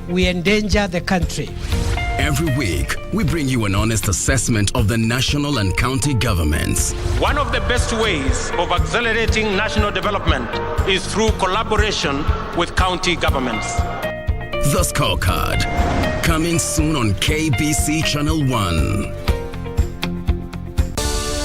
we endanger the country. Every week, we bring you an honest assessment of the national and county governments. One of the best ways of accelerating national development is through collaboration with county governments. The Scorecard, coming soon on KBC Channel 1.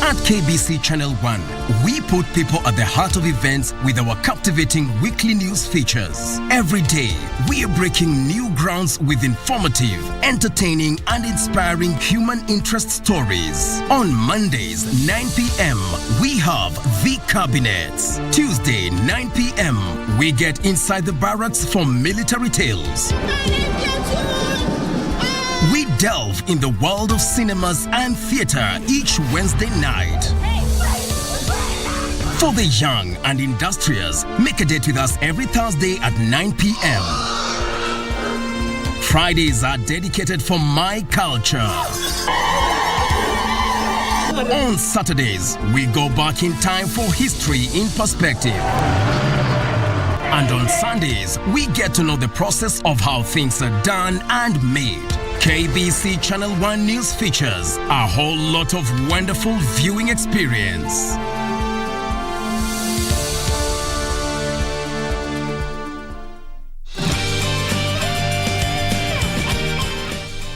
At KBC Channel 1, we put people at the heart of events with our captivating weekly news features. Every day, we are breaking new grounds with informative, entertaining, and inspiring human interest stories. On Mondays, 9 p.m., we have The Cabinets. Tuesday, 9 p.m., we get inside the barracks for military tales. We delve in the world of cinemas and theater each Wednesday night. For the young and industrious, make a date with us every Thursday at 9 p.m. Fridays are dedicated for my culture. On Saturdays, we go back in time for history in perspective. And on Sundays, we get to know the process of how things are done and made. KBC Channel 1 News features a whole lot of wonderful viewing experience.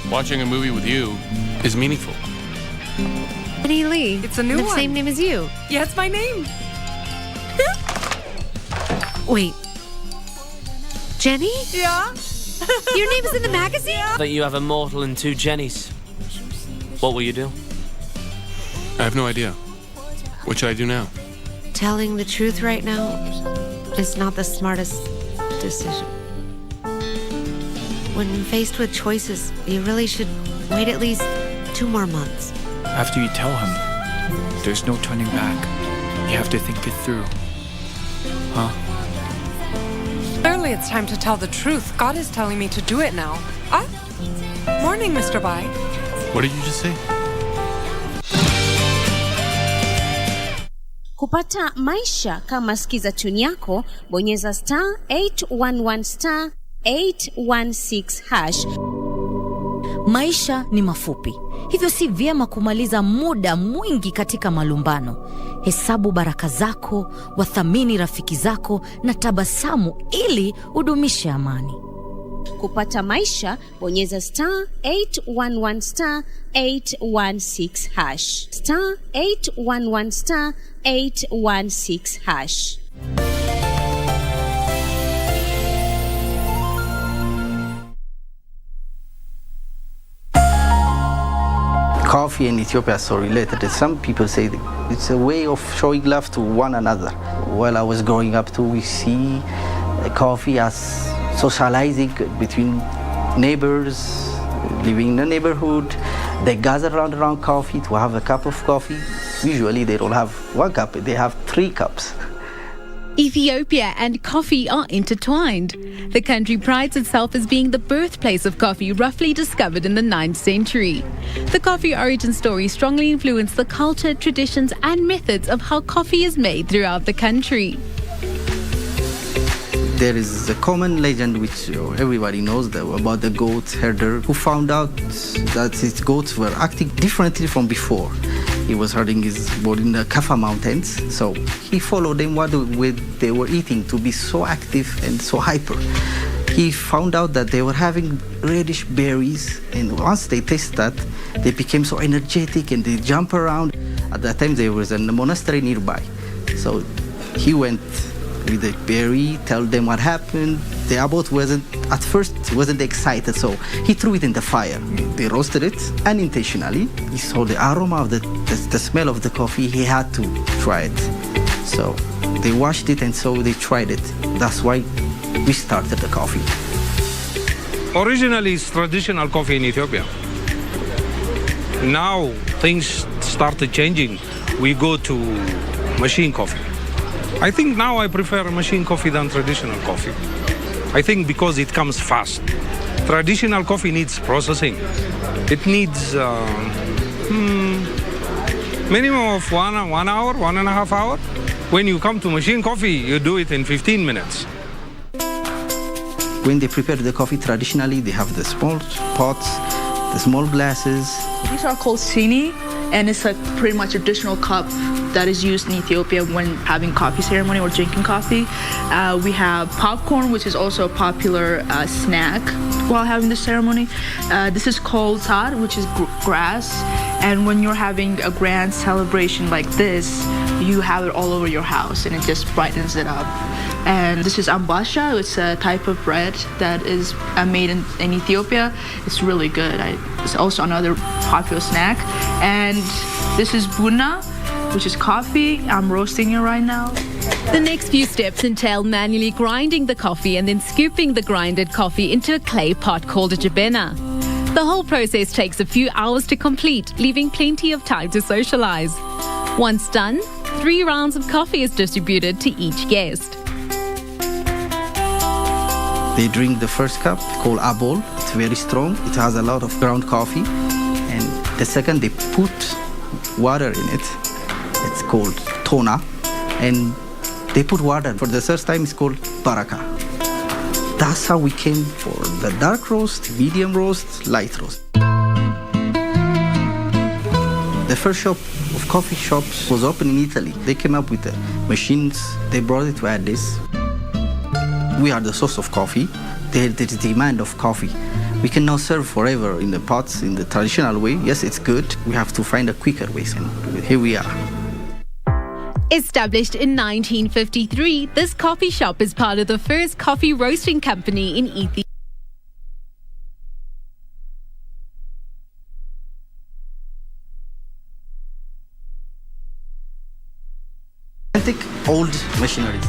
Watching a movie with you is meaningful. Jenny Lee. It's a new one. The same name as you. Yeah, it's my name. Wait. Jenny? Yeah? Your name is in the magazine? That you have a mortal and two Jennies. What will you do? I have no idea. What should I do now? Telling the truth right now is not the smartest decision. When faced with choices, you really should wait at least 2 more months. After you tell him, there's no turning back. You have to think it through. Huh? Clearly it's time to tell the truth. God is telling me to do it now. Morning, Mr. Bai. What did you just say? Kupata maisha kama sikiza tune yako, bonyeza star 811 star 816 hash. Maisha ni mafupi, hivyo si vyema kumaliza muda mwingi katika malumbano. Hesabu baraka zako, wathamini rafiki zako na tabasamu ili udumishe amani. Kupata maisha, bonyeza star 811 star 816 hash. Star 811 star 816 hash. Coffee in Ethiopia is so related. Some people say it's a way of showing love to one another. While I was growing up too, we see coffee as socializing between neighbors, living in a neighborhood. They gather around coffee to have a cup of coffee. Usually they don't have 1 cup, they have 3 cups. Ethiopia and coffee are intertwined. The country prides itself as being the birthplace of coffee, roughly discovered in the 9th century. The coffee origin story strongly influenced the culture, traditions, and methods of how coffee is made throughout the country. There is a common legend which everybody knows about the goat herder who found out that his goats were acting differently from before. He was herding his goat in the Kaffa mountains, so he followed them what they were eating to be so active and so hyper. He found out that they were having reddish berries, and once they tasted that, they became so energetic and they jump around. At that time, there was a monastery nearby, so he went with the berry, tell them what happened. The abbot at first wasn't excited, so he threw it in the fire. They roasted it unintentionally. He saw the aroma of the smell of the coffee. He had to try it. So they washed it, and so they tried it. That's why we started the coffee. Originally, it's traditional coffee in Ethiopia. Now things started changing. We go to machine coffee. I think now I prefer machine coffee than traditional coffee. I think because it comes fast. Traditional coffee needs processing. It needs minimum of 1 hour, 1.5 hours. When you come to machine coffee, you do it in 15 minutes. When they prepare the coffee traditionally, they have the small pots, the small glasses. These are called sini, and it's like pretty much a traditional cup that is used in Ethiopia when having coffee ceremony or drinking coffee. We have popcorn, which is also a popular snack while having the ceremony. This is called tar, which is grass. And when you're having a grand celebration like this, you have it all over your house and it just brightens it up. And this is ambasha. It's a type of bread that is made in Ethiopia. It's really good. It's also another popular snack. And this is buna, which is coffee. I'm roasting it right now. The next few steps entail manually grinding the coffee and then scooping the grinded coffee into a clay pot called a jabena. The whole process takes a few hours to complete, leaving plenty of time to socialize. Once done, 3 rounds of coffee is distributed to each guest. They drink the first cup, called abol. It's very strong. It has a lot of ground coffee. And the second, they put water in it. It's called tona. And they put water. For the first time, it's called baraka. That's how we came for the dark roast, medium roast, light roast. The first shop of coffee shops was open in Italy. They came up with the machines. They brought it to Addis. We are the source of coffee. There is demand of coffee. We can now serve forever in the pots in the traditional way. Yes, it's good. We have to find a quicker way. And here we are. Established in 1953, this coffee shop is part of the first coffee roasting company in Ethiopia. Old machineries.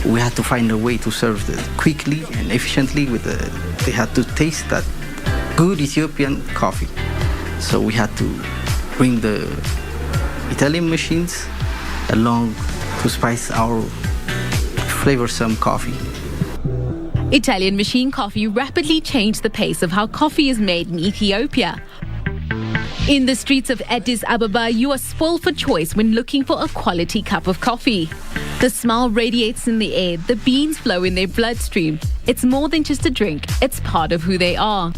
We had to find a way to serve it quickly and efficiently. They had to taste that good Ethiopian coffee. So we had to bring the Italian machines along to spice our flavorsome coffee. Italian machine coffee rapidly changed the pace of how coffee is made in Ethiopia. In the streets of Addis Ababa, you are spoiled for choice when looking for a quality cup of coffee. The smell radiates in the air, the beans flow in their bloodstream. It's more than just a drink, it's part of who they are.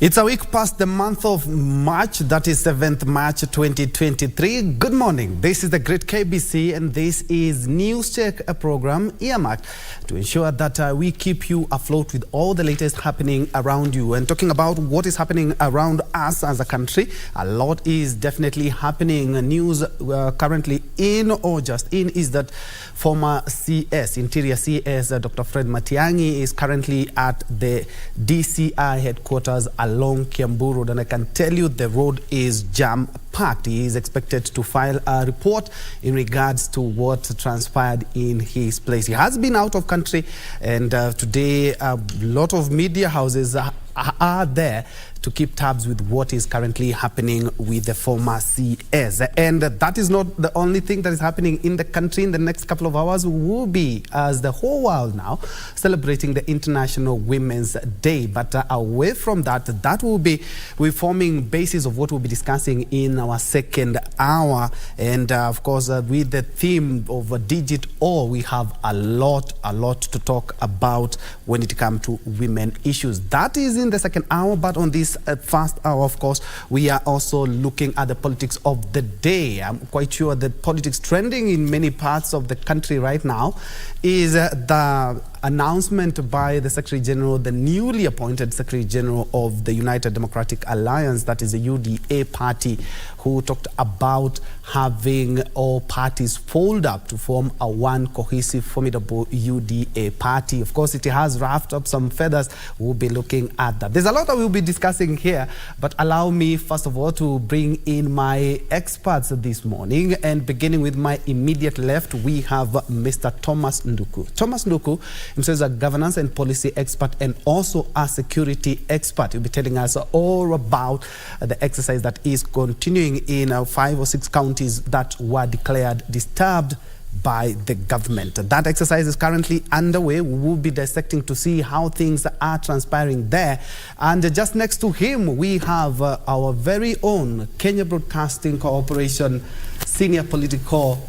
It's a week past the month of March, that is 7th March 2023. Good morning. This is the Great KBC and this is News Check, a program earmarked to ensure that we keep you afloat with all the latest happening around you. And talking about what is happening around us as a country, a lot is definitely happening. News currently in or just in is that former CS, Interior CS, Dr. Fred Matiang'i is currently at the DCI headquarters along Kiambu Road, and I can tell you the road is jam-packed. He is expected to file a report in regards to what transpired in his place. He has been out of country, and today a lot of media houses are there to keep tabs with what is currently happening with the former CS. And that is not the only thing that is happening in the country. In the next couple of hours, we will be, as the whole world now, celebrating the International Women's Day. But away from that, that will be forming basis of what we'll be discussing in our second hour. And of course, with the theme of Digit All, we have a lot to talk about when it comes to women issues. That is in the second hour, but on this first hour, of course, we are also looking at the politics of the day. I'm quite sure that politics trending in many parts of the country right now is the announcement by the Secretary General, the newly appointed Secretary General of the United Democratic Alliance, that is the UDA party, who talked about having all parties fold up to form a one cohesive, formidable UDA party. Of course, it has ruffled up some feathers. We'll be looking at that. There's a lot that we'll be discussing here, but allow me, first of all, to bring in my experts this morning. And beginning with my immediate left, we have Mr. Thomas Nduku. Thomas Nduku himself is a governance and policy expert and also a security expert. He'll be telling us all about the exercise that is continuing in 5 or 6 counties that were declared disturbed by the government. That exercise is currently underway. We will be dissecting to see how things are transpiring there. And just next to him, we have our very own Kenya Broadcasting Corporation senior political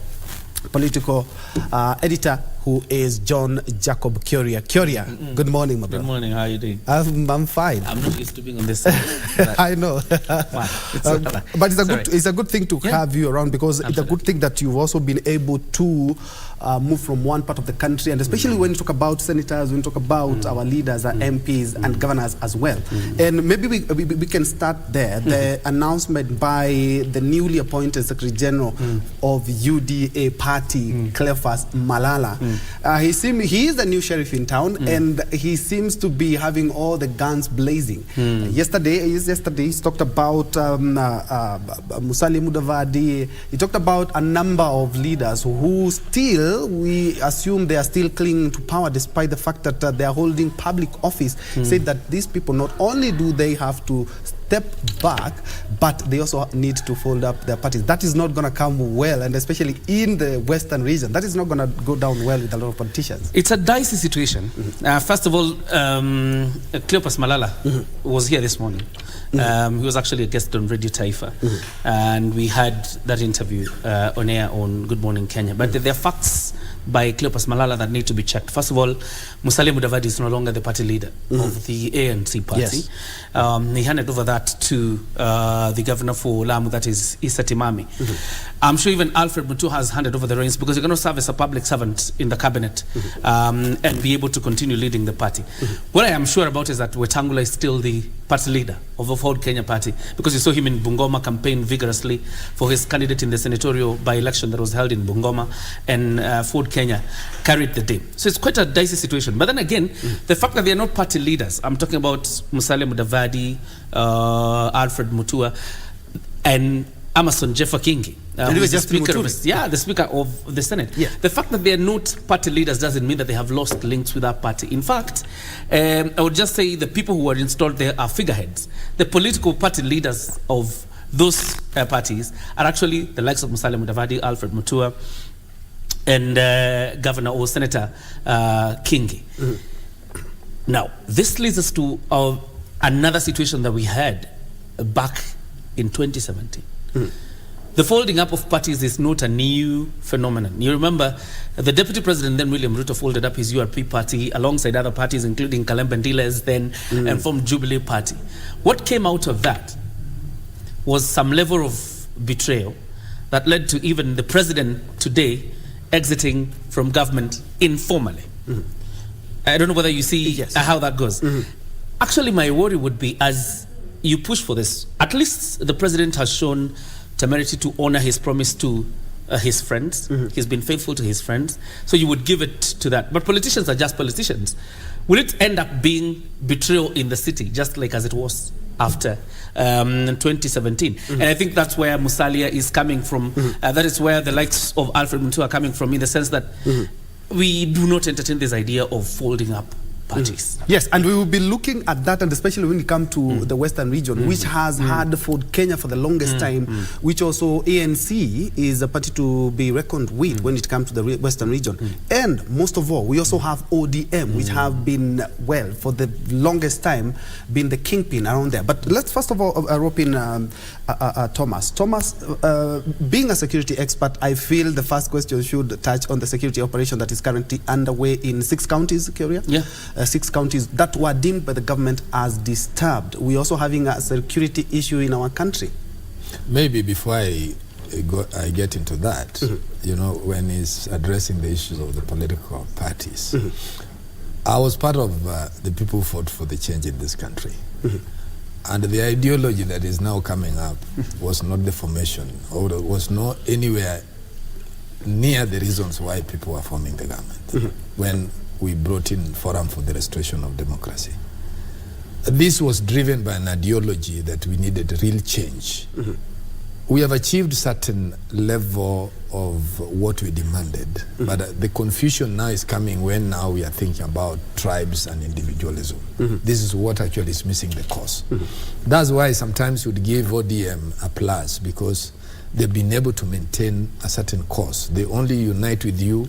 editor, who is John Jacob Kuria. Kuria, good morning, my brother. Good morning, how are you doing? I'm fine. I'm not used to being on this side. I know. But it's a good thing to have you around, because it's a good thing that you've also been able to move from one part of the country, and especially when you talk about senators, when you talk about our leaders, our MPs and governors as well. And maybe we can start there. The announcement by the newly appointed Secretary General of UDA party, Cleophas Malala. He is the new sheriff in town, and he seems to be having all the guns blazing. Yesterday he talked about Musalia Mudavadi. He talked about a number of leaders who still, we assume they are still clinging to power despite the fact that they are holding public office. Said that these people, not only do they have to step back, but they also need to fold up their parties. That is not going to come well, and especially in the Western region, that is not going to go down well with a lot of politicians. It's a dicey situation. First of all, Cleophas Malala was here this morning. He was actually a guest on Radio Taifa, and we had that interview on air on Good Morning Kenya. But there are facts by Cleophas Malala that need to be checked. First of all, Musalia Mudavadi is no longer the party leader of the ANC party. Yes. He handed over that to the governor for Lamu, that is Issa Timami. I'm sure even Alfred Mutua has handed over the reins, because you're going to serve as a public servant in the cabinet and be able to continue leading the party. What I am sure about is that Wetangula is still the party leader of the Ford Kenya party, because you saw him in Bungoma campaign vigorously for his candidate in the senatorial by-election that was held in Bungoma, and Ford Kenya carried the day. So it's quite a dicey situation. But then again, the fact that they are not party leaders, I'm talking about Musalia Mudavadi, Alfred Mutua, and Amason Jeffa Kingi, the Speaker of the Senate. The fact that they are not party leaders doesn't mean that they have lost links with that party. In fact, I would just say the people who are installed there are figureheads. The political party leaders of those parties are actually the likes of Musalia Mudavadi, Alfred Mutua, and Governor or Senator Kingi. Now, this leads us to another situation that we had back in 2017. The folding up of parties is not a new phenomenon. You remember the Deputy President then, William Ruto, folded up his URP party alongside other parties, including Kalembe Ndile's then, and formed Jubilee Party. What came out of that was some level of betrayal that led to even the president today exiting from government informally. I don't know whether you see how that goes. Actually, my worry would be, as you push for this, at least the president has shown temerity to honor his promise to his friends. He's been faithful to his friends. So you would give it to that. But politicians are just politicians. Will it end up being betrayal in the city, just like as it was after 2017? And I think that's where Musalia is coming from. That is where the likes of Alfred Mutua are coming from, in the sense that we do not entertain this idea of folding up parties. Yes, and we will be looking at that, and especially when it comes to the Western region, which has had Ford Kenya for the longest time, which also ANC is a party to be reckoned with when it comes to the Western region. And most of all, we also have ODM, which have been, well, for the longest time, been the kingpin around there. But let's first of all rope in Thomas. Thomas, being a security expert, I feel the first question should touch on the security operation that is currently underway in 6 counties, Kuria? 6 counties that were deemed by the government as disturbed. We're also having a security issue in our country. Maybe before I get into that, you know, when he's addressing the issues of the political parties, I was part of the people who fought for the change in this country. And the ideology that is now coming up was not the formation, or was not anywhere near the reasons why people were forming the government when we brought in Forum for the Restoration of Democracy. This was driven by an ideology that we needed real change. We have achieved certain level of what we demanded, but the confusion now is coming when now we are thinking about tribes and individualism. This is what actually is missing the course. That's why sometimes we'd give ODM a plus, because they've been able to maintain a certain course. They only unite with you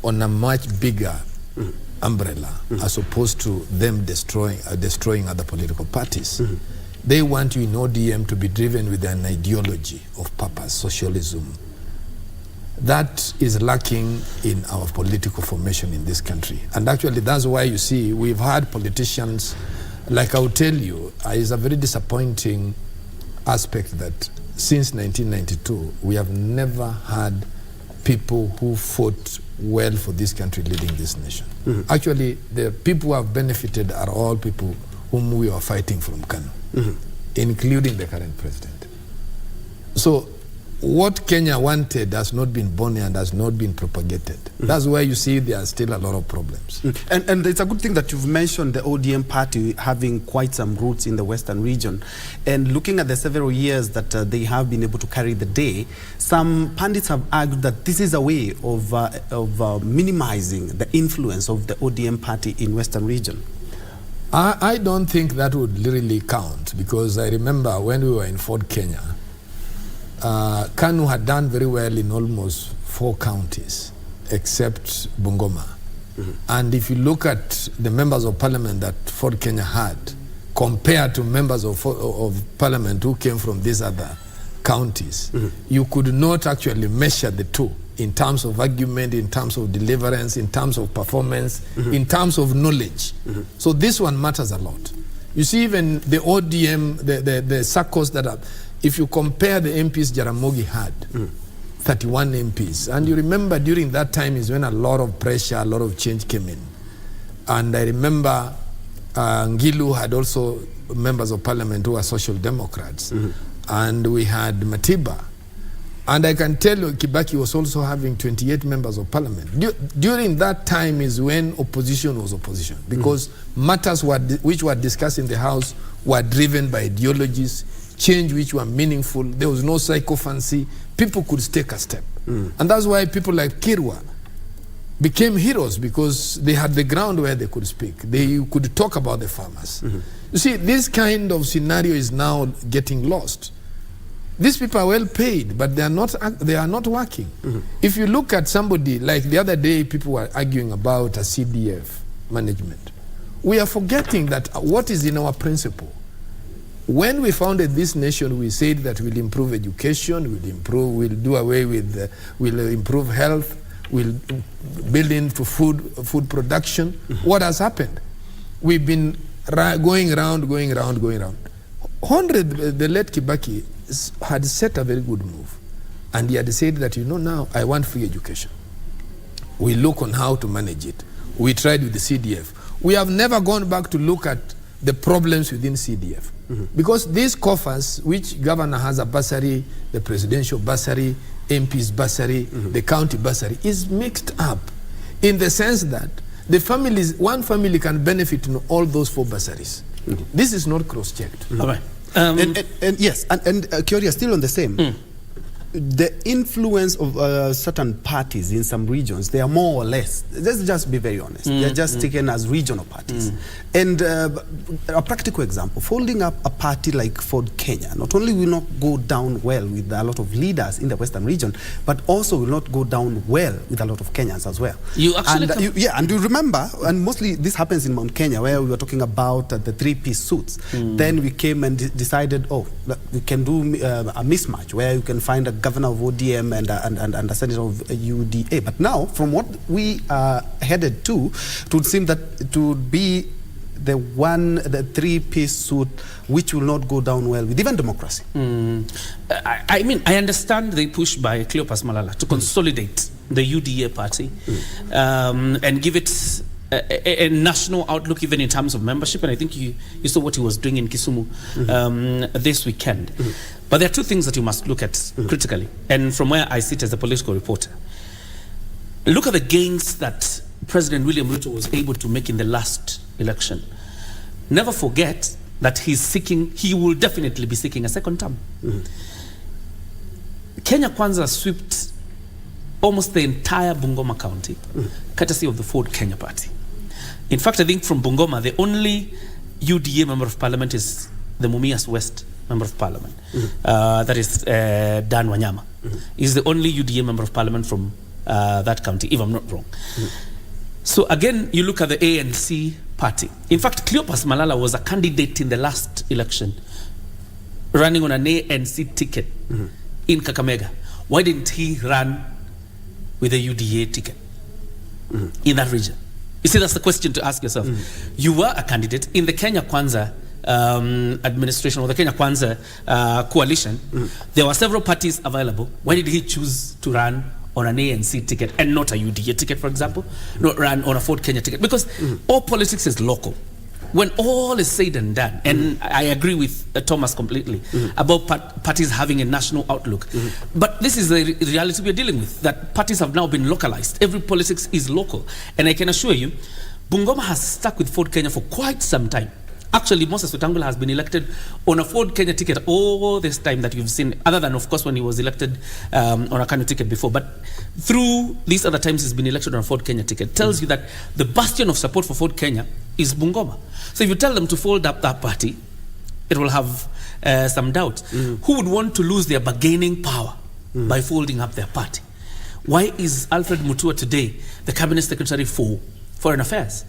on a much bigger umbrella, as opposed to them destroying other political parties. They want you in ODM to be driven with an ideology of purpose, socialism. That is lacking in our political formation in this country. And actually, that's why you see we've had politicians, like I'll tell you, it's a very disappointing aspect that since 1992, we have never had people who fought well for this country leading this nation. Actually, the people who have benefited are all people whom we are fighting from Kano, including the current president. So what Kenya wanted has not been born and has not been propagated. That's why you see there are still a lot of problems. And it's a good thing that you've mentioned the ODM party having quite some roots in the Western region. And looking at the several years that they have been able to carry the day, some pundits have argued that this is a way of minimizing the influence of the ODM party in Western region. I don't think that would really count, because I remember when we were in Fort Kenya, KANU had done very well in almost 4 counties, except Bungoma. And if you look at the members of parliament that Fort Kenya had, compared to members of parliament who came from these other counties, you could not actually measure the two in terms of argument, in terms of deliverance, in terms of performance, in terms of knowledge. So this one matters a lot. You see, even the ODM, the circles that are, if you compare the MPs Jaramogi had, 31 MPs, and you remember during that time is when a lot of pressure, a lot of change came in. And I remember Ngilu had also members of parliament who were social democrats. And we had Matiba. And I can tell you, Kibaki was also having 28 members of parliament. During that time is when opposition was opposition, because matters which were discussed in the House were driven by ideologies, change which were meaningful. There was no sycophancy. People could take a step. And that's why people like Kirwa became heroes, because they had the ground where they could speak. They could talk about the farmers. You see, this kind of scenario is now getting lost. These people are well paid, but they are not working. If you look at somebody, like the other day, people were arguing about a CDF management. We are forgetting that what is in our principle. When we founded this nation, we said that we'll improve education, we'll do away with, we'll improve health, we'll build into food production. What has happened? We've been going around. The late Kibaki had set a very good move. And he had said that, now I want free education. We look on how to manage it. We tried with the CDF. We have never gone back to look at the problems within CDF. Because these coffers, which governor has a bursary, the presidential bursary, MP's bursary, the county bursary, is mixed up in the sense that one family can benefit in all those 4 bursaries. This is not cross-checked. All right. Yes, curious, still on the same. The influence of certain parties in some regions, they are more or less, let's just be very honest, they're just taken as regional parties. And a practical example, folding up a party like Ford Kenya, not only will not go down well with a lot of leaders in the Western region, but also will not go down well with a lot of Kenyans as well. You actually and you remember, and mostly this happens in Mount Kenya, where we were talking about the 3-piece suits. Then we came and decided, we can do a mismatch, where you can find a governor of ODM and a senator of UDA. But now, from what we are headed to, it would seem that it would be the 3-piece suit which will not go down well with even democracy. I mean, I understand the push by Cleopas Malala to consolidate the UDA party and give it a national outlook, even in terms of membership. And I think you saw what he was doing in Kisumu this weekend. But there are two things that you must look at critically. And from where I sit as a political reporter, look at the gains that President William Ruto was able to make in the last election. Never forget that he will definitely be seeking a second term. Kenya Kwanza swept almost the entire Bungoma County, courtesy of the Ford Kenya Party. In fact, I think from Bungoma, the only UDA member of parliament is the Mumias West member of parliament. That is Dan Wanyama. He's the only UDA member of parliament from that county, if I'm not wrong. So again, you look at the ANC party. In fact, Cleopas Malala was a candidate in the last election, running on an ANC ticket in Kakamega. Why didn't he run with a UDA ticket in that region? You see, that's the question to ask yourself. You were a candidate in the Kenya Kwanza administration, or the Kenya Kwanza coalition. There were several parties available. Why did he choose to run on an ANC ticket and not a UDA ticket, for example? Not run on a Ford Kenya ticket? Because all politics is local. When all is said and done, and I agree with Thomas completely about parties having a national outlook, but this is the reality we're dealing with, that parties have now been localized. Every politics is local. And I can assure you, Bungoma has stuck with Ford Kenya for quite some time. Actually, Moses Wetangula has been elected on a Ford Kenya ticket all this time that you've seen, other than, of course, when he was elected on a Kanu ticket before. But through these other times he's been elected on a Ford Kenya ticket, tells you that the bastion of support for Ford Kenya is Bungoma. So if you tell them to fold up that party, it will have some doubt. Who would want to lose their bargaining power by folding up their party? Why is Alfred Mutua today the Cabinet Secretary for Foreign Affairs?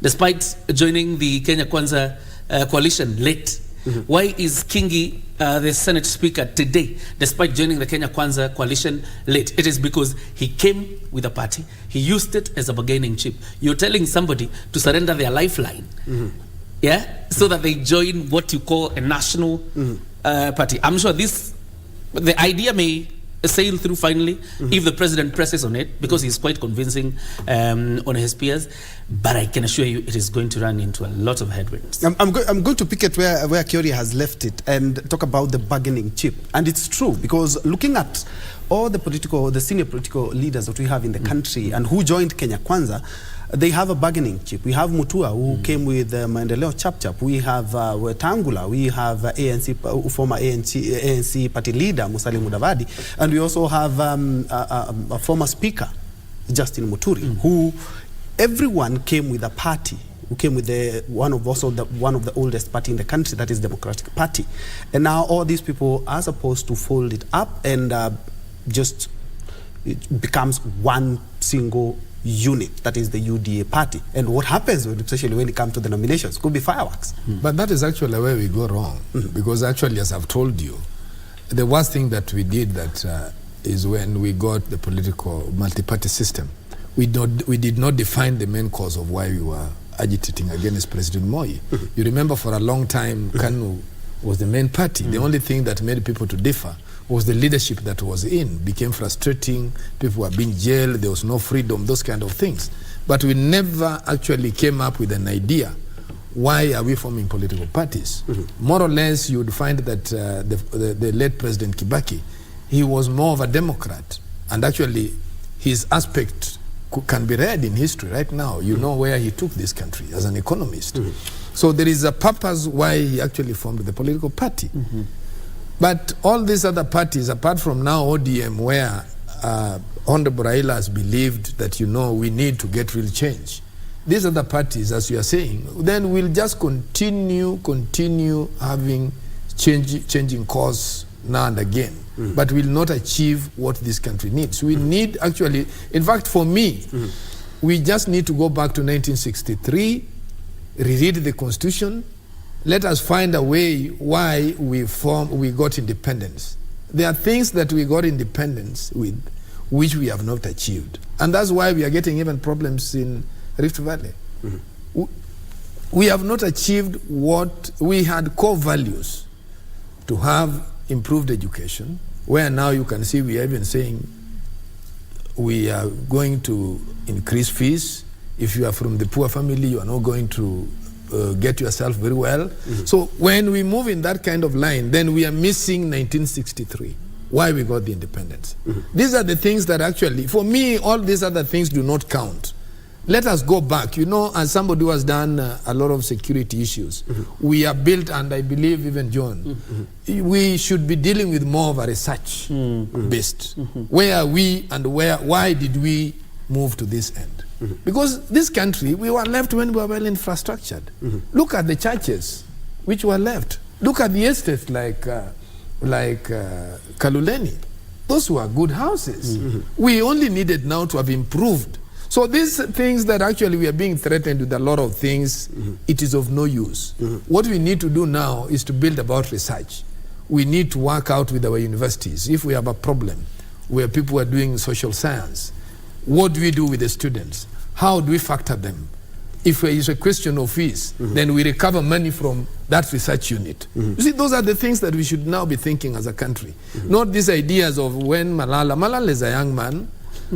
Despite joining the Kenya Kwanza coalition late. Why is Kingi the Senate Speaker today, despite joining the Kenya Kwanza coalition late? It is because he came with a party, he used it as a bargaining chip. You're telling somebody to surrender their lifeline, so that they join what you call a national party. I'm sure the idea may sail through finally if the president presses on it, because he's quite convincing on his peers. But I can assure you it is going to run into a lot of headwinds. I'm going to pick it where Kiori has left it and talk about the bargaining chip. And it's true, because looking at all the senior political leaders that we have in the country and who joined Kenya Kwanza, they have a bargaining chip. We have Mutua, who came with Maendeleo Chap. We have Wetangula. We have former ANC party leader, Musalia Mudavadi. And we also have a former speaker, Justin Muturi, who everyone came with a party, who came with one of the oldest party in the country, that is Democratic Party. And now all these people are supposed to fold it up and it becomes one single unit, that is the UDA party. And what happens, especially when it comes to the nominations, could be fireworks. But that is actually where we go wrong, because actually, as I've told you, the worst thing that we did is when we got the political multi-party system. We did not define the main cause of why we were agitating against President Moi. You remember, for a long time, KANU was the main party. The only thing that made people to differ was the leadership that was became frustrating. People were being jailed, there was no freedom, those kind of things. But we never actually came up with an idea, why are we forming political parties? More or less, you would find that the late President Kibaki, he was more of a Democrat. And actually, his aspect can be read in history right now. You know where he took this country as an economist. So there is a purpose why he actually formed the political party. But all these other parties, apart from now ODM, where Honorable Raila has believed that, we need to get real change. These other parties, as you are saying, then we'll just continue having changing course now and again. But will not achieve what this country needs. We need actually, in fact, for me, we just need to go back to 1963, reread the Constitution. Let us find a way why we got independence. There are things that we got independence with, which we have not achieved. And that's why we are getting even problems in Rift Valley. We have not achieved what we had: core values, to have improved education, where now you can see we are even saying we are going to increase fees If you are from the poor family, you are not going to get yourself very well. So when we move in that kind of line, then we are missing 1963, why we got the independence. These are the things that actually, for me, all these other things do not count. Let us go back. You know, as somebody who has done a lot of security issues, we are built, and I believe even John, we should be dealing with more of a research based. Where are we and why did we move to this end? Because this country, we were left when we were well infrastructured. Look at the churches which were left. Look at the estates like Kaluleni. Those were good houses. We only needed now to have improved. So these things that actually we are being threatened with a lot of things, it is of no use. What we need to do now is to build about research. We need to work out with our universities. If we have a problem where people are doing social science, what do we do with the students? How do we factor them? If it is a question of fees, then we recover money from that research unit. You see, those are the things that we should now be thinking as a country. Not these ideas of when Malala is a young man,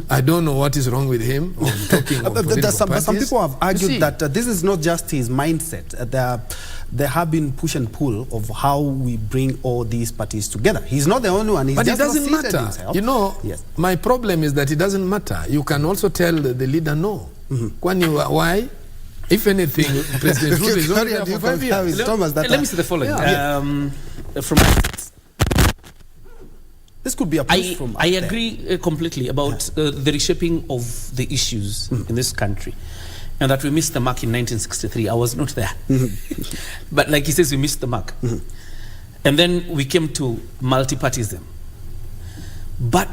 I don't know what is wrong with him. Talking of some people have argued that this is not just his mindset. There have been push and pull of how we bring all these parties together. He's not the only one. He's but just it doesn't not matter. Himself. You know, my problem is that it doesn't matter. You can also tell the leader no. Why? If anything, President Ruto is only there for 5 years. Let me say the following. From this could be a push from I agree completely about the reshaping of the issues in this country, and that we missed the mark in 1963. I was not there. But like he says, we missed the mark. And then we came to multipartyism. But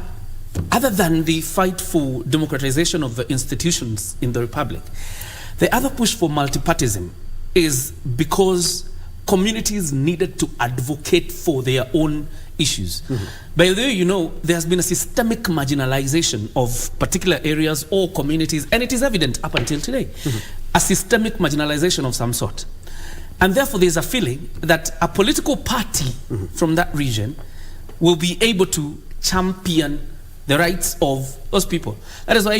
other than the fight for democratization of the institutions in the Republic, the other push for multipartyism is because communities needed to advocate for their own issues. By the way, you know, there has been a systemic marginalization of particular areas or communities, and it is evident up until today. A systemic marginalization of some sort. And therefore, there's a feeling that a political party from that region will be able to champion the rights of those people. That is why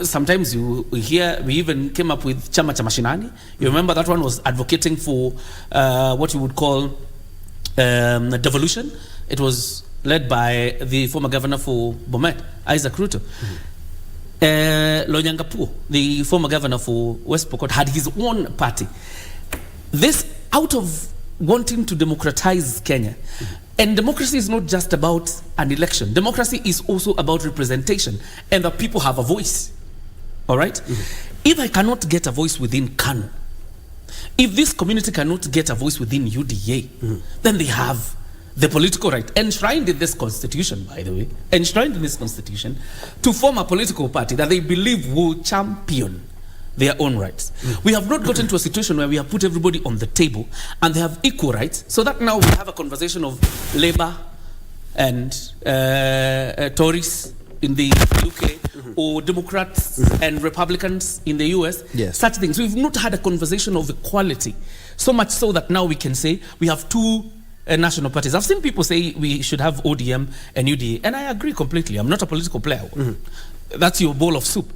sometimes you hear, we even came up with Chama cha Mashinani. You remember that one was advocating for what you would call devolution. It was led by the former governor for Bomet, Isaac Ruto. Lonyangapuo, the former governor for West Pokot, had his own party. This, out of wanting to democratize Kenya, and democracy is not just about an election. Democracy is also about representation, and that people have a voice. All right? If I cannot get a voice within KANU, if this community cannot get a voice within UDA, then they have the political right, enshrined in this constitution, by the way, enshrined in this constitution, to form a political party that they believe will champion their own rights. We have not gotten to a situation where we have put everybody on the table and they have equal rights, so that now we have a conversation of Labour and Tories in the UK, or Democrats and Republicans in the US, such things. We've not had a conversation of equality, so much so that now we can say we have two national parties. I've seen people say we should have ODM and UDA, and I agree completely. I'm not a political player. That's your bowl of soup.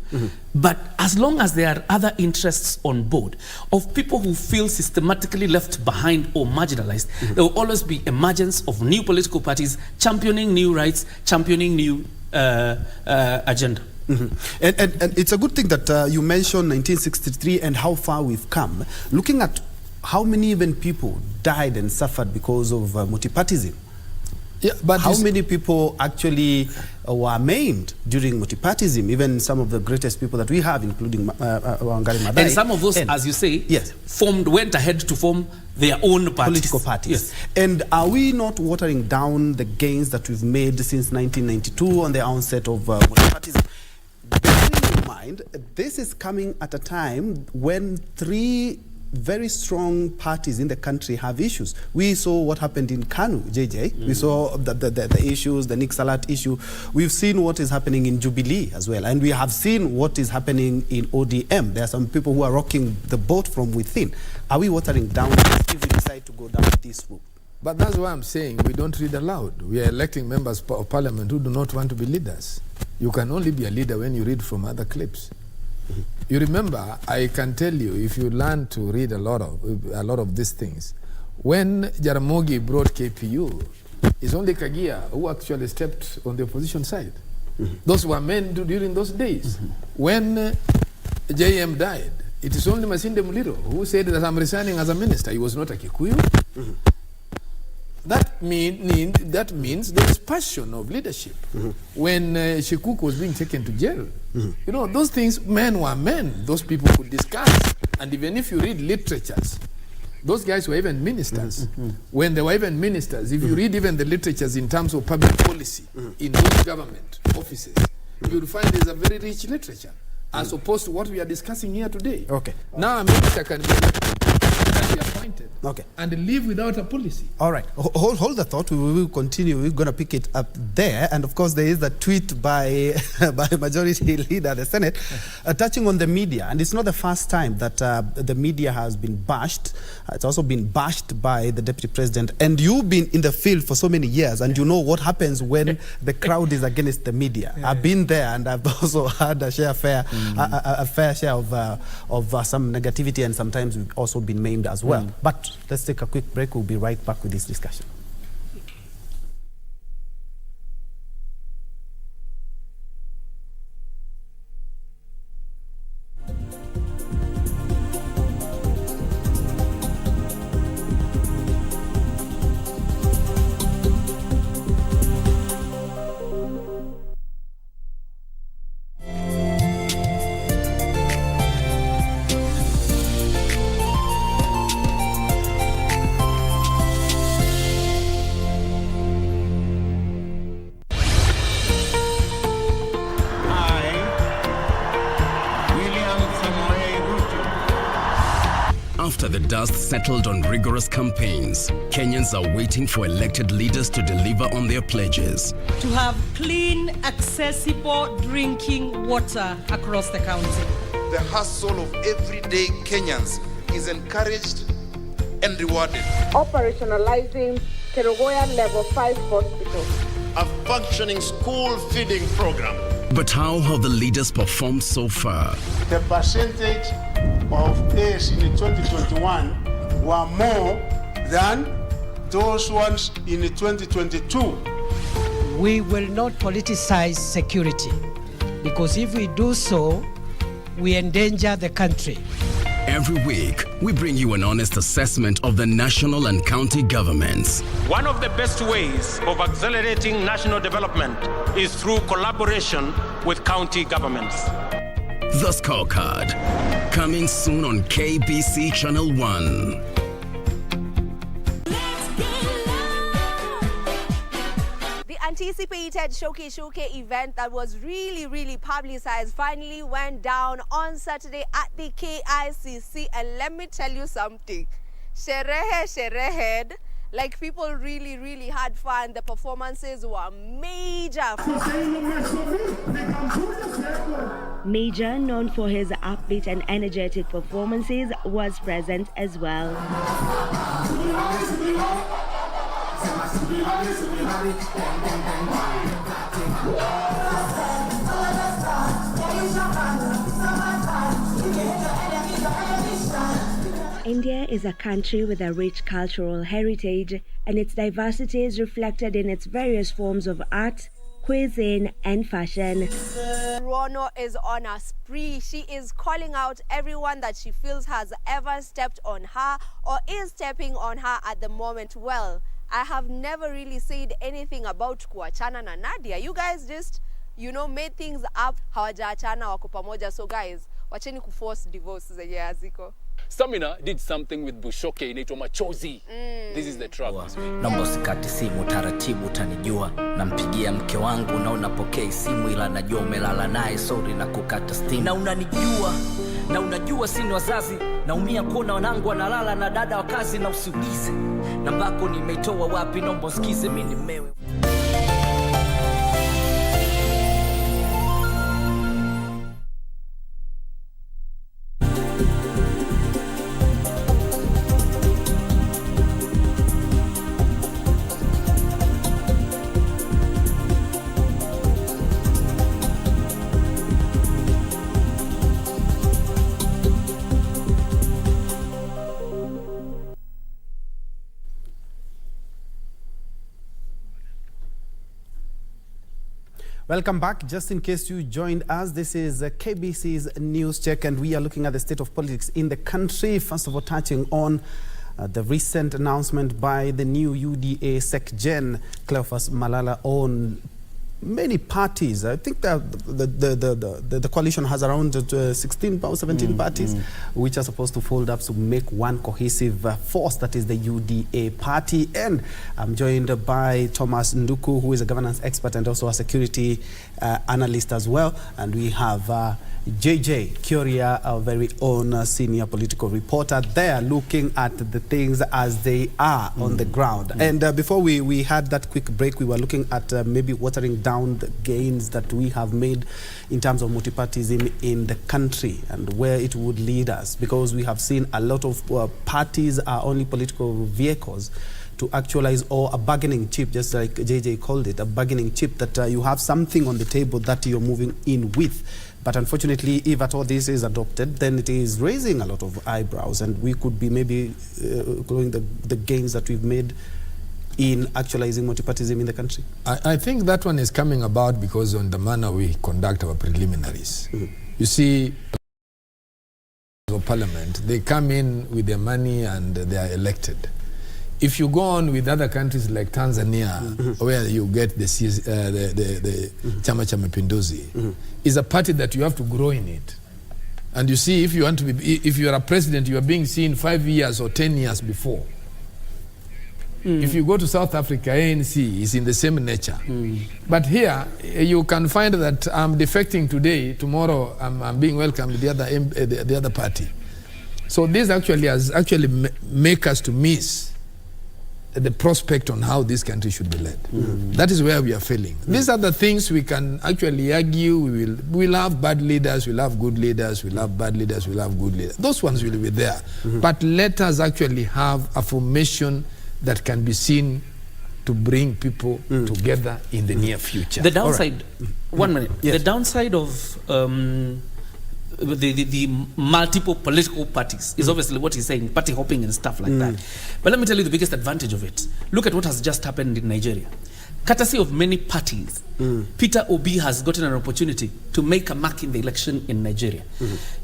But as long as there are other interests on board of people who feel systematically left behind or marginalized, there will always be emergence of new political parties championing new rights, championing new agenda. And it's a good thing that you mentioned 1963 and how far we've come. Looking at how many even people died and suffered because of multipartyism. Yeah, but how many people actually were maimed during multipartyism? Even some of the greatest people that we have, including Wangari Maathai. And some of those, as you say, went ahead to form their own political parties. And are we not watering down the gains that we've made since 1992 on the onset of multipartyism? Bearing in mind, this is coming at a time when three very strong parties in the country have issues. We saw what happened in KANU, JJ. We saw the issues, the Nick Salat issue. We've seen what is happening in Jubilee as well. And we have seen what is happening in ODM. There are some people who are rocking the boat from within. Are we watering down if we decide to go down this route? But that's why I'm saying we don't read aloud. We are electing members of parliament who do not want to be leaders. You can only be a leader when you read from other clips. You remember, I can tell you, if you learn to read a lot of these things, when Jaramogi brought KPU, it's only Kagia who actually stepped on the opposition side. Those were men during those days. When JM died, it is only Masinde Muliro who said that I'm resigning as a minister. He was not a Kikuyu. That means there is passion of leadership. When Shikuku was being taken to jail, you know, those things, men were men. Those people could discuss. And even if you read literatures, those guys were even ministers. When they were even ministers, if you read even the literatures in terms of public policy in those government offices, you'll find there's a very rich literature as opposed to what we are discussing here today. Okay. Now a minister can be appointed and live without a policy. All right. Hold the thought. We will continue. We're going to pick it up there. And of course, there is a tweet by Majority Leader, the Senate, touching on the media. And it's not the first time that the media has been bashed. It's also been bashed by the Deputy President. And you've been in the field for so many years, and you know what happens when the crowd is against the media. I've been there, and I've also had a fair share of some negativity, and sometimes we've also been maimed as well. But let's take a quick break. We'll be right back with this discussion. After the dust settled on rigorous campaigns, Kenyans are waiting for elected leaders to deliver on their pledges. To have clean, accessible drinking water across the county. The hustle of everyday Kenyans is encouraged and rewarded. Operationalizing Kerugoya Level 5 Hospital. A functioning school feeding program. But how have the leaders performed so far? The percentage of AIDS in 2021 were more than those ones in 2022. We will not politicize security, because if we do so, we endanger the country. Every week, we bring you an honest assessment of the national and county governments. One of the best ways of accelerating national development is through collaboration with county governments. The Scorecard, coming soon on KBC Channel 1. Anticipated Showcase event that was really publicized finally went down on Saturday at the KICC, and let me tell you something, sherehe, like people really had fun. The performances were major. Major, known for his upbeat and energetic performances, was present as well. India is a country with a rich cultural heritage, and its diversity is reflected in its various forms of art, cuisine, and fashion. Rono is on a spree. She is calling out everyone that she feels has ever stepped on her or is stepping on her at the moment. Well, I have never really said anything about kuachana na Nadia. You guys just, made things up. Hawajaachana, wako pamoja. So guys, wacheni kuforce divorce zenye haziko. Stamina did something with Bushoke inaitwa Machozi. This is the track. Naomba usikate simu, taratibu utanijua. Nampigia mke wangu na unapokea simu, ila najua umelala naye, sorry na kukata stimu. Na unanijua, na unajua sini wazazi. Naumia kuona wanangu wanalala na dada wa kazi, na usiulize nambako nimeitoa wapi, naomba usikize mimi nimewe. Welcome back. Just in case you joined us, this is KBC's News Check, and we are looking at the state of politics in the country. First of all, touching on the recent announcement by the new UDA Sec-Gen, Cleophas Malala, on many parties. I think the coalition has around 16 or 17 parties, which are supposed to fold up to make one cohesive force, that is the UDA party. And I'm joined by Thomas Nduku, who is a governance expert and also a security analyst as well. And we have JJ Kyoria, our very own senior political reporter, there looking at the things as they are on the ground. And before we had that quick break, we were looking at maybe watering down the gains that we have made in terms of multipartyism in the country and where it would lead us, because we have seen a lot of parties are only political vehicles to actualize, or a bargaining chip, just like JJ called it, a bargaining chip, that you have something on the table that you're moving in with. But unfortunately, if at all this is adopted, then it is raising a lot of eyebrows, and we could be maybe growing the gains that we've made in actualizing multipartyism in the country. I think that one is coming about because on the manner we conduct our preliminaries. You see, of parliament, they come in with their money and they are elected. If you go on with other countries like Tanzania, where you get the Chama cha Mapinduzi, is a party that you have to grow in it. And you see, if you want to be, if you are a president, you are being seen 5 years or 10 years before. If you go to South Africa, ANC is in the same nature. But here, you can find that I'm defecting today, tomorrow I'm being welcomed the other party. So this actually make us to miss the prospect on how this country should be led. That is where we are failing. These are the things we can actually argue. We'll have bad leaders, we'll have good leaders, we'll have bad leaders, we'll have good leaders. Those ones will be there. But let us actually have a formation that can be seen to bring people together in the near future. The downside, 1 minute, Yes. the downside of the multiple political parties is obviously what he's saying, party hopping and stuff like that. But let me tell you the biggest advantage of it. Look at what has just happened in Nigeria. Courtesy of many parties, Peter Obi has gotten an opportunity to make a mark in the election in Nigeria.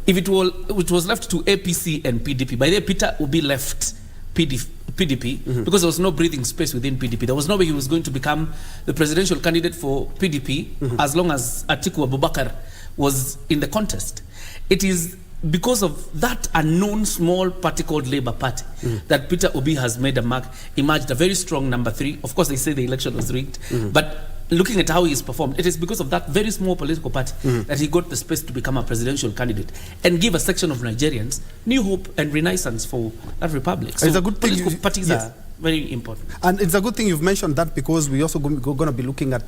If it was left to APC and PDP, by the way, Peter Obi left PDP because there was no breathing space within PDP. There was no way he was going to become the presidential candidate for PDP as long as Atiku Abubakar was in the contest. It is because of that unknown small party called Labour Party that Peter Obi has made a mark, emerged a very strong number 3. Of course, they say the election was rigged, but looking at how he's performed, it is because of that very small political party that he got the space to become a presidential candidate and give a section of Nigerians new hope and renaissance for that republic. So it's a good thing. Political parties are very important. And it's a good thing you've mentioned that, because we also going to be looking at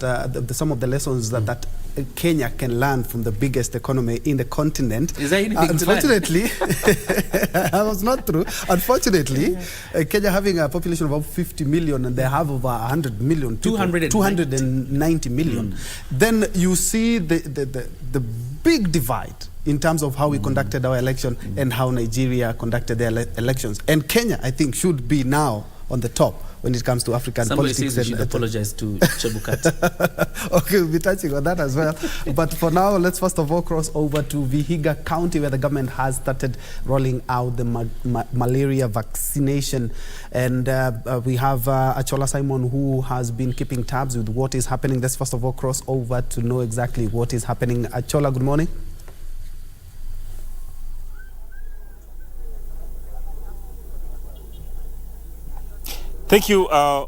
some of the lessons that Kenya can learn from the biggest economy in the continent. Is there anything unfortunately, to learn? that was not true. Unfortunately, Kenya having a population of about 50 million and they have over 100 million people, 290 million. Then you see the big divide in terms of how we conducted our election and how Nigeria conducted their elections. And Kenya, I think, should be now on the top when it comes to African Somebody politics. Says you should apologize to Chebukati. Okay, we'll be touching on that as well. But for now, let's first of all cross over to Vihiga County, where the government has started rolling out the malaria vaccination. And we have Achola Simon, who has been keeping tabs with what is happening. Let's first of all cross over to know exactly what is happening. Achola, good morning. Thank you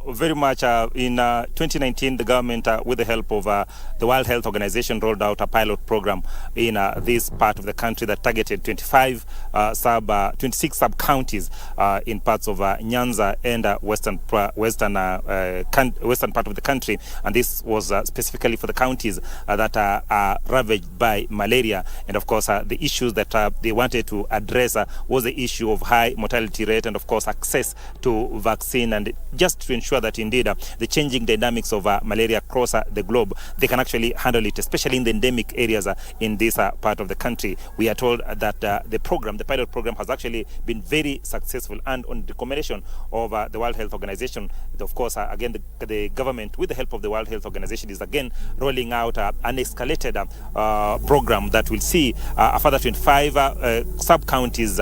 very much. In 2019, the government, with the help of the World Health Organization, rolled out a pilot program in this part of the country that targeted 26 sub-counties in parts of Nyanza and western part of the country. And this was specifically for the counties that are ravaged by malaria. And of course, the issues that they wanted to address was the issue of high mortality rate and of course access to vaccine and and just to ensure that indeed the changing dynamics of malaria across the globe, they can actually handle it, especially in the endemic areas in this part of the country. We are told that the pilot program has actually been very successful, and on the recommendation of the World Health Organization, of course, again, the government, with the help of the World Health Organization, is again rolling out an escalated program that will see a further 25 sub-counties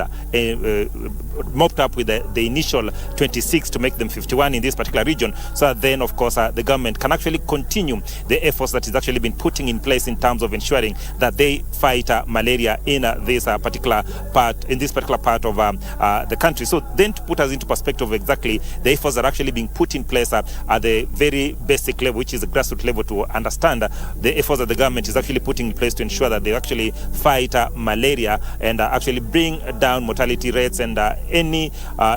mopped up with the initial 26 to make them 51 in this particular region. So then, of course, the government can actually continue the efforts that is actually been putting in place in terms of ensuring that they fight malaria in this particular part of the country. So then, to put us into perspective of exactly the efforts that are actually being put in place at the very basic level, which is the grassroots level, to understand the efforts that the government is actually putting in place to ensure that they actually fight malaria and actually bring down mortality rates and any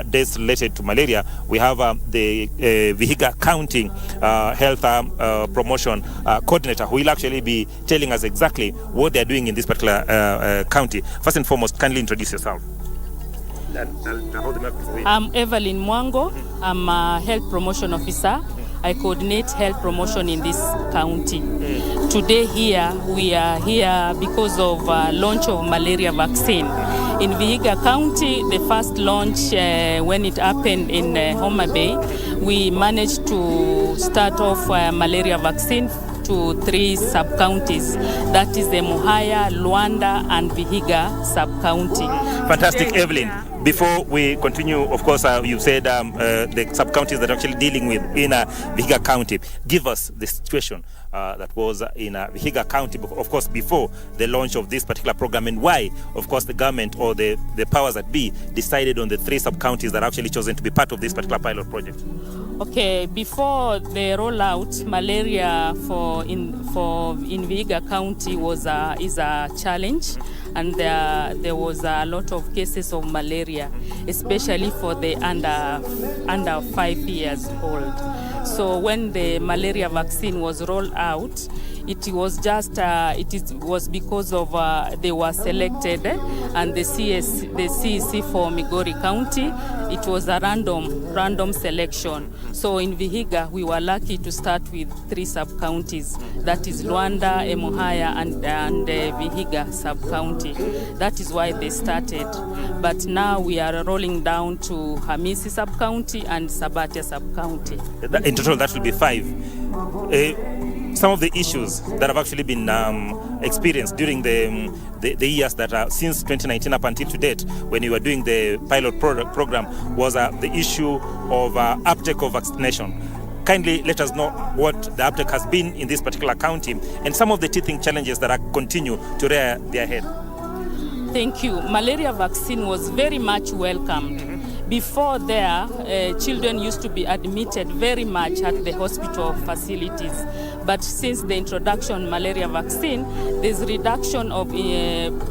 deaths related to malaria. We have the Vihiga County Health Promotion Coordinator, who will actually be telling us exactly what they're doing in this particular county. First and foremost, kindly introduce yourself. I'm Evelyn Mwango. I'm a health promotion officer. I coordinate health promotion in this county. Today we are here because of launch of malaria vaccine. In Vihiga County, the first launch when it happened in Homa Bay, we managed to start off malaria vaccine to 3 sub-counties. That is the Muhaya, Luanda, and Vihiga sub-county. Fantastic, Evelyn. Before we continue, of course, you said the sub-counties that are actually dealing with in Vihiga County. Give us the situation that was in Vihiga County, of course, before the launch of this particular program, and why, of course, the government or the powers that be decided on the 3 sub-counties that are actually chosen to be part of this particular pilot project. Okay, before the rollout, malaria in Vihiga County is a challenge, and there was a lot of cases of malaria, especially for the under 5 years old. So when the malaria vaccine was rolled out, it was because of they were selected, and the CEC for Migori County, it was a random selection. So in Vihiga, we were lucky to start with 3 sub-counties. That is Luanda, Emuhaya, and Vihiga sub-county. That is why they started. But now we are rolling down to Hamisi sub-county and Sabatia sub-county. In total, that will be 5. Some of the issues that have actually been experienced during the years that are since 2019 up until to date, when you were doing the pilot program, was the issue of uptake of vaccination. Kindly let us know what the uptake has been in this particular county and some of the teething challenges that continue to rear their head. Thank you. Malaria vaccine was very much welcomed. Before there, children used to be admitted very much at the hospital facilities. But since the introduction of malaria vaccine, there's reduction of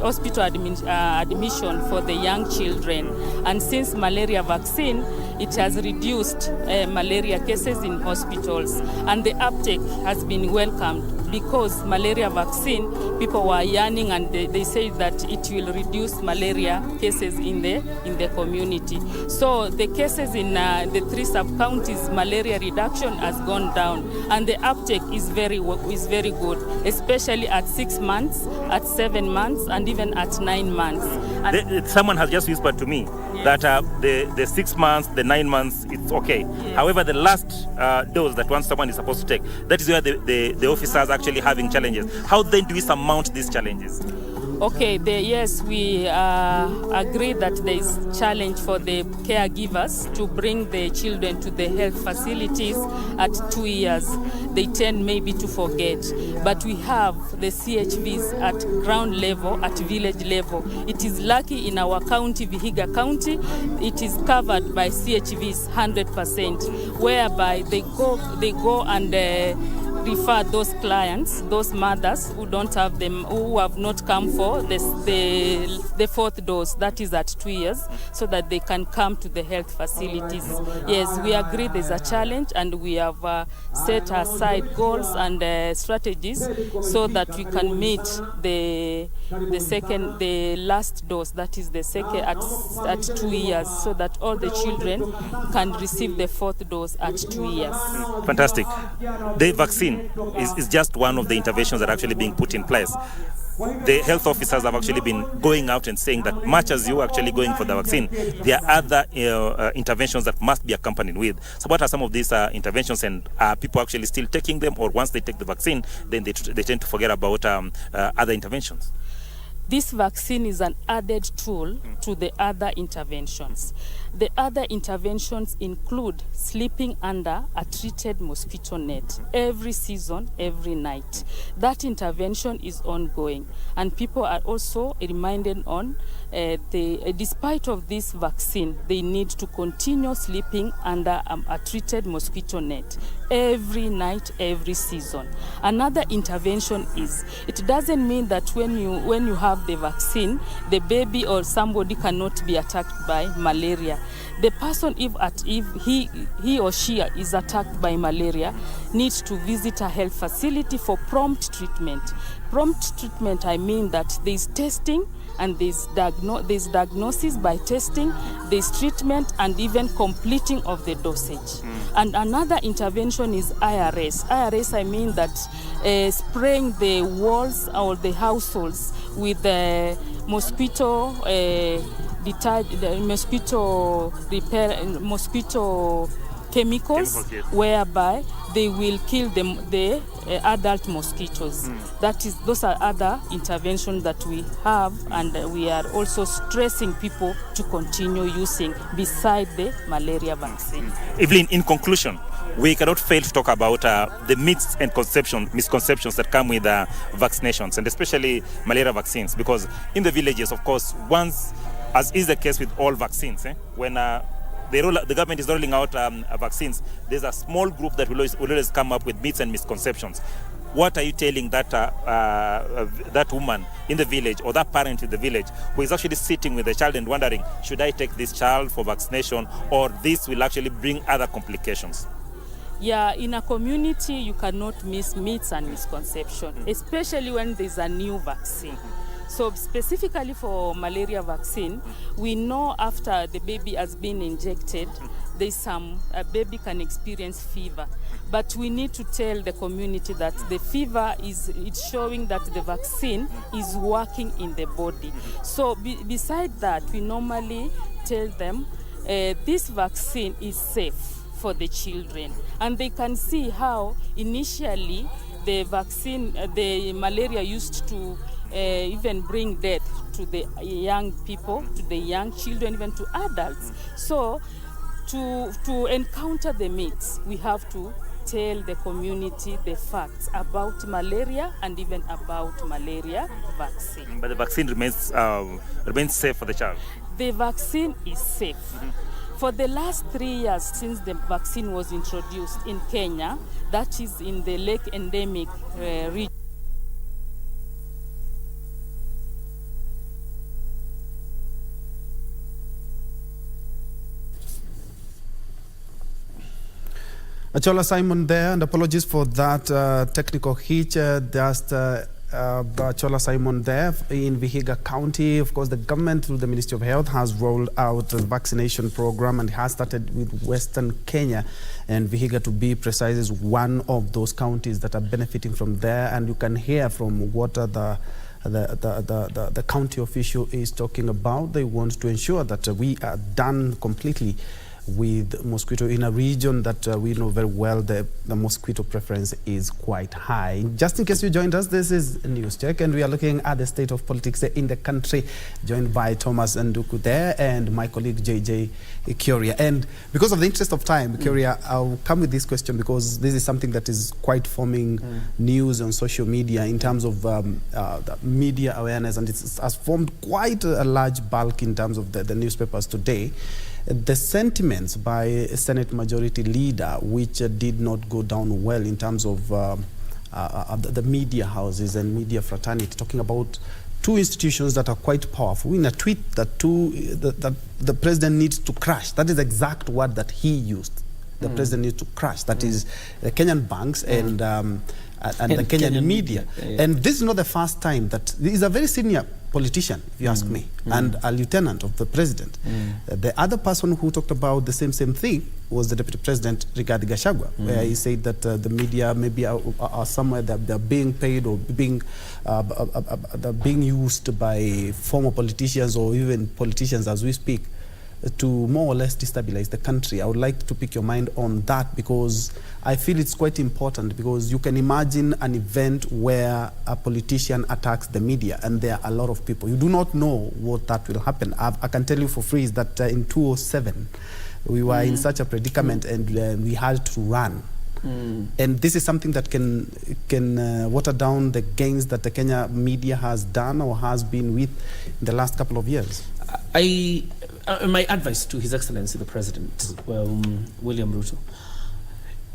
hospital admission for the young children. And since malaria vaccine, it has reduced malaria cases in hospitals. And the uptake has been welcomed because malaria vaccine, people were yearning, and they say that it will reduce malaria cases in the community. So the cases in the 3 sub-counties, malaria reduction has gone down, and the uptake is very good, especially at 6 months, at 7 months, and even at 9 months. And someone has just whispered to me that the 6 months, the 9 months, it's okay. Yes. However, the last dose that someone is supposed to take, that is where the officers actually having challenges. How then do we surmount these challenges? Okay, yes, we agree that there is challenge for the caregivers to bring the children to the health facilities at 2 years. They tend maybe to forget, but we have the CHVs at ground level, at village level. It is lucky in our county, Vihiga County, it is covered by CHVs 100%, whereby they go and refer those clients, those mothers who don't have them, who have not come for the fourth dose, that is at 2 years, so that they can come to the health facilities. Yes, we agree there's a challenge, and we have set aside goals and strategies so that we can meet the last dose, that is the second at 2 years, so that all the children can receive the fourth dose at 2 years. Fantastic. The vaccine is just one of the interventions that are actually being put in place. The health officers have actually been going out and saying that much as you are actually going for the vaccine, there are other interventions that must be accompanied with. So what are some of these interventions, and are people actually still taking them, or once they take the vaccine, then they tend to forget about other interventions? This vaccine is an added tool to the other interventions. The other interventions include sleeping under a treated mosquito net every season, every night. That intervention is ongoing, and people are also reminded on despite of this vaccine, they need to continue sleeping under a treated mosquito net every night, every season. Another intervention is, it doesn't mean that when you have the vaccine, the baby or somebody cannot be attacked by malaria. The person, if he or she is attacked by malaria, needs to visit a health facility for prompt treatment. Prompt treatment, I mean that there is testing, and there's diagnosis by testing, there's treatment, and even completing of the dosage. And another intervention is IRS. IRS, I mean that spraying the walls or the households with mosquito chemicals, whereby they will kill the adult mosquitoes. Those are other interventions that we have, and we are also stressing people to continue using beside the malaria vaccine. Evelyn, in conclusion, we cannot fail to talk about the myths and misconceptions that come with vaccinations, and especially malaria vaccines, because in the villages, of course, once, as is the case with all vaccines, when the government is rolling out vaccines, there's a small group that will always come up with myths and misconceptions. What are you telling that woman in the village, or that parent in the village, who is actually sitting with the child and wondering, should I take this child for vaccination, or this will actually bring other complications? Yeah, in a community, you cannot miss myths and misconceptions, especially when there's a new vaccine. So specifically for malaria vaccine, we know after the baby has been injected, a baby can experience fever. But we need to tell the community that the fever it's showing that the vaccine is working in the body. So beside that, we normally tell them this vaccine is safe for the children. And they can see how initially the vaccine, the malaria used to even bring death to the young people, to the young children, even to adults. So to encounter the myths, we have to tell the community the facts about malaria and even about malaria vaccine. But the vaccine remains safe for the child? The vaccine is safe. For the last 3 years since the vaccine was introduced in Kenya, that is in the lake endemic region, Achola Simon there, and apologies for that technical hitch. Achola Simon there in Vihiga County. Of course, the government through the Ministry of Health has rolled out a vaccination program and has started with Western Kenya, and Vihiga, to be precise, is one of those counties that are benefiting from there. And you can hear from what the county official is talking about. They want to ensure that we are done completely with mosquito in a region that we know very well the mosquito preference is quite high. Just in case you joined us, this is News Check, and we are looking at the state of politics in the country, joined by Thomas Nduku there and my colleague JJ Kyoria. And because of the interest of time, Kyoria, I'll come with this question because this is something that is quite forming news on social media in terms of the media awareness, and it has formed quite a large bulk in terms of the newspapers today. the sentiments by Senate Majority Leader, which did not go down well in terms of the media houses and media fraternity, talking about two institutions that are quite powerful, in a tweet that the president needs to crush. That is the exact word that he used. The president needs to crush. That is the Kenyan banks and the Kenyan media. And this is not the first time that he is a very senior politician, if you ask me, and a lieutenant of the president. The other person who talked about the same thing was the Deputy President, Rigathi Gachagua, where he said that the media maybe are somewhere that they're being paid or being used by former politicians or even politicians as we speak to more or less destabilize the country. I would like to pick your mind on that, because I feel it's quite important, because you can imagine an event where a politician attacks the media and there are a lot of people. You do not know what that will happen. I can tell you for free is that in 2007, we were in such a predicament and we had to run. And this is something that can water down the gains that the Kenya media has done or has been with in the last couple of years. My advice to His Excellency the President, William Ruto,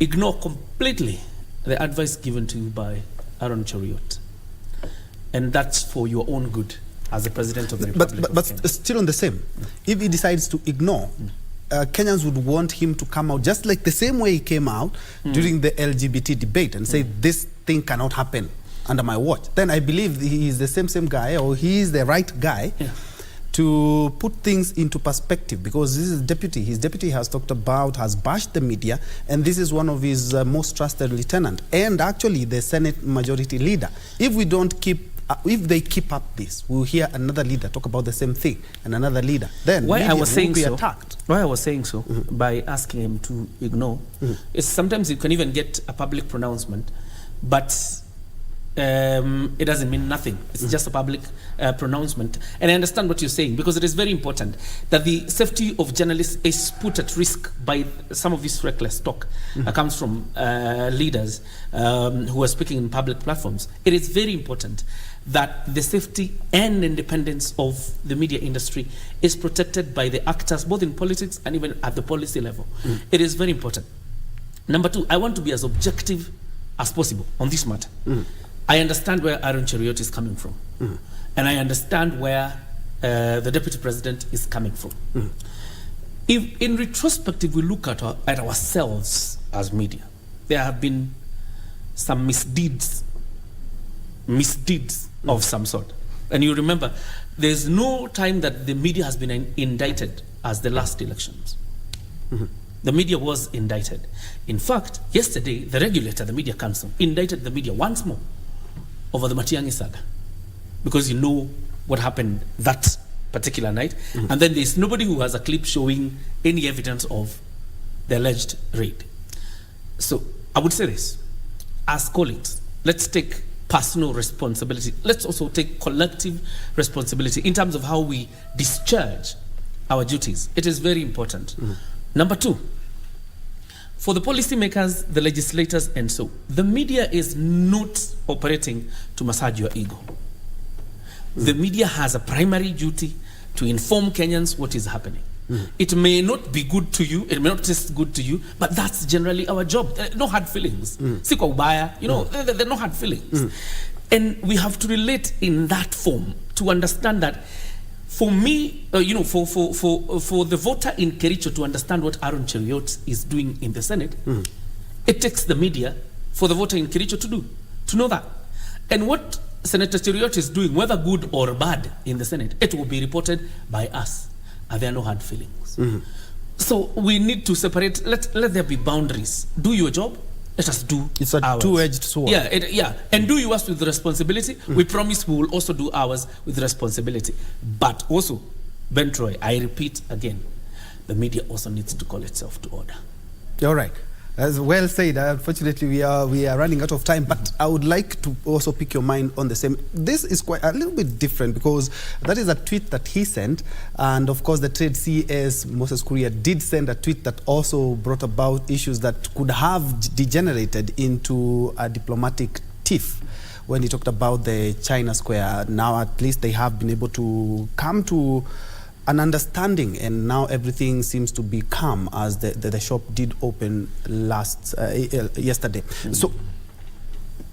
ignore completely the advice given to you by Aaron Cheruiyot, and that's for your own good as the President of the Republic. But still on the same, if he decides to ignore, Kenyans would want him to come out just like the same way he came out during the LGBT debate and say this thing cannot happen under my watch. Then I believe he is the same guy, or he is the right guy to put things into perspective, because this is deputy. His deputy has talked about, has bashed the media, and this is one of his most trusted lieutenant, and actually the Senate Majority Leader. If we don't keep, if they keep up this, we'll hear another leader talk about the same thing, and another leader. Then why I was saying will be so, attacked. Why I was saying so by asking him to ignore is sometimes you can even get a public pronouncement, but it doesn't mean nothing. It's just a public pronouncement. And I understand what you're saying, because it is very important that the safety of journalists is put at risk by some of this reckless talk that comes from leaders who are speaking in public platforms. It is very important that the safety and independence of the media industry is protected by the actors, both in politics and even at the policy level. It is very important. Number two, I want to be as objective as possible on this matter. I understand where Aaron Cheruiyot is coming from, and I understand where the Deputy President is coming from. If in retrospective we look at ourselves as media, there have been some misdeeds of some sort. And you remember, there's no time that the media has been indicted as the last elections. The media was indicted. In fact, yesterday, the regulator, the Media Council, indicted the media once more over the Matiang'i saga, because you know what happened that particular night, and then there's nobody who has a clip showing any evidence of the alleged raid. So I would say this, as colleagues, let's take personal responsibility. Let's also take collective responsibility in terms of how we discharge our duties. It is very important. Number two, for the policymakers, the legislators, and so, the media is not operating to massage your ego. The media has a primary duty to inform Kenyans what is happening. It may not be good to you, it may not taste good to you, but that's generally our job. No hard feelings. Siko ubaya, you know, there are no hard feelings. And we have to relate in that form to understand that for me, for the voter in Kericho to understand what Aaron Cheruiyot is doing in the Senate, it takes the media for the voter in Kericho to know that. And what Senator Cheruiyot is doing, whether good or bad in the Senate, it will be reported by us. And there are no hard feelings. So we need to separate, let there be boundaries. Do your job, let us do It's a ours. two-edged sword. Yeah, and do yours with responsibility. We promise we will also do ours with responsibility. But also, Ben Troy, I repeat again, the media also needs to call itself to order. All right. As well said. Unfortunately, we are running out of time, but I would like to also pick your mind on the same. This is quite a little bit different, because that is a tweet that he sent, and of course the trade CS, Moses Kuria, did send a tweet that also brought about issues that could have degenerated into a diplomatic tiff. When he talked about the China Square, now at least they have been able to come to an understanding, and now everything seems to be calm as the shop did open yesterday. So,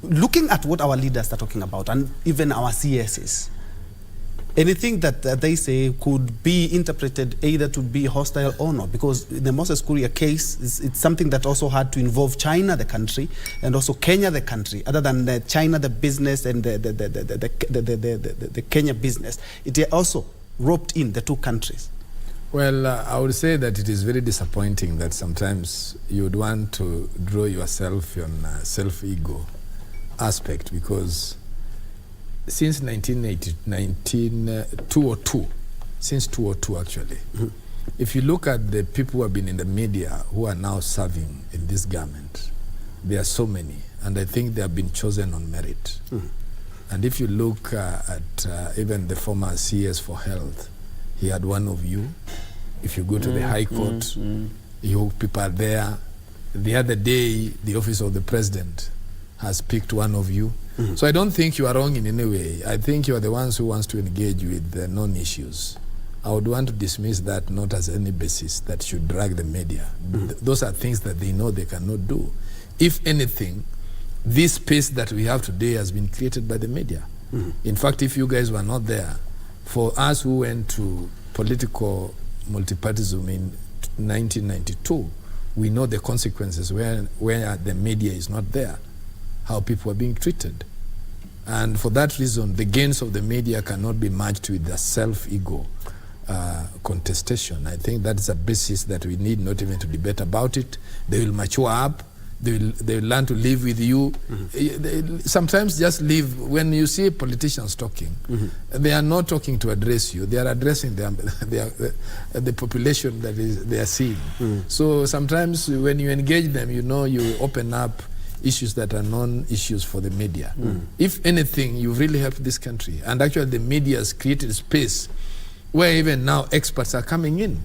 looking at what our leaders are talking about, and even our CSs, anything that they say could be interpreted either to be hostile or not, because the Moses Kuria case, it's something that also had to involve China, the country, and also Kenya, the country. Other than China, the business, and the Kenya business, it also roped in the two countries. Well, I would say that it is very disappointing that sometimes you would want to draw yourself on self-ego aspect, because since 202 actually, if you look at the people who have been in the media who are now serving in this government, there are so many, and I think they have been chosen on merit. And if you look at even the former CS for Health, he had one of you. If you go to the High Court, you people are there. The other day, the Office of the President has picked one of you. So I don't think you are wrong in any way. I think you are the ones who wants to engage with the non-issues. I would want to dismiss that not as any basis that should drag the media. Those are things that they know they cannot do. If anything, this space that we have today has been created by the media. In fact, if you guys were not there, for us who went to political multipartyism in 1992, we know the consequences where the media is not there, how people are being treated. And for that reason, the gains of the media cannot be matched with the self-ego contestation. I think that's a basis that we need not even to debate about it. They will mature up. They will learn to live with you. Sometimes just live. When you see politicians talking, they are not talking to address you. They are addressing the population that they are seeing. So sometimes when you engage them, you know, you open up issues that are non-issues for the media. If anything, you've really helped this country. And actually the media has created a space where even now experts are coming in.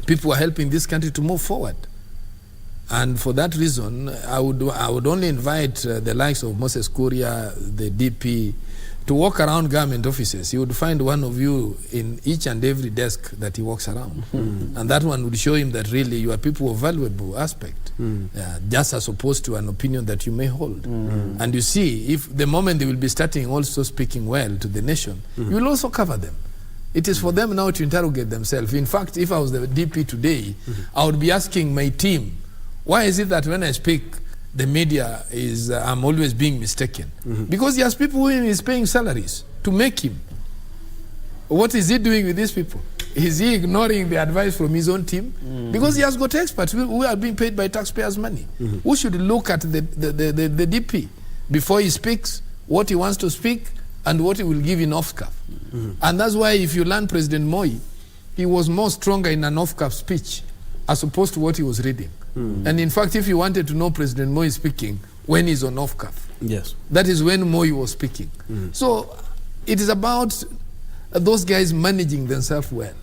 People are helping this country to move forward. And for that reason, I would only invite the likes of Moses Kuria, the DP, to walk around government offices. You would find one of you in each and every desk that he walks around. And that one would show him that really you are people of valuable aspect, just as opposed to an opinion that you may hold. And you see, if the moment they will be starting also speaking well to the nation, you will also cover them. It is for them now to interrogate themselves. In fact, if I was the DP today, I would be asking my team, why is it that when I speak, the media is, I'm always being mistaken? Because he has people who he is paying salaries to make him. What is he doing with these people? Is he ignoring the advice from his own team? Because he has got experts who are being paid by taxpayers' money. Who should look at the DP before he speaks, what he wants to speak, and what he will give in off-cuff. And that's why if you learn President Moi, he was more stronger in an off-cuff speech as opposed to what he was reading. And in fact, if you wanted to know President Moi speaking, when he's on off-cuff, that is when Moi was speaking. So it is about those guys managing themselves well.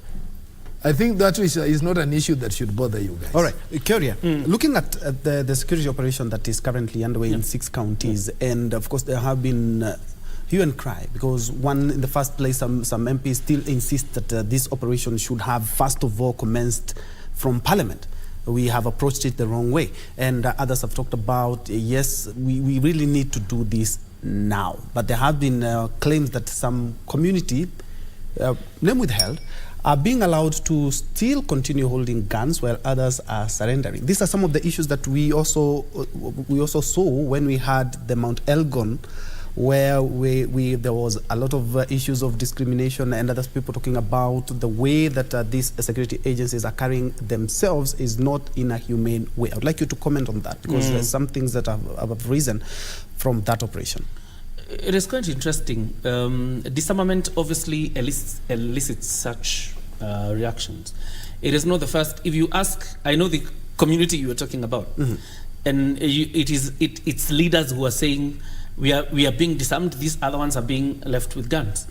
I think that is not an issue that should bother you guys. All right, Kuria, looking at the security operation that is currently underway in 6 counties, and of course there have been hue and cry, because one, in the first place, some MPs still insist that this operation should have first of all commenced from Parliament. We have approached it the wrong way. And others have talked about, yes, we really need to do this now. But there have been claims that some community, name withheld, are being allowed to still continue holding guns while others are surrendering. These are some of the issues that we also saw when we had the Mount Elgon, where there was a lot of issues of discrimination, and other people talking about the way that these security agencies are carrying themselves is not in a humane way. I would like you to comment on that, because there's some things that have risen from that operation. It is quite interesting. Disarmament obviously elicits such reactions. It is not the first. If you ask, I know the community you are talking about, and it's leaders who are saying, we are being disarmed, these other ones are being left with guns.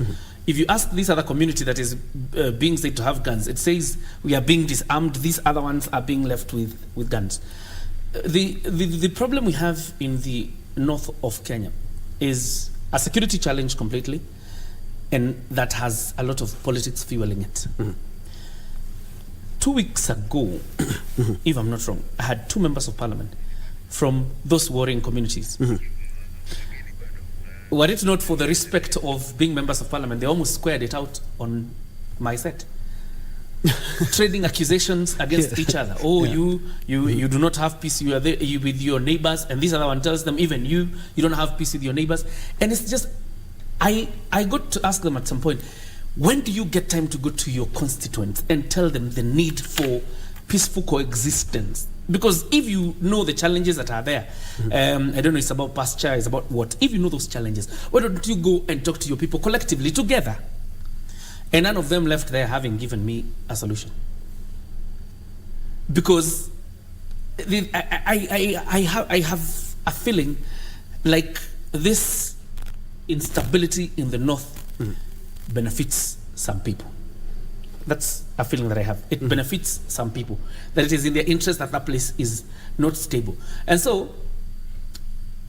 If you ask this other community that is being said to have guns, it says we are being disarmed, these other ones are being left with guns. The problem we have in the north of Kenya is a security challenge completely. and that has a lot of politics fueling it. 2 weeks ago, if I'm not wrong, I had 2 members of parliament from those warring communities. Were it not for the respect of being members of parliament, they almost squared it out on my set. Trading accusations against each other. Oh, you do not have peace. You are there with your neighbors, and this other one tells them, even you don't have peace with your neighbors. And it's just, I got to ask them at some point, when do you get time to go to your constituents and tell them the need for peaceful coexistence? Because if you know the challenges that are there, I don't know, it's about pasture, it's about what. If you know those challenges, why don't you go and talk to your people collectively together? And none of them left there having given me a solution. Because I have a feeling like this instability in the north benefits some people. That's a feeling that I have. It benefits some people. That it is in their interest that that place is not stable. And so,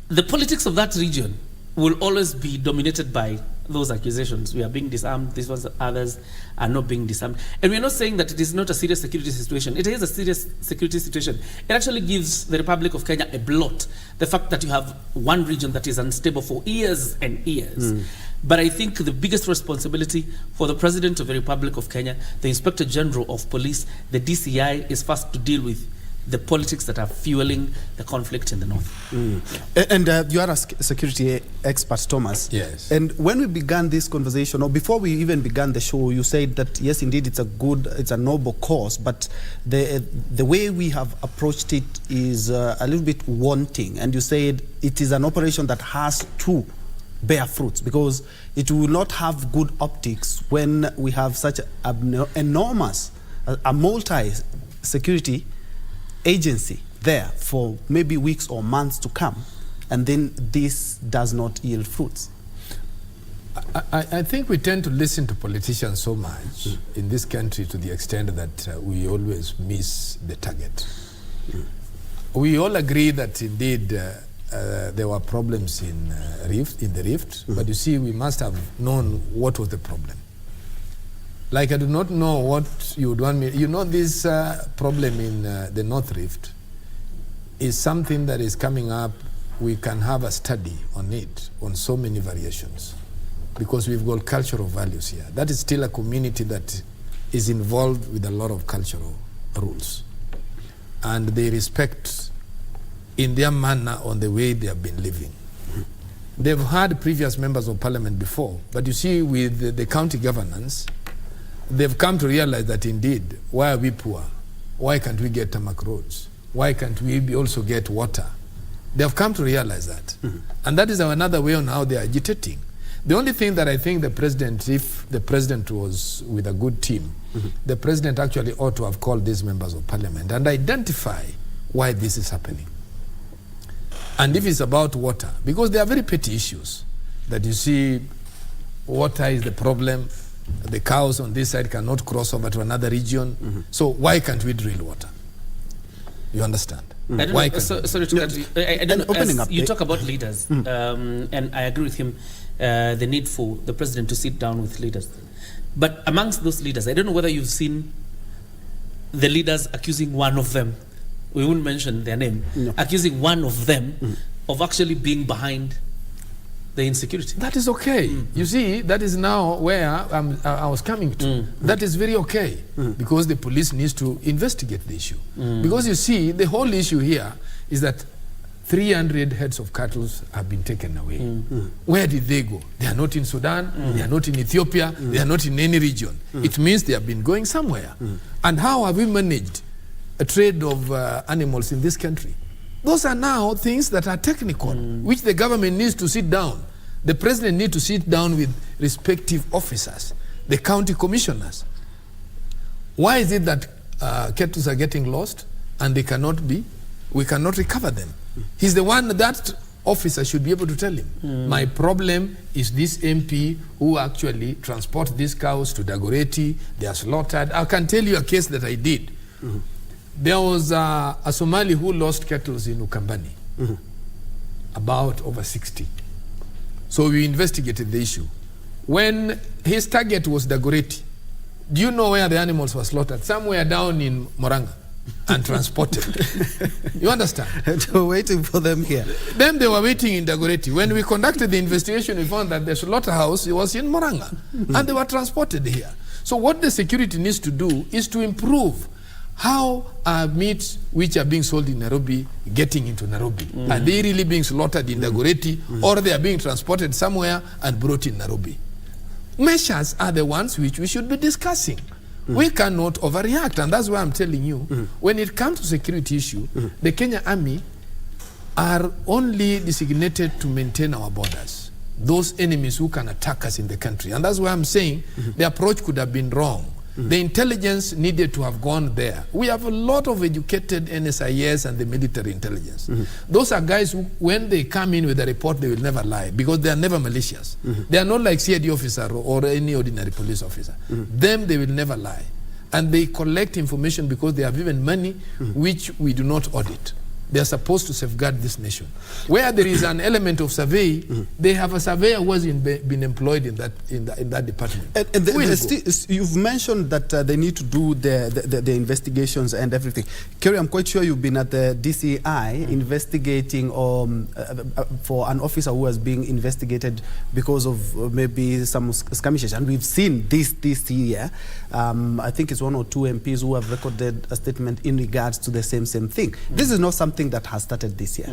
the politics of that region will always be dominated by those accusations. We are being disarmed, these ones, others are not being disarmed. And we're not saying that it is not a serious security situation. It is a serious security situation. It actually gives the Republic of Kenya a blot. The fact that you have one region that is unstable for years and years. But I think the biggest responsibility for the President of the Republic of Kenya, the Inspector General of Police, the DCI, is first to deal with the politics that are fueling the conflict in the north. And you are a security expert, Thomas. Yes. And when we began this conversation, or before we even began the show, you said that yes, indeed, it's a noble cause, but the way we have approached it is a little bit wanting. And you said it is an operation that has to bear fruits, because it will not have good optics when we have such an enormous, a multi-security agency there for maybe weeks or months to come, and then this does not yield fruits. I think we tend to listen to politicians so much in this country to the extent that we always miss the target. We all agree that indeed there were problems in the rift, but you see, we must have known what was the problem. Like, I do not know what you would want me... You know, this problem in the North Rift is something that is coming up. We can have a study on it, on so many variations, because we've got cultural values here. That is still a community that is involved with a lot of cultural rules. And they respect in their manner on the way they have been living. They've had previous members of parliament before, but you see, with the county governance, they've come to realize that indeed, why are we poor? Why can't we get tarmac roads? Why can't we also get water? They've come to realize that. And that is another way on how they are agitating. The only thing that I think the president, if the president was with a good team, the president actually ought to have called these members of parliament and identify why this is happening. And if it's about water, because they are very petty issues, that you see, water is the problem. The cows on this side cannot cross over to another region. So why can't we drill water? You understand? Why can't sorry to cut you. I don't know, you talk about leaders, and I agree with him, the need for the president to sit down with leaders. But amongst those leaders, I don't know whether you've seen the leaders accusing one of them, we won't mention their name, accusing one of them of actually being behind the insecurity. That is okay. You see, that is now where I was coming to. That is very okay, because the police needs to investigate the issue. Because you see, the whole issue here is that 300 heads of cattle have been taken away. Where did they go? They are not in Sudan, they are not in Ethiopia, they are not in any region. It means they have been going somewhere. And how have we managed a trade of animals in this country? Those are now things that are technical, which the government needs to sit down. The president needs to sit down with respective officers, the county commissioners. Why is it that cattle are getting lost and we cannot recover them? He's the one, that officer should be able to tell him, my problem is this MP who actually transports these cows to Dagoretti, they are slaughtered. I can tell you a case that I did. There was a Somali who lost cattle in Ukambani, about over 60. So we investigated the issue. when his target was Dagoretti, do you know where the animals were slaughtered? Somewhere down in Moranga and transported. You understand? They were waiting for them here. Then they were waiting in Dagoretti. When we conducted the investigation, we found that the slaughterhouse was in Moranga, and they were transported here. So what the security needs to do is to improve how are meats which are being sold in Nairobi getting into Nairobi? Are they really being slaughtered in Dagoretti, or they are being transported somewhere and brought in Nairobi? Measures are the ones which we should be discussing. We cannot overreact, and that's why I'm telling you, when it comes to security issue, the Kenya Army are only designated to maintain our borders, those enemies who can attack us in the country. And that's why I'm saying the approach could have been wrong. The intelligence needed to have gone there. We have a lot of educated NSIS and the military intelligence. Those are guys who, when they come in with a report, they will never lie, because they are never malicious. They are not like CID officer or any ordinary police officer. Them, they will never lie. And they collect information because they have even money which we do not audit. They are supposed to safeguard this nation. Where there is an element of survey, they have a surveyor who has been employed in that department. And you've mentioned that they need to do the investigations and everything. Kerry, I'm quite sure you've been at the DCI investigating for an officer who was being investigated because of maybe some skirmishes. And we've seen this year. I think it's one or two MPs who have recorded a statement in regards to the same thing. This is not something that has started this year.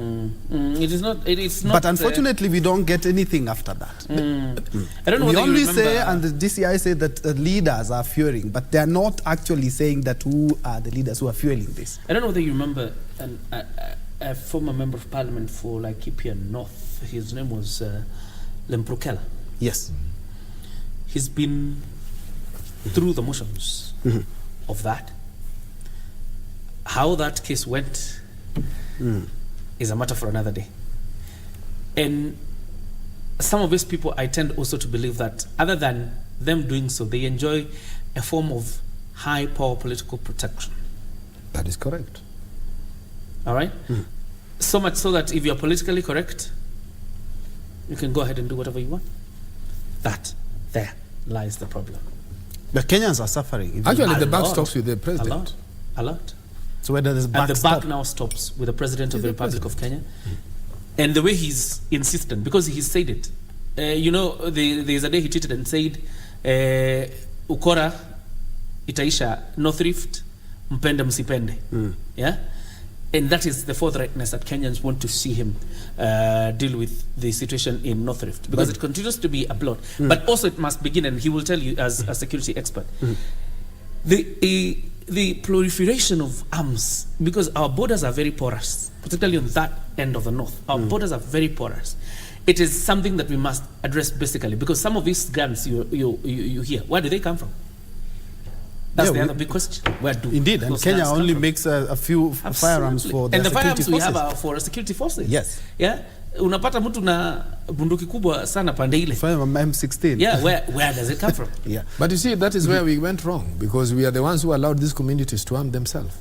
It is not. It is not. But unfortunately, we don't get anything after that. I don't know. We only say, and the DCI say that leaders are fueling, but they are not actually saying that who are the leaders who are fueling this. I don't know whether you remember a former member of parliament for Laikipia North. His name was Lemprukela. Yes. He's been through the motions of that. How that case went is a matter for another day. And some of these people, I tend also to believe that other than them doing so, they enjoy a form of high power political protection. That is correct. All right? So much so that if you're politically correct, you can go ahead and do whatever you want. There lies the problem. The Kenyans are suffering. Actually, the buck stops with the president. A lot. So where does and the buck now stops with the president of the Republic of Kenya. And the way he's insistent, because he said it. You know, there's a day he tweeted and said, Ukora itaisha North Rift, mpende msipende. Yeah? And that is the forthrightness that Kenyans want to see him deal with the situation in North Rift, because it continues to be a blot. But also it must begin, and he will tell you as a security expert, the proliferation of arms, because our borders are very porous, particularly on that end of the north. Our borders are very porous. It is something that we must address basically, because some of these guns you hear, where do they come from? That's the other big question. Where do indeed, and Kenya only makes a few firearms for the and the firearms forces. we have are for security forces. Yes. Yeah. Unapata mtu na bunduki kubwa sana pande ile. M16. Yeah, where does it come from? Yeah. But you see, that is where we went wrong, because we are the ones who allowed these communities to arm themselves.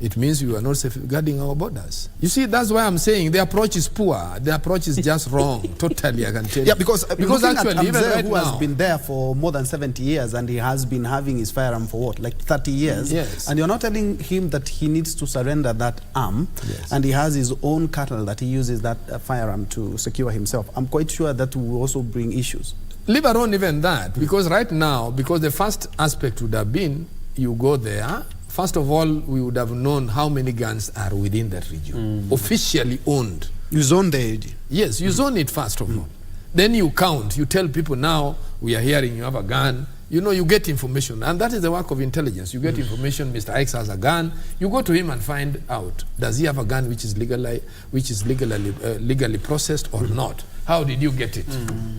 It means we are not safeguarding our borders. You see, that's why I'm saying the approach is poor. The approach is just wrong. Totally, I can tell you. Yeah, because actually, even right who now, has been there for more than 70 years, and he has been having his firearm for what, like 30 years? Yes. And you're not telling him that he needs to surrender that arm, and he has his own cattle that he uses that firearm to secure himself. I'm quite sure that will also bring issues. Leave alone even that, because right now, because the first aspect would have been, you go there, first of all, we would have known how many guns are within that region, officially owned. You zone the area? Yes, you zone it first of all. Then you count. You tell people, now we are hearing you have a gun. You know, you get information. And that is the work of intelligence. You get information, Mr. X has a gun. You go to him and find out, does he have a gun which is legally processed or not? How did you get it?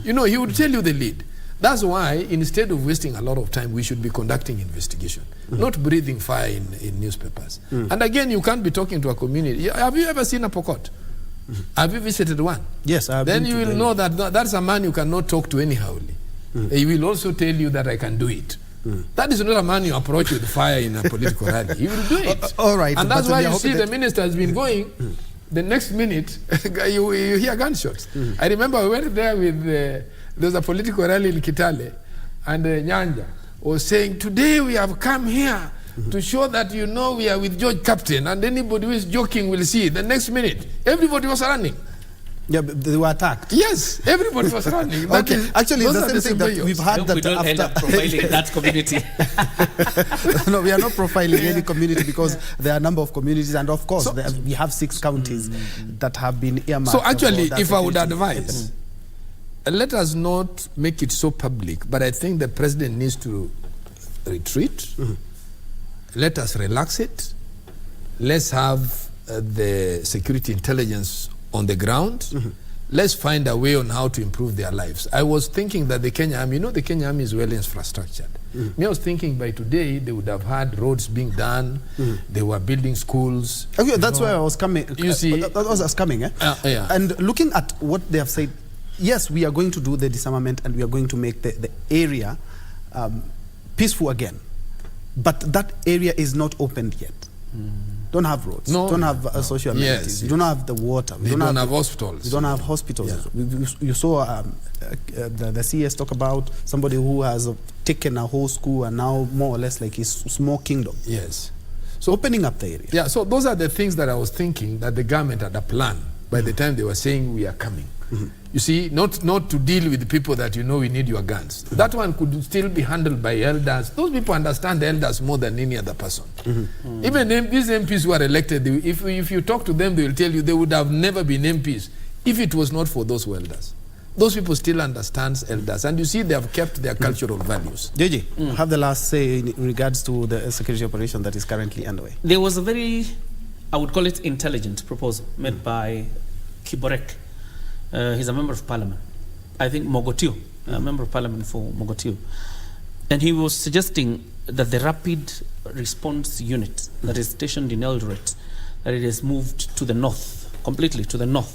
You know, he would tell you the lead. That's why, instead of wasting a lot of time, we should be conducting investigation, not breathing fire in newspapers. And again, you can't be talking to a community. Have you ever seen a Pokot? Have you visited one? Yes, I have. Then you will know that that's a man you cannot talk to anyhowly. He will also tell you that I can do it. That is not a man you approach with fire in a political rally. He will do it. All right. And that's why you see the minister has been going. The next minute, you hear gunshots. I remember we went there with there's a political rally in Kitale, and Nyanja was saying, today we have come here to show that you know we are with George Captain, and anybody who is joking will see. The next minute, everybody was running. Yeah, but they were attacked. Yes, everybody was running. Okay, actually, it's the same thing that we've had. We don't end up profiling that community. No, we are not profiling any community because there are a number of communities, and of course, we have 6 counties that have been earmarked. So actually, if I would advise, let us not make it so public, but I think the president needs to retreat. Let us relax it. Let's have the security intelligence on the ground. Let's find a way on how to improve their lives. I was thinking that the Kenya Army, the Kenya Army is well infrastructured. I was thinking by today they would have had roads being done. They were building schools. Okay, that's where I was coming. You see, that was us coming. Yeah. And looking at what they have said, yes, we are going to do the disarmament and we are going to make the area peaceful again. But that area is not opened yet. Don't have roads, don't have social amenities, you don't have the water, we don't have hospitals. You don't have hospitals. Yeah. You saw the CS talk about somebody who has taken a whole school and now more or less like his small kingdom. Yes. So opening up the area. Yeah, so those are the things that I was thinking that the government had a plan by the time they were saying we are coming. You see, not to deal with the people that we need your guns. That one could still be handled by elders. Those people understand the elders more than any other person. Even these MPs who are elected, if you talk to them, they will tell you they would have never been MPs if it was not for those elders. Those people still understand elders. And you see, they have kept their cultural values. JJ, have the last say in regards to the security operation that is currently underway. There was a very, I would call it intelligent proposal made by Kiborek. He's a member of parliament, I think Mogotio, a member of parliament for Mogotio. And he was suggesting that the rapid response unit that is stationed in Eldoret, that it is moved to the north, completely to the north.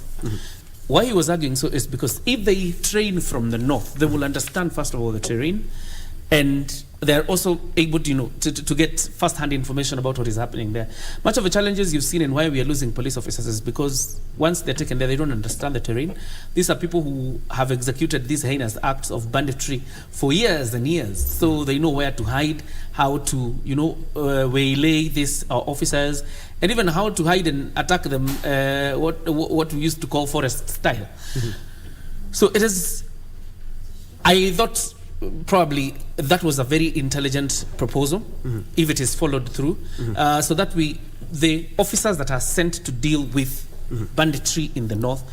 Why he was arguing so is because if they train from the north, they will understand, first of all, the terrain, and they're also able to get first-hand information about what is happening there. Much of the challenges you've seen and why we are losing police officers is because once they're taken there, they don't understand the terrain. These are people who have executed these heinous acts of banditry for years and years. So they know where to hide, how to, waylay these officers, and even how to hide and attack them, what we used to call forest style. So it is, I thought, probably that was a very intelligent proposal if it is followed through, so that the officers that are sent to deal with banditry in the north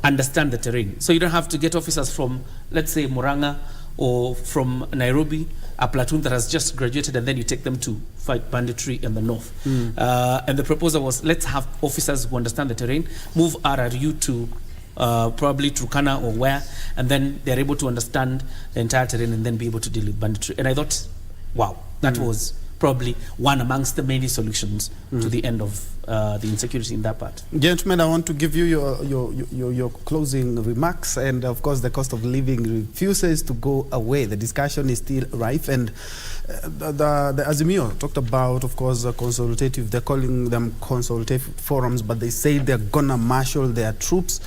understand the terrain. So you don't have to get officers from, let's say, Murang'a or from Nairobi, a platoon that has just graduated, and then you take them to fight banditry in the north. And the proposal was, let's have officers who understand the terrain, move RRU to probably Turkana or where, and then they're able to understand the entire terrain and then be able to deal with banditry. And I thought, wow, that was probably one amongst the many solutions to the end of the insecurity in that part. Gentlemen, I want to give you your closing remarks, and of course the cost of living refuses to go away. The discussion is still rife, and the Azimio talked about, of course, consultative, they're calling them consultative forums, but they say they're gonna marshal their troops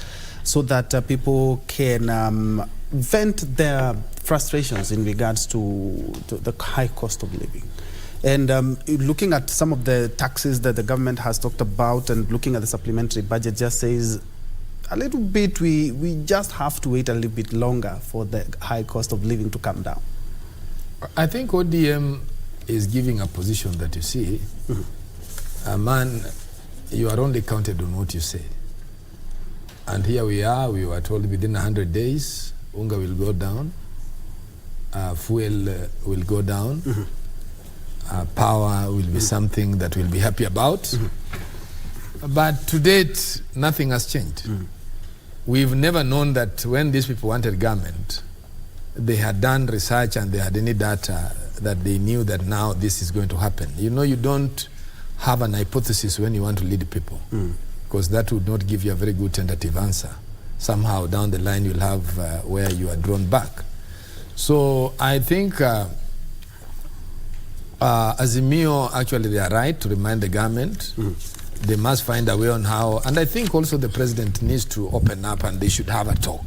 so that people can vent their frustrations in regards to the high cost of living. And looking at some of the taxes that the government has talked about and looking at the supplementary budget just says a little bit, we just have to wait a little bit longer for the high cost of living to come down. I think ODM is giving a position that you see, man, you are only counted on what you say. And here we are, we were told within 100 days, unga will go down, fuel will go down, power will be something that we'll be happy about. But to date, nothing has changed. We've never known that when these people wanted government, they had done research and they had any data that they knew that now this is going to happen. You don't have an hypothesis when you want to lead people, because that would not give you a very good tentative answer. Somehow down the line you'll have where you are drawn back. So I think Azimio, actually they are right to remind the government. They must find a way on how, and I think also the president needs to open up and they should have a talk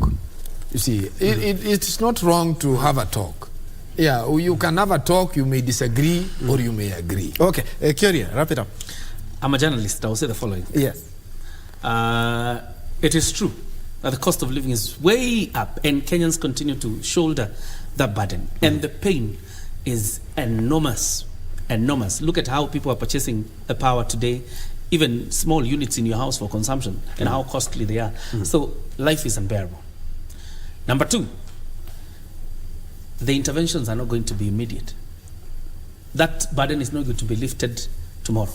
You see, it's not wrong to have a talk. Yeah, you can have a talk, you may disagree or you may agree. Okay, Kyria, wrap it up. I'm a journalist. I will say the following. Yes. It is true that the cost of living is way up, and Kenyans continue to shoulder that burden. And the pain is enormous, enormous. Look at how people are purchasing the power today, even small units in your house for consumption, and how costly they are. So life is unbearable. Number two, the interventions are not going to be immediate. That burden is not going to be lifted tomorrow.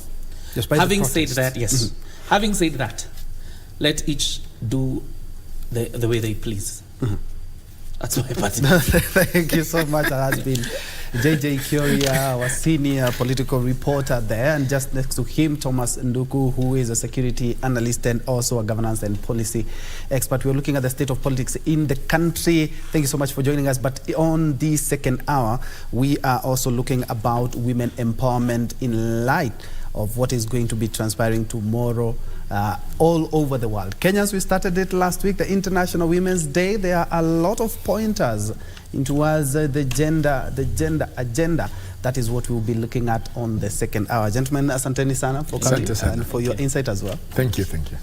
Having said that, yes. Having said that, let each do the way they please. That's my party. Thank you so much. That has been JJ Kyria, our senior political reporter there, and just next to him, Thomas Nduku, who is a security analyst and also a governance and policy expert. We're looking at the state of politics in the country. Thank you so much for joining us. But on the second hour, we are also looking about women empowerment in light of what is going to be transpiring tomorrow all over the world. Kenyans, we started it last week, the International Women's Day. There are a lot of pointers towards the gender agenda. That is what we'll be looking at on the second hour. Gentlemen, asanteni sana for coming and for your insight as well. Thank you, thank you.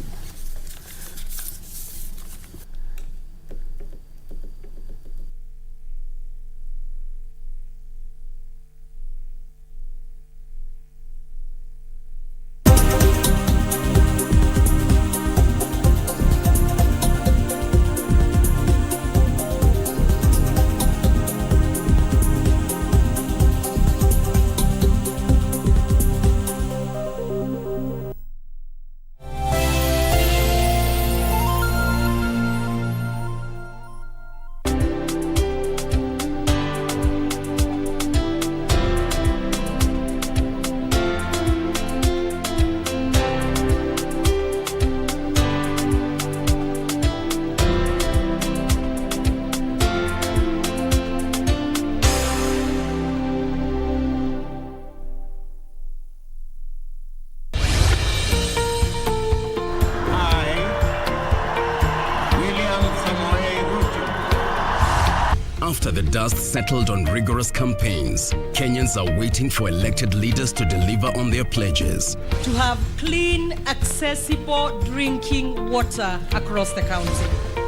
After the dust settled on rigorous campaigns, Kenyans are waiting for elected leaders to deliver on their pledges. To have clean, accessible drinking water across the county.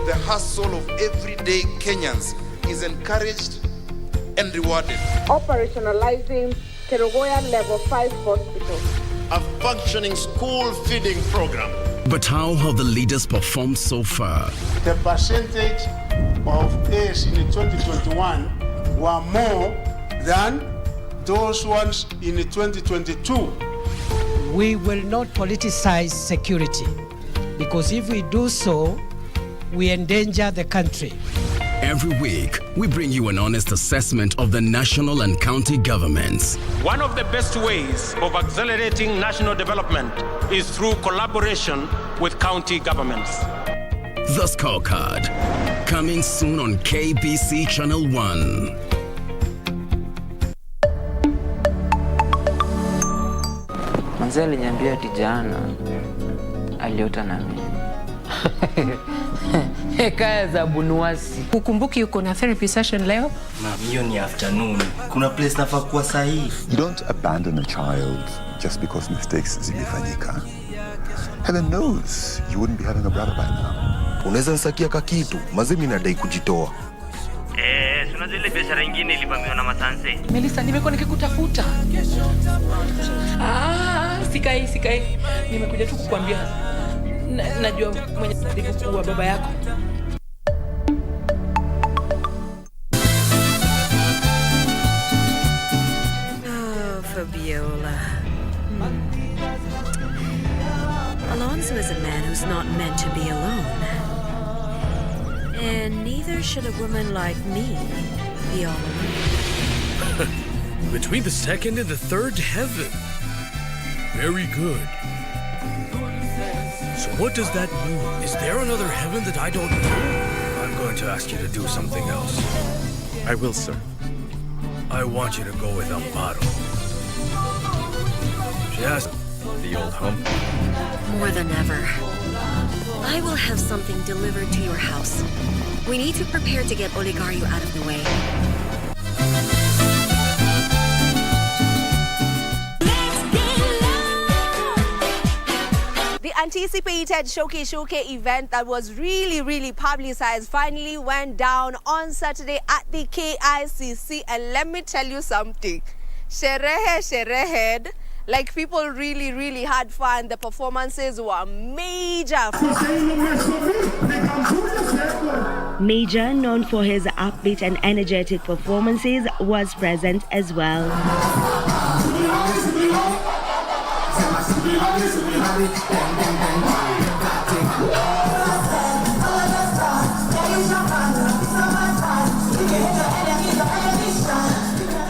The hustle of everyday Kenyans is encouraged and rewarded. Operationalizing Kerogoya Level 5 Hospital. A functioning school feeding program. But how have the leaders performed so far? The percentage of AIDS in 2021 were more than those ones in 2022. We will not politicize security, because if we do so, we endanger the country. Every week, we bring you an honest assessment of the national and county governments. One of the best ways of accelerating national development is through collaboration with county governments. The Scorecard, coming soon on KBC Channel 1. Manze aliniambia ati jana aliota na mimi. Kaya za bunuasi. Ukumbuki uko na therapy session leo? Hiyo ni afternoon. Kuna place nafaa kuwa sahihi. You don't abandon a child just because mistakes zimefanyika. Heaven knows you wouldn't be having a brother by now. Unaweza nsakia kakitu, mazemi nadai kujitoa. Suna zile biashara ingine ilivamiwa na masanse. Melissa, nimekuwa nikikutafuta. Sikai. Nimekuja tu kukuambia. Najua mwenye alikuwa baba yako. Oh, Fabiola. Alonso is a man who's not meant to be alone. And neither should a woman like me be all alone. Between the second and the third heaven. Very good. So what does that mean? Is there another heaven that I don't know? I'm going to ask you to do something else. I will, sir. I want you to go with Amparo. She has the old hump. More than ever. I will have something delivered to your house. We need to prepare to get Oligario out of the way. The anticipated Showcase event that was really publicized finally went down on Saturday at the KICC, and let me tell you something. Sherehe, like people really had fun. The performances were major. Major, known for his upbeat and energetic performances, was present as well.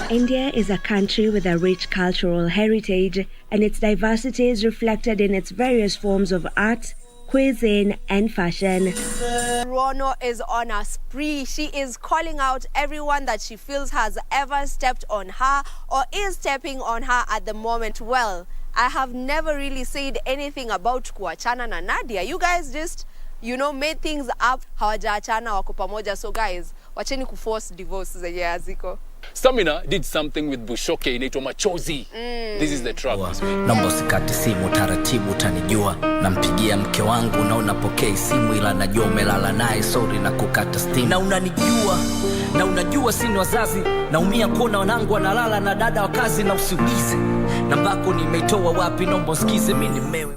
India is a country with a rich cultural heritage, and its diversity is reflected in its various forms of art, cuisine, and fashion. Rono is on a spree. She is calling out everyone that she feels has ever stepped on her or is stepping on her at the moment. Well, I have never really said anything about kuachana na Nadia. You guys just, made things up. Hawajaachana, wako pamoja. So guys, wacheni kuforce divorce zenye haziko. Stamina did something with Bushoke inaitwa Machozi. This is the track. Naomba usikate simu, taratibu utanijua. Nampigia mke wangu na unapokea simu, ila najua umelala naye, sorry na kukata steam. Na unanijua, na unajua sini wazazi. Naumia kuona wanangu wanalala na dada wa kazi, na usiulize nambako nimeitoa wapi, naomba usikize mimi nimewe.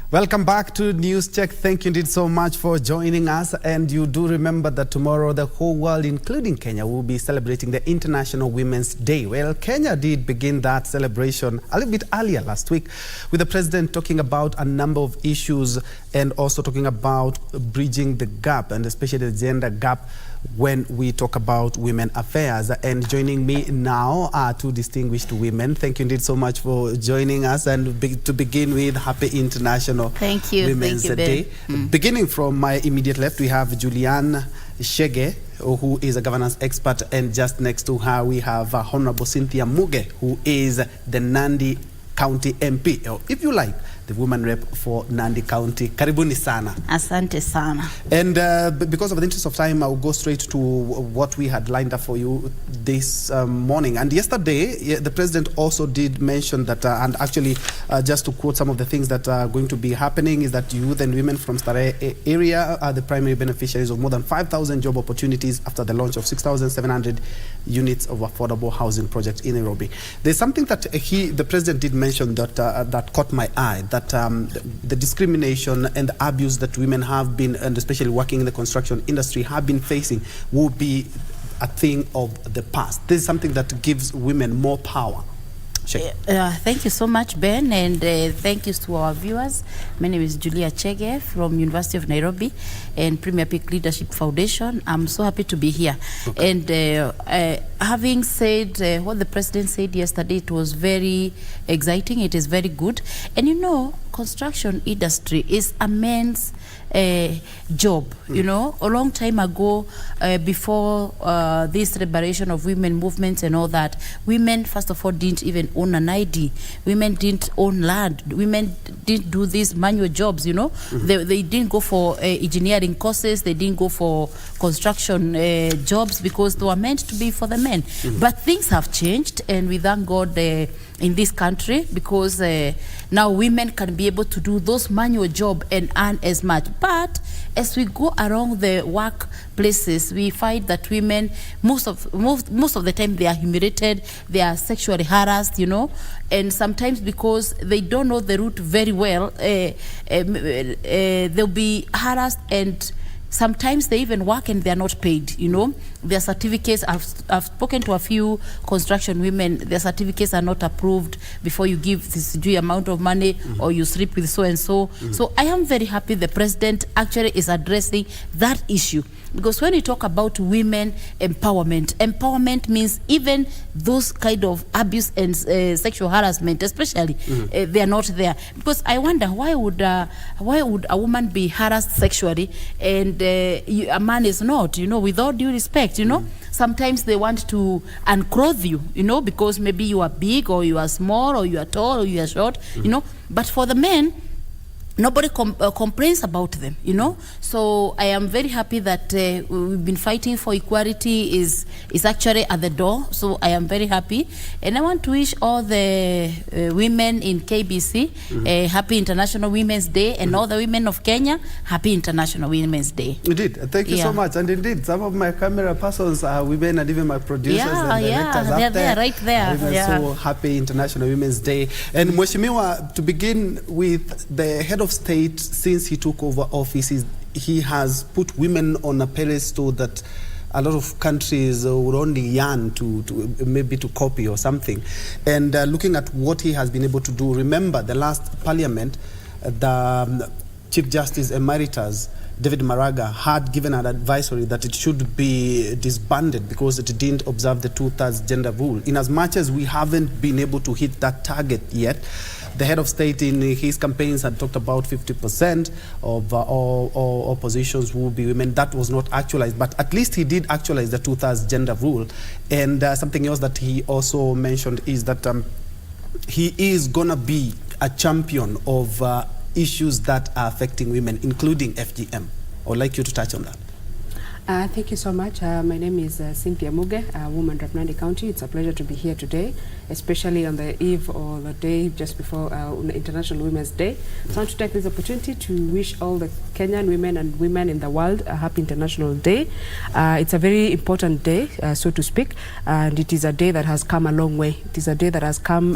Welcome back to News Check. Thank you indeed so much for joining us. And you do remember that tomorrow the whole world, including Kenya, will be celebrating the International Women's Day. Well, Kenya did begin that celebration a little bit earlier last week, with the president talking about a number of issues and also talking about bridging the gap, and especially the gender gap, when we talk about women affairs. And joining me now are two distinguished women. Thank you indeed so much for joining us. And to begin with, happy International Women's Day. Beginning from my immediate left, we have Julian Chege, who is a governance expert, and just next to her we have Honorable Cynthia Muge, who is the Nandi County MP, or if you like, the woman rep for Nandi County. Karibuni sana. Asante sana. And because of the interest of time, I'll go straight to what we had lined up for you this morning. And yesterday, the president also did mention that, and actually just to quote some of the things that are going to be happening, is that youth and women from Starehe area are the primary beneficiaries of more than 5,000 job opportunities after the launch of 6,700 units of affordable housing project in Nairobi. There's something that the president did mention that that caught my eye, that the discrimination and the abuse that women have been, and especially working in the construction industry, have been facing will be a thing of the past. This is something that gives women more power. Thank you so much, Ben, and thank you to our viewers. My name is Julia Chege from University of Nairobi and Premier Peak Leadership Foundation. I'm so happy to be here. Okay. And having said what the president said yesterday, it was very exciting. It is very good. And you know, construction industry is a men's job. You know, a long time ago, before this liberation of women movements and all that, women first of all didn't even own an ID. Women didn't own land. Women didn't do these manual jobs. You know, they didn't go for engineering courses. They didn't go for construction jobs because they were meant to be for the men. But things have changed, and we thank God in this country, because now women can be be able to do those manual job and earn as much. But as we go around the workplaces, we find that women, most of the time, they are humiliated, they are sexually harassed, and sometimes because they don't know the route very well, they'll be harassed, and sometimes they even work and they are not paid, Their certificates, I've spoken to a few construction women, their certificates are not approved before you give this due amount of money, or you sleep with so-and-so. So I am very happy the president actually is addressing that issue. Because when you talk about women empowerment means even those kind of abuse and sexual harassment, especially, they are not there. Because I wonder, why would a woman be harassed sexually and a man is not, with all due respect, Sometimes they want to unclothe you, because maybe you are big or you are small or you are tall or you are short, But for the men, nobody complains about them, So I am very happy that we've been fighting for equality is actually at the door. So I am very happy. And I want to wish all the women in KBC happy International Women's Day, and all the women of Kenya, happy International Women's Day. Indeed. Thank you so much. And indeed, some of my camera persons are women, and even my producers and directors they're there, right there. So happy International Women's Day. And Mheshimiwa, to begin with, the head of state, since he took over office, he has put women on a pedestal that a lot of countries would only yearn to maybe to copy or something. And looking at what he has been able to do, remember the last parliament, the Chief Justice Emeritus David Maraga had given an advisory that it should be disbanded because it didn't observe the 2/3 gender rule. In as much as we haven't been able to hit that target yet, the head of state in his campaigns had talked about 50% of all positions will be women. That was not actualized, but at least he did actualize the 2/3 gender rule. And something else that he also mentioned is that he is going to be a champion of issues that are affecting women, including FGM. I would like you to touch on that. Thank you so much. My name is Cynthia Muge, a woman of Nandi County. It's a pleasure to be here today, especially on the eve or the day just before International Women's Day. So I want to take this opportunity to wish all the Kenyan women and women in the world a happy International Day. It's a very important day, so to speak, and it is a day that has come a long way. It is a day that has come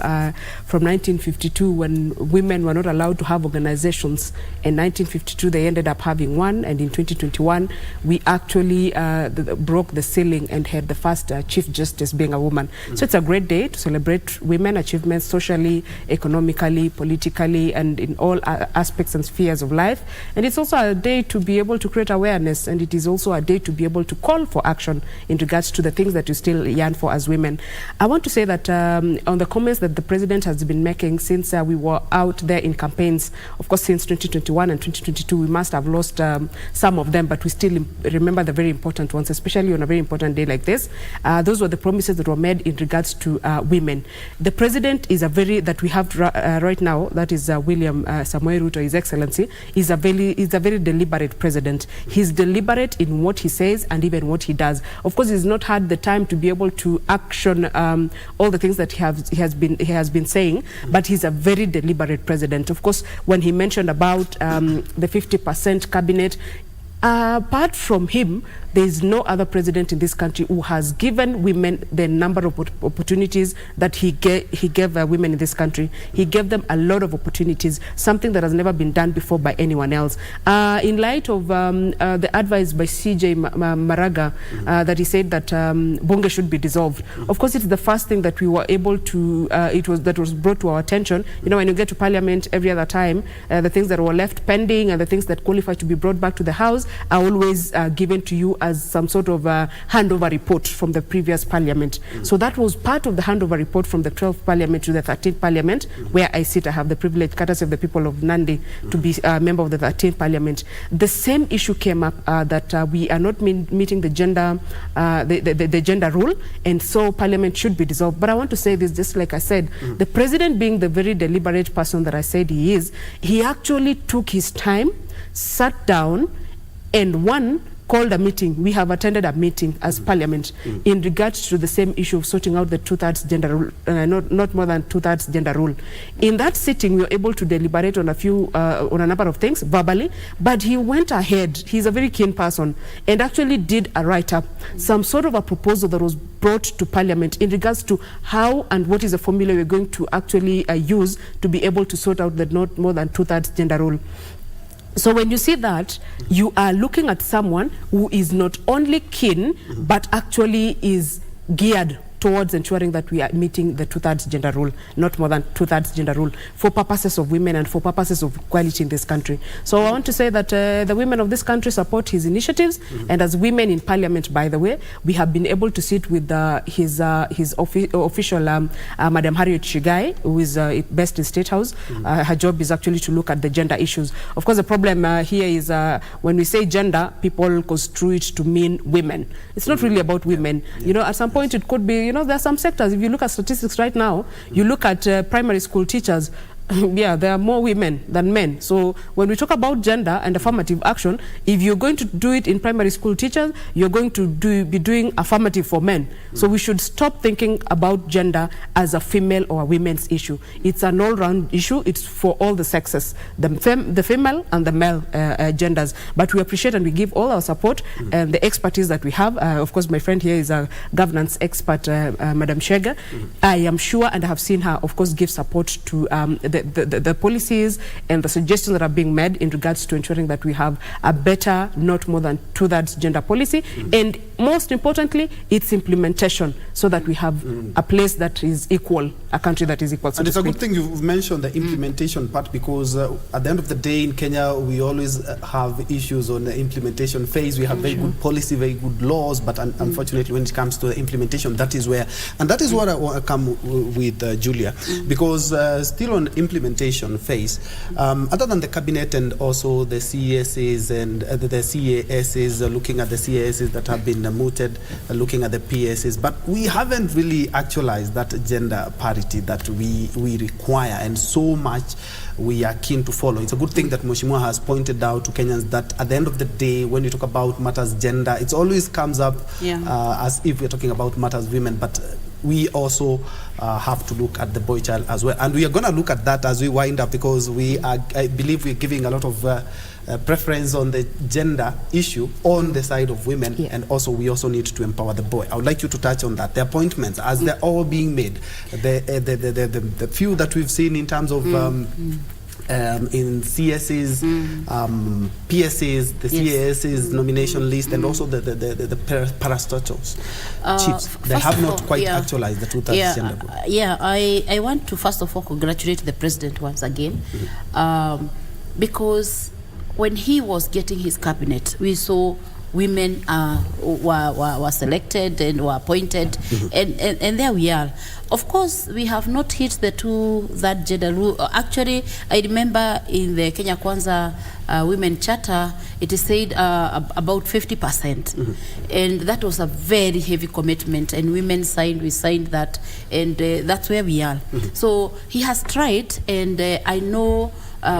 from 1952, when women were not allowed to have organizations. In 1952, they ended up having one, and in 2021, we actually broke the ceiling and had the first Chief Justice being a woman. So it's a great day to celebrate women achievements socially, economically, politically, and in all aspects and spheres of life. And it's also a day to be able to create awareness, and it is also a day to be able to call for action in regards to the things that you still yearn for as women. I want to say that on the comments that the president has been making since we were out there in campaigns, of course since 2021 and 2022, we must have lost some of them, but we still remember the very important ones, especially on a very important day like this. Those were the promises that were made in regards to women. The president is that we have right now, that is William Samoei Ruto, His Excellency, is a very deliberate president. He's deliberate in what he says and even what he does. Of course, he's not had the time to be able to action all the things that he has been saying, but he's a very deliberate president. Of course, when he mentioned about the 50% cabinet, apart from him, there is no other president in this country who has given women the number of opportunities that he gave women in this country. He gave them a lot of opportunities, something that has never been done before by anyone else. In light of the advice by CJ Maraga, that he said that Bunge should be dissolved. Of course, it's the first thing that we were able to, that was brought to our attention. When you get to Parliament every other time, the things that were left pending and the things that qualify to be brought back to the House are always given to you as some sort of handover report from the previous Parliament. So that was part of the handover report from the 12th Parliament to the 13th Parliament, where I sit. I have the privilege, courtesy of the people of Nandi, to be a member of the 13th Parliament. The same issue came up that we are not meeting the gender rule, and so Parliament should be dissolved. But I want to say this, just like I said, the president, being the very deliberate person that I said he is, he actually took his time, sat down, and called a meeting. We have attended a meeting as Parliament in regards to the same issue of sorting out the 2/3 gender rule, not more than 2/3 gender rule. In that sitting, we were able to deliberate on on a number of things verbally, but he went ahead. He's a very keen person and actually did a write-up, some sort of a proposal that was brought to Parliament in regards to how and what is the formula we're going to actually use to be able to sort out the not more than 2/3 gender rule. So when you see that, you are looking at someone who is not only keen, but actually is geared towards ensuring that we are meeting the 2/3 gender rule, not more than 2/3 gender rule, for purposes of women and for purposes of equality in this country. So I want to say that the women of this country support his initiatives, and as women in Parliament, by the way, we have been able to sit with his official, Madam Harriet Shigai, who is based in State House. Her job is actually to look at the gender issues. Of course, the problem here is when we say gender, people construe it to mean women. It's not really about women. You know, at some point it could be, there are some sectors, if you look at statistics right now, you look at primary school teachers, yeah, there are more women than men. So when we talk about gender and affirmative action, if you're going to do it in primary school teachers, you're going to be doing affirmative for men. So we should stop thinking about gender as a female or a women's issue. It's an all-round issue. It's for all the sexes, the female and the male genders. But we appreciate and we give all our support and the expertise that we have. Of course, my friend here is a governance expert, Madam Shega. I am sure, and I have seen her, of course, give support to the policies and the suggestions that are being made in regards to ensuring that we have a better, not more than 2/3 gender policy, and most importantly, its implementation, so that we have a place that is equal, a country that is equal. And it's a good thing you've mentioned the implementation part, because at the end of the day in Kenya, we always have issues on the implementation phase. We have very good policy, very good laws, but unfortunately when it comes to the implementation, that is where, and that is what I want to come with Julia, because still on implementation phase, other than the cabinet and also the CESs and the CASs, looking at the CASs that have been mooted, looking at the PSs, but we haven't really actualized that gender parity that we require, and so much we are keen to follow. It's a good thing that Mheshimiwa has pointed out to Kenyans that at the end of the day, when you talk about matters gender, it always comes up as if we're talking about matters women, but we also have to look at the boy child as well. And we are going to look at that as we wind up, because I believe we're giving a lot of preference on the gender issue on the side of women, and also we also need to empower the boy. I would like you to touch on that. The appointments, as they're all being made, the few that we've seen in terms of in CSs, PSs, the CASs nomination list, and also the parastatals chiefs. They have not quite actualized the 2/3 gender rule. I want to first of all congratulate the president once again, because when he was getting his cabinet, we saw women were selected and were appointed, and there we are. Of course, we have not hit the 2/3 gender rule. Actually, I remember in the Kenya Kwanza Women Charter, it is said about 50%, and that was a very heavy commitment. And women signed, we signed that, and that's where we are. So he has tried, and I know.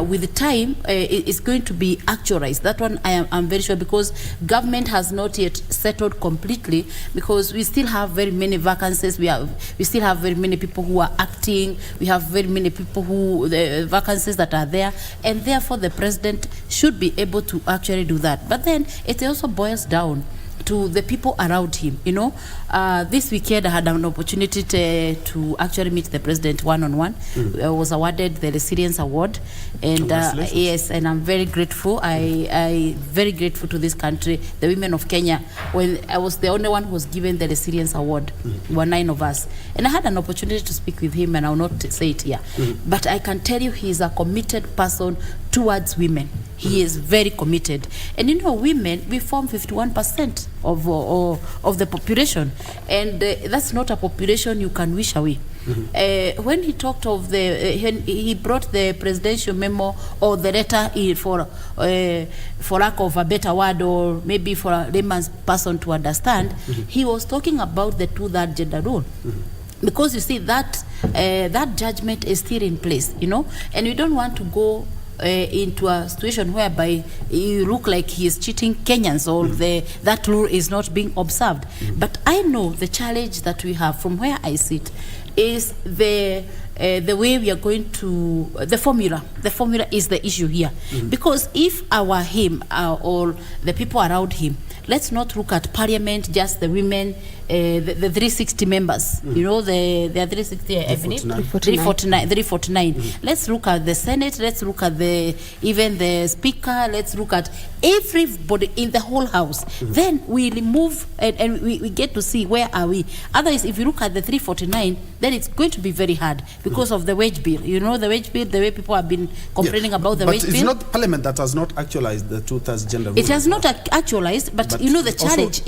With the time, it's going to be actualized. That one I'm very sure, because government has not yet settled completely, because we still have very many vacancies. We still have very many people who are acting. We have very many people who, the vacancies that are there, and therefore the president should be able to actually do that. But then it also boils down to the people around him. This weekend I had an opportunity to actually meet the president one-on-one. I was awarded the Resilience Award, and yes, and I'm very grateful. I very grateful to this country, the women of Kenya. When I was the only one who was given the Resilience Award, there were 9 of us, and I had an opportunity to speak with him, and I will not say it here, but I can tell you he is a committed person towards women. He is very committed. And women, we form 51% of the population. And that's not a population you can wish away. When he talked of he brought the presidential memo or the letter for lack of a better word, or maybe for a layman's person to understand, he was talking about the 2/3 gender rule. Because you see that judgment is still in place, and we don't want to go into a situation whereby you look like he is cheating Kenyans or that rule is not being observed. But I know the challenge that we have from where I sit is the way we are going to, the formula. The formula is the issue here. Because if him or the people around him, let's not look at parliament, just the women, the 360 members. You know, the 360, 349. Let's look at the Senate, let's look at even the Speaker, let's look at everybody in the whole House. Then we remove and we get to see where are we. Otherwise, if you look at the 349, then it's going to be very hard because of the wage bill. You know, the wage bill, the way people have been complaining about the wage bill. But it's not Parliament that has not actualized the 2/3 gender rule. It has not actualized, but you know, the challenge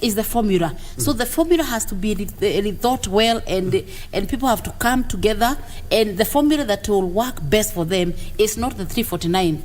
is the formula. So the formula has to be thought well, and people have to come together, and the formula that will work best for them is not the 349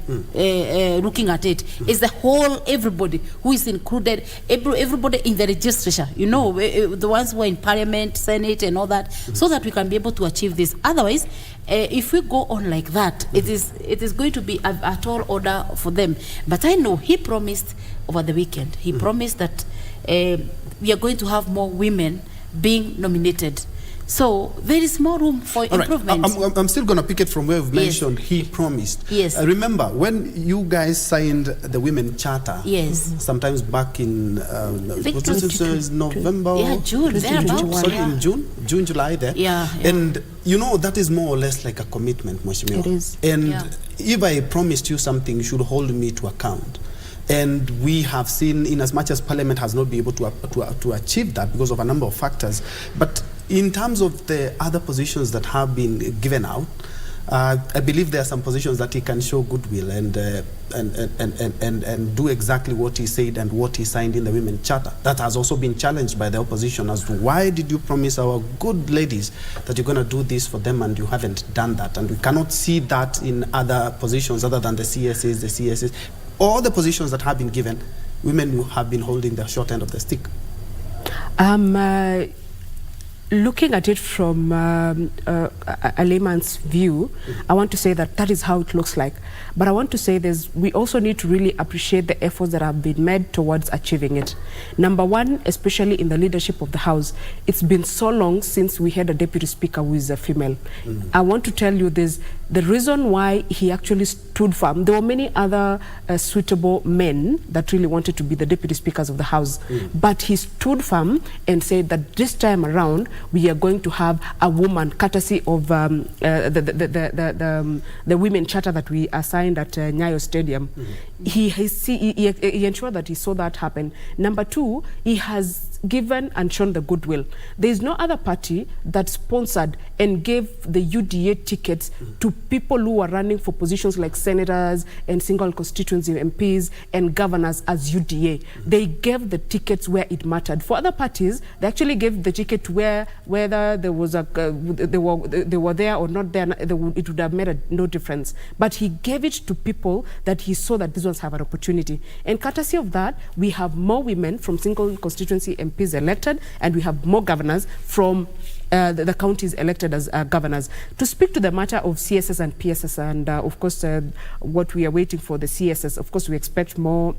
looking at it. It's the whole, everybody who is included, everybody in the legislature, you know, the ones who are in Parliament, Senate and all that, so that we can be able to achieve this. Otherwise, if we go on like that, it is going to be a tall order for them. But I know he promised over the weekend, he promised that we are going to have more women being nominated. So there is more room for improvement. I'm still going to pick it from where we've mentioned he promised. Yes. Remember, when you guys signed the Women Charter, sometimes back in November? Yeah, June. Sorry, in June, July there. Yeah. And you know, that is more or less like a commitment, Mheshimiwa. It is. And if I promised you something, you should hold me to account. And we have seen, in as much as Parliament has not been able to achieve that because of a number of factors, but in terms of the other positions that have been given out, I believe there are some positions that he can show goodwill and do exactly what he said and what he signed in the Women Charter. That has also been challenged by the opposition as to why did you promise our good ladies that you're going to do this for them and you haven't done that. And we cannot see that in other positions other than the CSs, all the positions that have been given, women who have been holding the short end of the stick. Looking at it from a layman's view, I want to say that is how it looks like. But I want to say we also need to really appreciate the efforts that have been made towards achieving it. Number one, especially in the leadership of the House, it's been so long since we had a deputy speaker who is a female. I want to tell you this, the reason why he actually stood firm, there were many other suitable men that really wanted to be the deputy speakers of the House, but he stood firm and said that this time around, we are going to have a woman, courtesy of the Women Charter that we assigned at Nyayo Stadium. He ensured that he saw that happen. Number two, he has given and shown the goodwill. There is no other party that sponsored and gave the UDA tickets to people who are running for positions like senators and single constituency MPs and governors as UDA. They gave the tickets where it mattered. For other parties, they actually gave the ticket whether there was they were there or not there, it would have made no difference. But he gave it to people that he saw that these ones have an opportunity. And courtesy of that, we have more women from single constituency MPs elected, and we have more governors from the counties elected as governors. To speak to the matter of CSS and PSS, and of course what we are waiting for the CSS, of course we expect more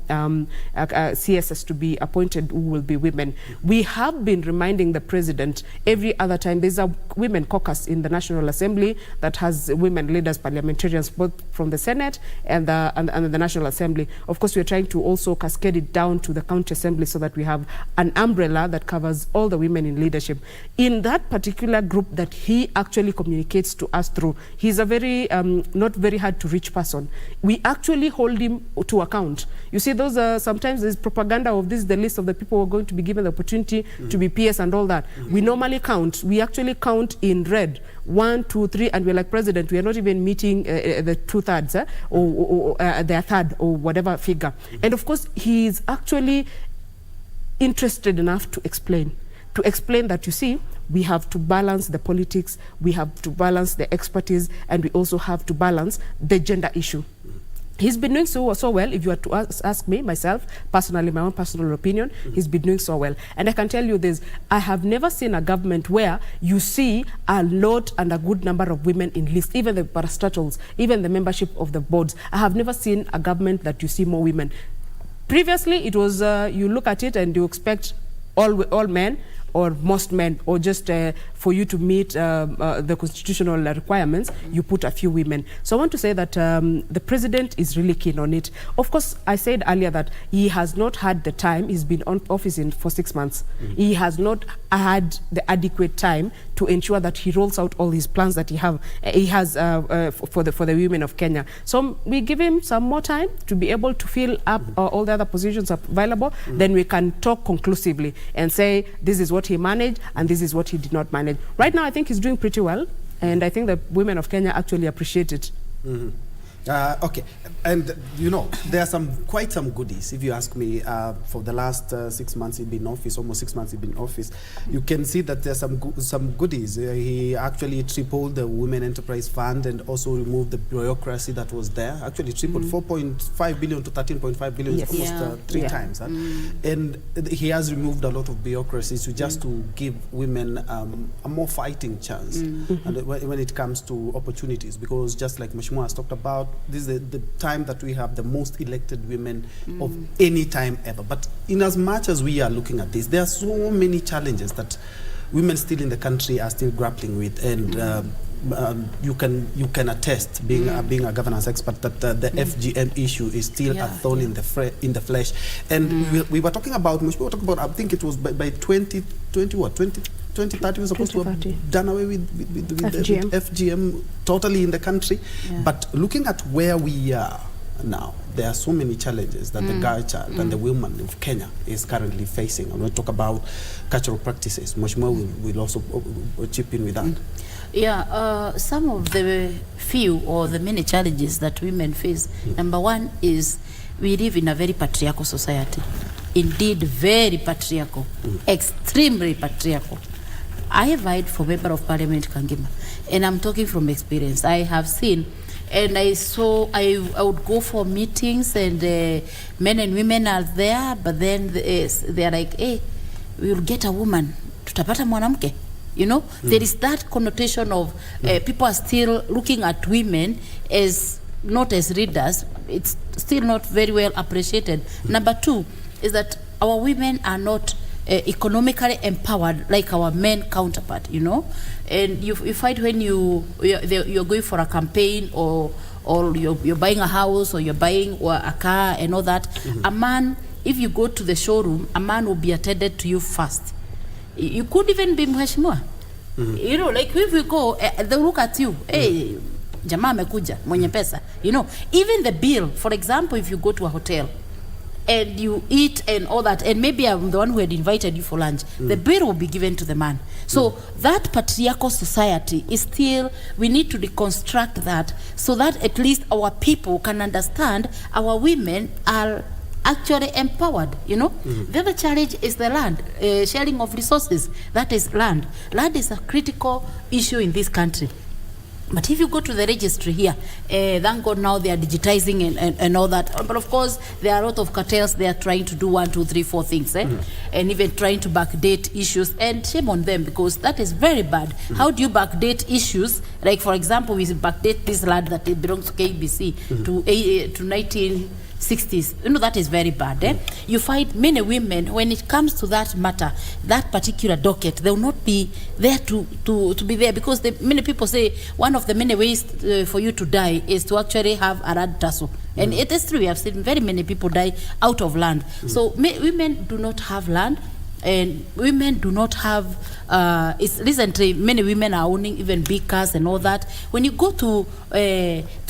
CSS to be appointed who will be women. We have been reminding the president every other time. There's a women caucus in the National Assembly that has women leaders, parliamentarians, both from the Senate and the National Assembly. Of course, we are trying to also cascade it down to the county assembly so that we have an umbrella that covers all the women in leadership. In that particular group that he actually communicates to us through, he's a very not very hard to reach person. We actually hold him to account. You see, those sometimes there's propaganda of this, the list of the people who are going to be given the opportunity to be PS and all that. We normally count. We actually count in red. 1, 2, 3, and we're like, President, we are not even meeting the 2/3 or their third or whatever figure. And of course, he is actually interested enough to explain that, you see, we have to balance the politics, we have to balance the expertise, and we also have to balance the gender issue. He's been doing so well. If you were to ask me, myself, personally, my own personal opinion, he's been doing so well. And I can tell you this, I have never seen a government where you see a lot and a good number of women in lists, even the parastatals, even the membership of the boards. I have never seen a government that you see more women. Previously, it was, you look at it and you expect all men, or most men, or just for you to meet the constitutional requirements, you put a few women. So I want to say that the president is really keen on it. Of course, I said earlier that he has not had the time. He's been on office for 6 months. He has not had the adequate time to ensure that he rolls out all his plans that he has for the women of Kenya. So we give him some more time to be able to fill up all the other positions available. Then we can talk conclusively and say this is what he managed and this is what he did not manage. Right now, I think he's doing pretty well, and I think the women of Kenya actually appreciate it. Okay, and you know, there are quite some goodies. If you ask me, for the last 6 months he's been in office, almost 6 months he's been in office, you can see that there's some goodies. He actually tripled the Women Enterprise Fund and also removed the bureaucracy that was there. Actually tripled 4.5 billion to 13.5 billion, yes. almost 3 times. And he has removed a lot of bureaucracy just to give women a more fighting chance and when it comes to opportunities, because just like Mheshimiwa has talked about, this is the time that we have the most elected women of any time ever. But in as much as we are looking at this, there are so many challenges that women still in the country are still grappling with, and you can attest, being a governance expert, that the FGM issue is still a thorn in the flesh. And we were talking about, I think it was by 2030 we're supposed to have done away with FGM totally in the country. But looking at where we are now, there are so many challenges that the girl child and the woman of Kenya is currently facing. And when we talk about cultural practices, Mheshimiwa will also chip in with that. Yeah, some of the few or the many challenges that women face. Number one is we live in a very patriarchal society. Indeed, very patriarchal, extremely patriarchal. I have vied for Member of Parliament Kangima, and I'm talking from experience. I have seen, and I would go for meetings, and men and women are there, but then they're like, hey, we'll get a woman, tutapata mwanamke. You know, there is that connotation of people are still looking at women as not as readers. It's still not very well appreciated. Number two is that our women are not economically empowered like our men counterpart, you know. And you find when you're going for a campaign or you're buying a house or you're buying a car and all that, a man, if you go to the showroom, a man will be attended to you first. You could even be mheshimiwa. You know, like if we go, they'll look at you, hey, jamaa amekuja, mwenye pesa. You know, even the bill, for example, if you go to a hotel and you eat and all that, and maybe I'm the one who had invited you for lunch, the bill will be given to the man. So that patriarchal society is still, we need to deconstruct that so that at least our people can understand our women are actually empowered, you know. The other challenge is the land, sharing of resources. That is land. Land is a critical issue in this country. But if you go to the registry here, thank God now they are digitizing and all that. But of course, there are a lot of cartels. They are trying to do 1, 2, 3, 4 things, and even trying to backdate issues. And shame on them, because that is very bad. How do you backdate issues? Like, for example, we backdate this land that it belongs to KBC to 1960s. You know, that is very bad. You find many women, when it comes to that matter, that particular docket, they will not be there to be there, because many people say one of the many ways for you to die is to actually have a land tussle. And it is true, we have seen very many people die out of land. So women do not have land, and women do not have, recently many women are owning even big cars and all that. When you go to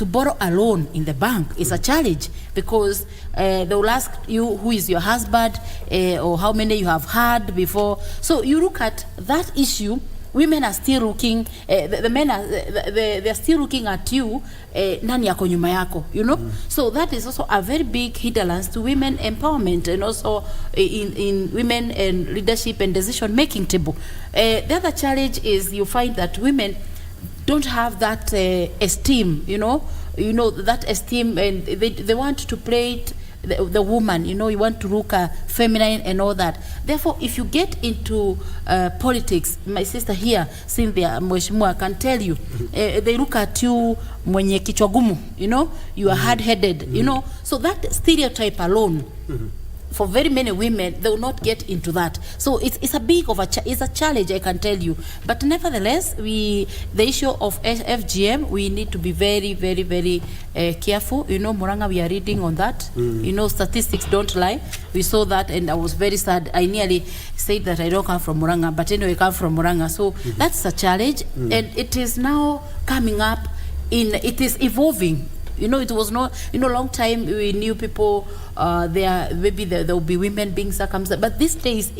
borrow a loan in the bank, it's a challenge, because they will ask you who is your husband, or how many you have had before. So you look at that issue, women are still looking, the men are, they're still looking at you, nani yako nyuma yako, you know. So that is also a very big hindrance to women empowerment, and also in women and leadership and decision making table. The other challenge is you find that women don't have that esteem, you know. you know, that esteem, and they want to play it, the woman, you know, you want to look feminine and all that. Therefore, if you get into politics, my sister here, Cynthia Mheshimiwa, can tell you, they look at you mwenye kichwa gumu, you know, you are hard-headed, you know, so that stereotype alone, for very many women, they will not get into that. So it's a big of it's a challenge, I can tell you. But nevertheless, the issue of FGM, we need to be very, very, very careful. You know, Muranga, we are reading on that. You know, statistics don't lie. We saw that, and I was very sad. I nearly said that I don't come from Muranga, but anyway, I come from Muranga. So that's a challenge, and it is now coming up. It is evolving. You know, it was not, you know, long time we knew people, maybe there will be women being circumcised, but these days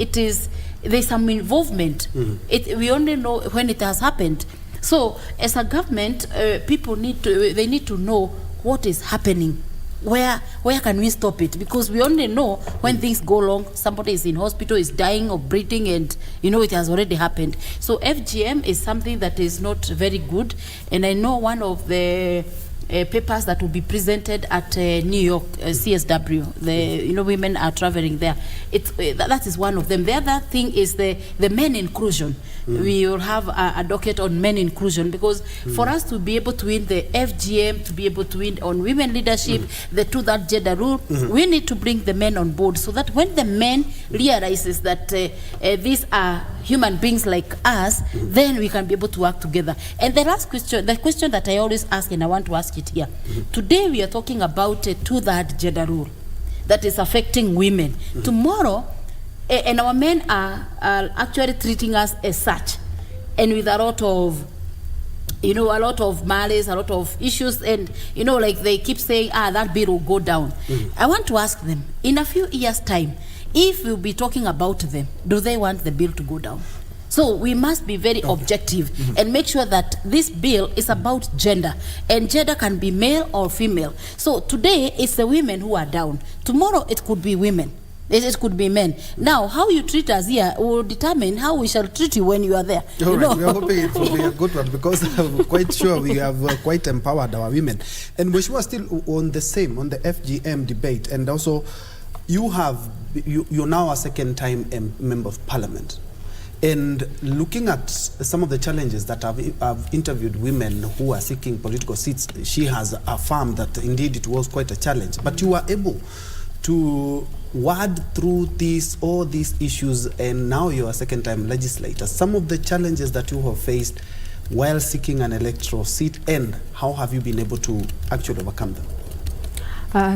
there's some involvement. We only know when it has happened. So as a government, people need to know what is happening. Where can we stop it? Because we only know when things go wrong, somebody is in hospital, is dying of breathing, and you know it has already happened. So FGM is something that is not very good, and I know one of the papers that will be presented at New York CSW. You know, women are traveling there. That is one of them. The other thing is the men inclusion. We will have a docket on men inclusion, because for us to be able to win the FGM, to be able to win on women leadership, the 2-3 gender rule, we need to bring the men on board, so that when the men realizes that these are human beings like us, then we can be able to work together. And the last question, the question that I always ask, and I want to ask it here. Today we are talking about a 2-3 gender rule that is affecting women. Tomorrow, and our men are actually treating us as such, and with a lot of, you know, a lot of malice, a lot of issues, and you know, like they keep saying, that bill will go down. I want to ask them, in a few years' time, if we'll be talking about them, do they want the bill to go down? So we must be very objective and make sure that this bill is about gender, and gender can be male or female. So today it's the women who are down. Tomorrow it could be women. It could be men. Now, how you treat us here will determine how we shall treat you when you are there. All right, we are hoping it will be a good one, because I'm quite sure we have quite empowered our women. And we were still on the FGM debate, and also you're now a second-time member of parliament. And looking at some of the challenges that I've interviewed women who are seeking political seats, she has affirmed that indeed it was quite a challenge. But you were able to wade through all these issues, and now you're a second-time legislator. Some of the challenges that you have faced while seeking an electoral seat, and how have you been able to actually overcome them?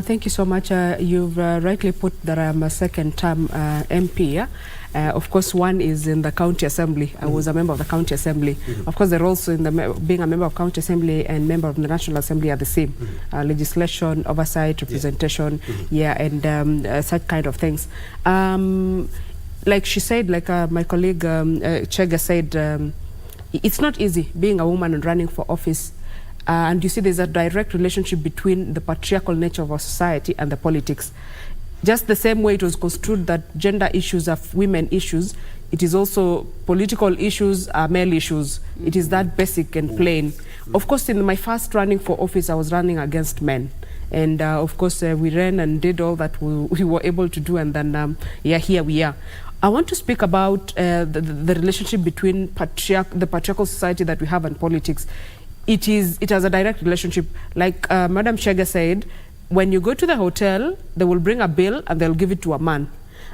Thank you so much. You've rightly put that I'm a second-term MP. Of course, one is in the county assembly. I was a member of the county assembly. Of course, the roles in being a member of county assembly and member of the national assembly are the same. Legislation, oversight, representation, and such kind of things. Like she said, like my colleague Chega said, it's not easy being a woman and running for office. And you see there's a direct relationship between the patriarchal nature of our society and the politics. Just the same way it was construed that gender issues are women issues, it is also political issues are male issues. It is that basic and plain. Of course, in my first running for office, I was running against men. And of course, we ran and did all that we were able to do, and then here we are. I want to speak about the relationship between the patriarchal society that we have and politics. It has a direct relationship. Like Madam Chega said, when you go to the hotel, they will bring a bill and they'll give it to a man.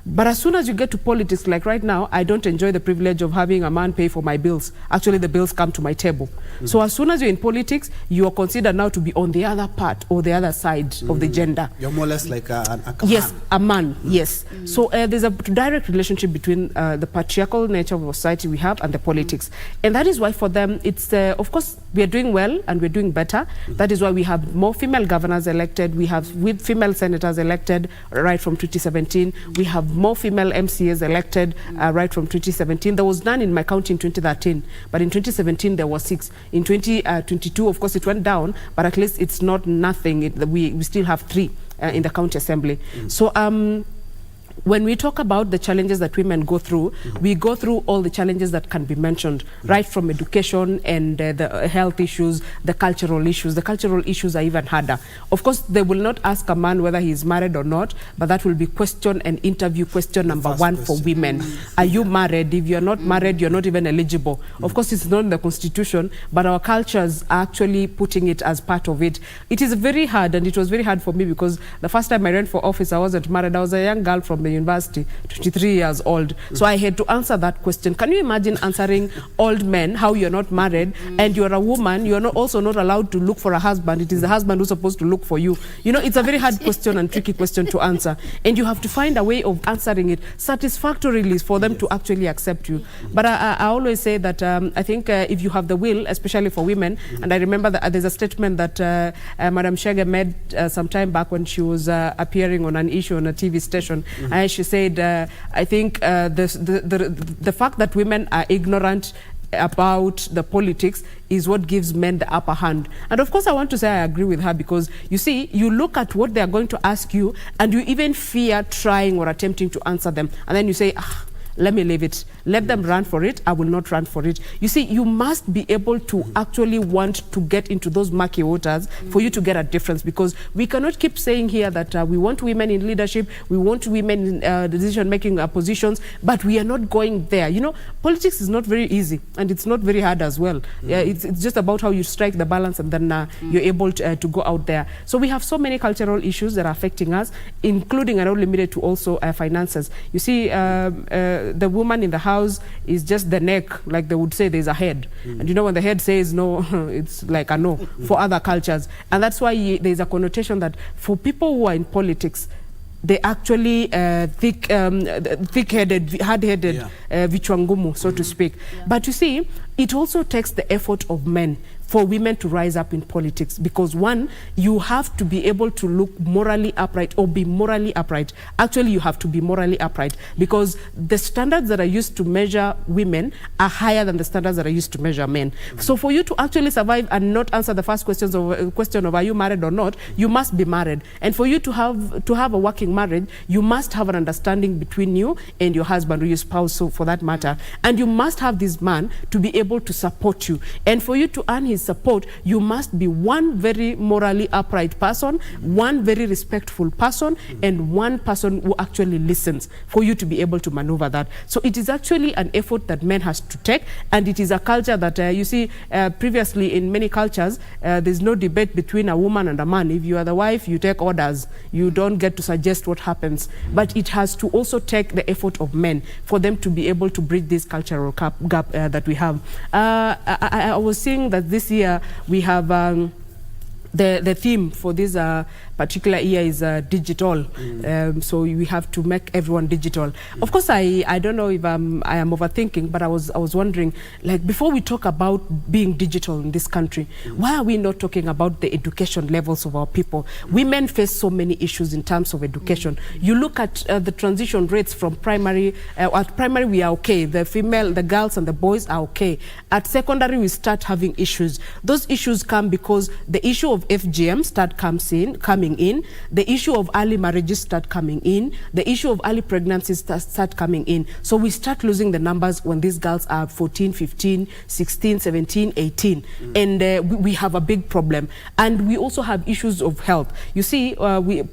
But as soon as you get to politics, like right now, I don't enjoy the privilege of having a man pay for my bills. Actually, the bills come to my table. So as soon as you're in politics, you are considered now to be on the other part or the other side of the gender. You're more or less like a yes, man. A man, yes. So there's a direct relationship between the patriarchal nature of society we have and the politics. And that is why for them, it's, of course, we are doing well and we're doing better. That is why we have more female governors elected. We have female senators elected right from 2017. We have more female MCAs elected right from 2017. There was none in my county in 2013, but in 2017 there were 6. In 2022, of course, it went down, but at least it's not nothing. We still have 3 in the county assembly. So when we talk about the challenges that women go through, we go through all the challenges that can be mentioned, right from education and the health issues, the cultural issues. The cultural issues are even harder. Of course, they will not ask a man whether he is married or not, but that will be question and interview question number one for women. Are you married? If you're not married, you're not even eligible. Of course, it's not in the constitution, but our cultures are actually putting it as part of it. It is very hard, and it was very hard for me because the first time I ran for office, I wasn't married. I was a young girl from the university, 23 years old. So I had to answer that question. Can you imagine answering old men how you're not married and you're a woman, you're not also not allowed to look for a husband. It is the husband who's supposed to look for you. You know, it's a very hard question and tricky question to answer. And you have to find a way of answering it satisfactorily for them to actually accept you. But I always say that I think if you have the will, especially for women, and I remember that there's a statement that Madam Chege made some time back when she was appearing on an issue on a TV station. And she said, I think the fact that women are ignorant about the politics is what gives men the upper hand. And of course, I want to say I agree with her because, you see, you look at what they are going to ask you and you even fear trying or attempting to answer them. And then you say, let me leave it. Let them run for it. I will not run for it. You see, you must be able to actually want to get into those murky waters for you to get a difference, because we cannot keep saying here that we want women in leadership, we want women in decision-making positions, but we are not going there. You know, politics is not very easy, and it's not very hard as well. It's just about how you strike the balance, and then you're able to go out there. So we have so many cultural issues that are affecting us, including and not limited to also finances. You see, the woman in the house is just the neck, like they would say there's a head. And you know, when the head says no, it's like a no for other cultures. And that's why there's a connotation that for people who are in politics, they actually thick-headed, hard-headed, vichwangumu, so to speak. But you see, it also takes the effort of men for women to rise up in politics, because one, you have to be able to look morally upright or be morally upright. Actually, you have to be morally upright, because the standards that are used to measure women are higher than the standards that are used to measure men. So for you to actually survive and not answer the first question of are you married or not, you must be married. And for you to have a working marriage, you must have an understanding between you and your husband or your spouse, so for that matter. And you must have this man to be able to support you. And for you to earn his support, you must be one very morally upright person, one very respectful person, and one person who actually listens for you to be able to maneuver that. So it is actually an effort that men has to take, and it is a culture that you see previously in many cultures, there's no debate between a woman and a man. If you are the wife, you take orders. You don't get to suggest what happens. But it has to also take the effort of men for them to be able to bridge this cultural gap that we have. I was seeing that this year we have the theme for this particular year is digital. So we have to make everyone digital. Of course, I don't know if I am overthinking, but I was wondering, like, before we talk about being digital in this country, why are we not talking about the education levels of our people? Women face so many issues in terms of education. You look at the transition rates from primary. At primary, we are okay. The girls and the boys are okay. At secondary, we start having issues. Those issues come because the issue of FGM coming in, the issue of early marriages start coming in, the issue of early pregnancies start coming in. So we start losing the numbers when these girls are 14, 15, 16, 17, 18. And we have a big problem. And we also have issues of health. You see,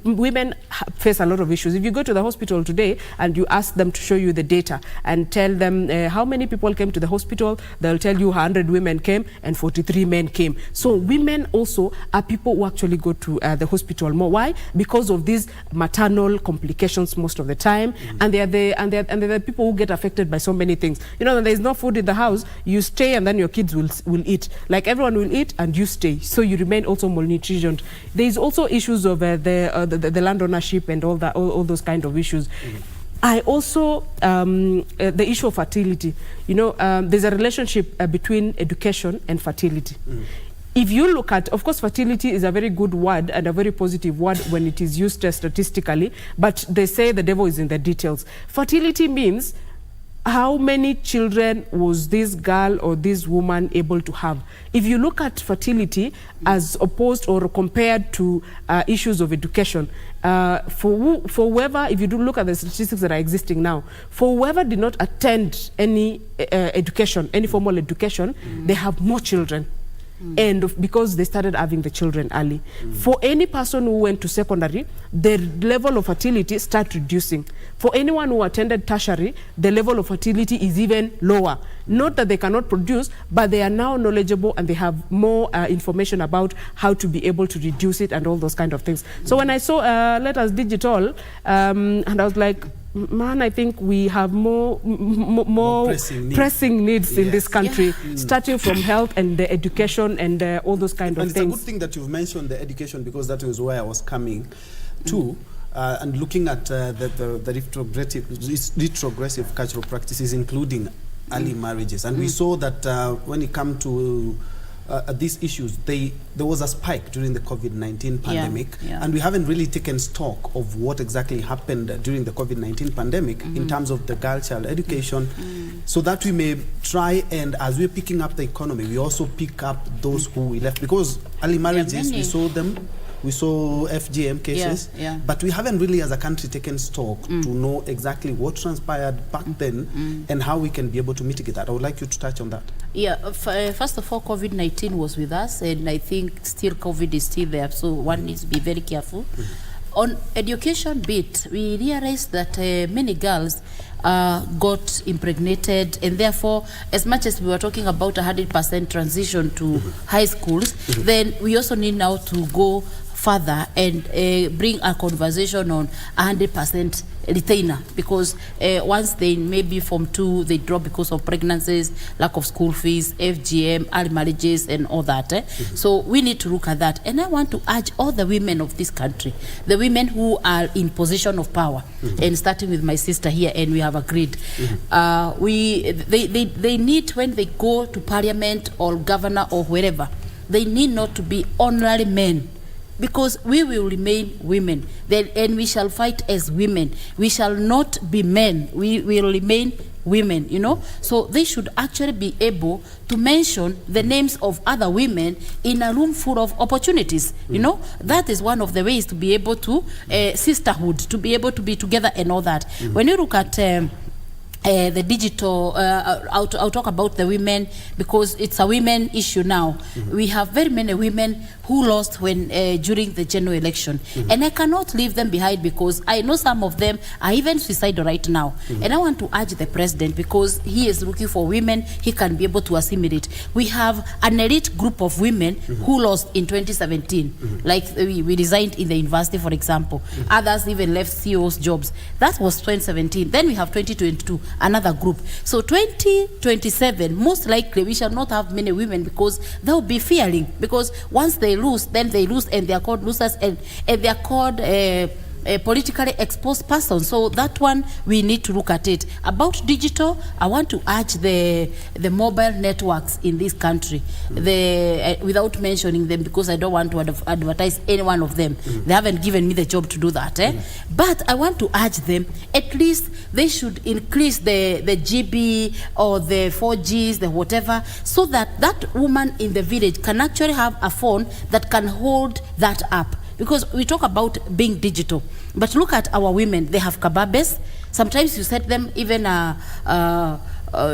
women face a lot of issues. If you go to the hospital today and you ask them to show you the data and tell them how many people came to the hospital, they'll tell you 100 women came and 43 men came. So women also are people who actually go to the hospital more. Why? Because of these maternal complications most of the time, and they're the people who get affected by so many things. You know, when there's no food in the house, you stay and then your kids will eat. Like, everyone will eat and you stay, so you remain also malnutritioned. There's also issues of the land ownership and all those kind of issues. I also, the issue of fertility. You know, there's a relationship between education and fertility. If you look at, of course, fertility is a very good word and a very positive word when it is used statistically, but they say the devil is in the details. Fertility means how many children was this girl or this woman able to have? If you look at fertility as opposed or compared to issues of education, for whoever, if you do look at the statistics that are existing now, for whoever did not attend any education, any formal education, they have more children. And because they started having the children early. For any person who went to secondary, the level of fertility start reducing. For anyone who attended tertiary, the level of fertility is even lower. Not that they cannot produce, but they are now knowledgeable and they have more information about how to be able to reduce it and all those kind of things. So when I saw Let Us Digital, and I was like, man, I think we have more pressing needs in this country, starting from health and the education and all those kind of things. It's a good thing that you've mentioned the education, because that was where I was coming to. And looking at the retrogressive cultural practices, including early marriages. And we saw that when it comes to these issues, there was a spike during the COVID-19 pandemic, and we haven't really taken stock of what exactly happened during the COVID-19 pandemic in terms of the girl-child education, so that we may try and, as we're picking up the economy, we also pick up those who we left, because early marriages, we saw them. We saw FGM cases, but we haven't really as a country taken stock to know exactly what transpired back then and how we can be able to mitigate that. I would like you to touch on that. Yeah, first of all, COVID-19 was with us, and I think still COVID is still there, so one needs to be very careful. On education bit, we realized that many girls got impregnated, and therefore, as much as we were talking about 100% transition to high schools, then we also need now to go further and bring a conversation on 100% retainer, because once they maybe from 2, they drop because of pregnancies, lack of school fees, FGM, early marriages, and all that. So we need to look at that. And I want to urge all the women of this country, the women who are in position of power, and starting with my sister here, and we have agreed, they need, when they go to parliament or governor or wherever, they need not to be honorary men, because we will remain women, and we shall fight as women. We shall not be men. We will remain women, you know. So they should actually be able to mention the names of other women in a room full of opportunities, you know. That is one of the ways to be able to, sisterhood, to be able to be together and all that. When you look at the digital, I'll talk about the women, because it's a women issue now. We have very many women who lost when during the general election, and I cannot leave them behind, because I know some of them are even suicidal right now. And I want to urge the president, because he is looking for women he can be able to assimilate. We have an elite group of women who lost in 2017, like we resigned in the university, for example. Others even left CEO's jobs. That was 2017. Then we have 2022. Another group. So 2027, most likely we shall not have many women, because they'll be fearing, because once they lose, then they lose, and they are called losers, and they are called a politically exposed person. So that one, we need to look at it. About digital, I want to urge the mobile networks in this country, without mentioning them, because I don't want to advertise any one of them. They haven't given me the job to do that. But I want to urge them, at least they should increase the GB or the 4Gs, the whatever, so that that woman in the village can actually have a phone that can hold that up. Because we talk about being digital, but look at our women. They have kababes. Sometimes you set them even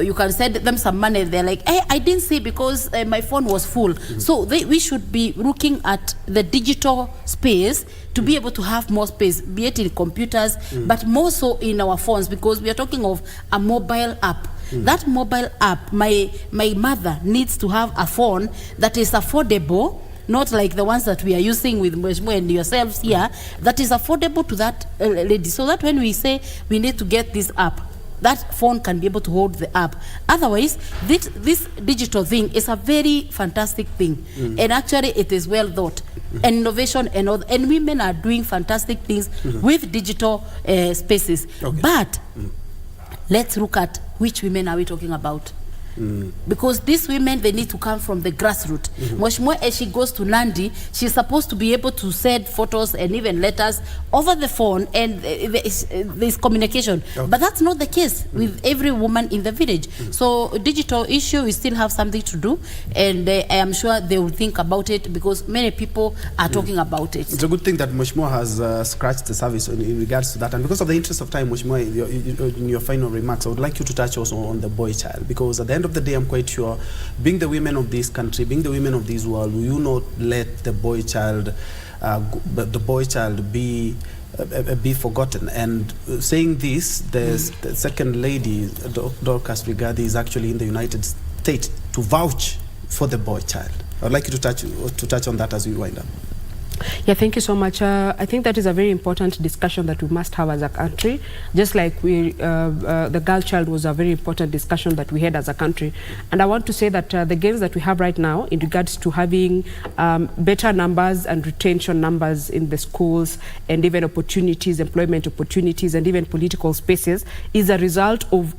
you can send them some money. They're like, hey, I didn't see because my phone was full. So we should be looking at the digital space to be able to have more space, be it in computers, but more so in our phones, because we are talking of a mobile app. That mobile app, my mother needs to have a phone that is affordable, not like the ones that we are using with Mweshmo and yourselves here, that is affordable to that lady, so that when we say we need to get this app, that phone can be able to hold the app. Otherwise, this digital thing is a very fantastic thing, and actually it is well thought, and innovation and all, and women are doing fantastic things with digital spaces. But let's look at which women are we talking about. Because these women, they need to come from the grassroots. Mheshimiwa, as she goes to Nandi, she's supposed to be able to send photos and even letters over the phone, and there's communication. But that's not the case with every woman in the village. So digital issue, we still have something to do, and I am sure they will think about it, because many people are talking about it. It's a good thing that Mheshimiwa has scratched the surface in regards to that. And because of the interest of time, Mheshimiwa, in your final remarks, I would like you to touch also on the boy child, because at the end of the day, I'm quite sure, being the women of this country, being the women of this world, will you not let the boy child be forgotten? And saying this, there's the second lady, Dorcas Rigathi, is actually in the United States to vouch for the boy child. I'd like you to touch on that as we wind up. Yeah, thank you so much. I think that is a very important discussion that we must have as a country. Just like the girl child was a very important discussion that we had as a country. And I want to say that the gains that we have right now in regards to having better numbers and retention numbers in the schools, and even opportunities, employment opportunities, and even political spaces, is a result of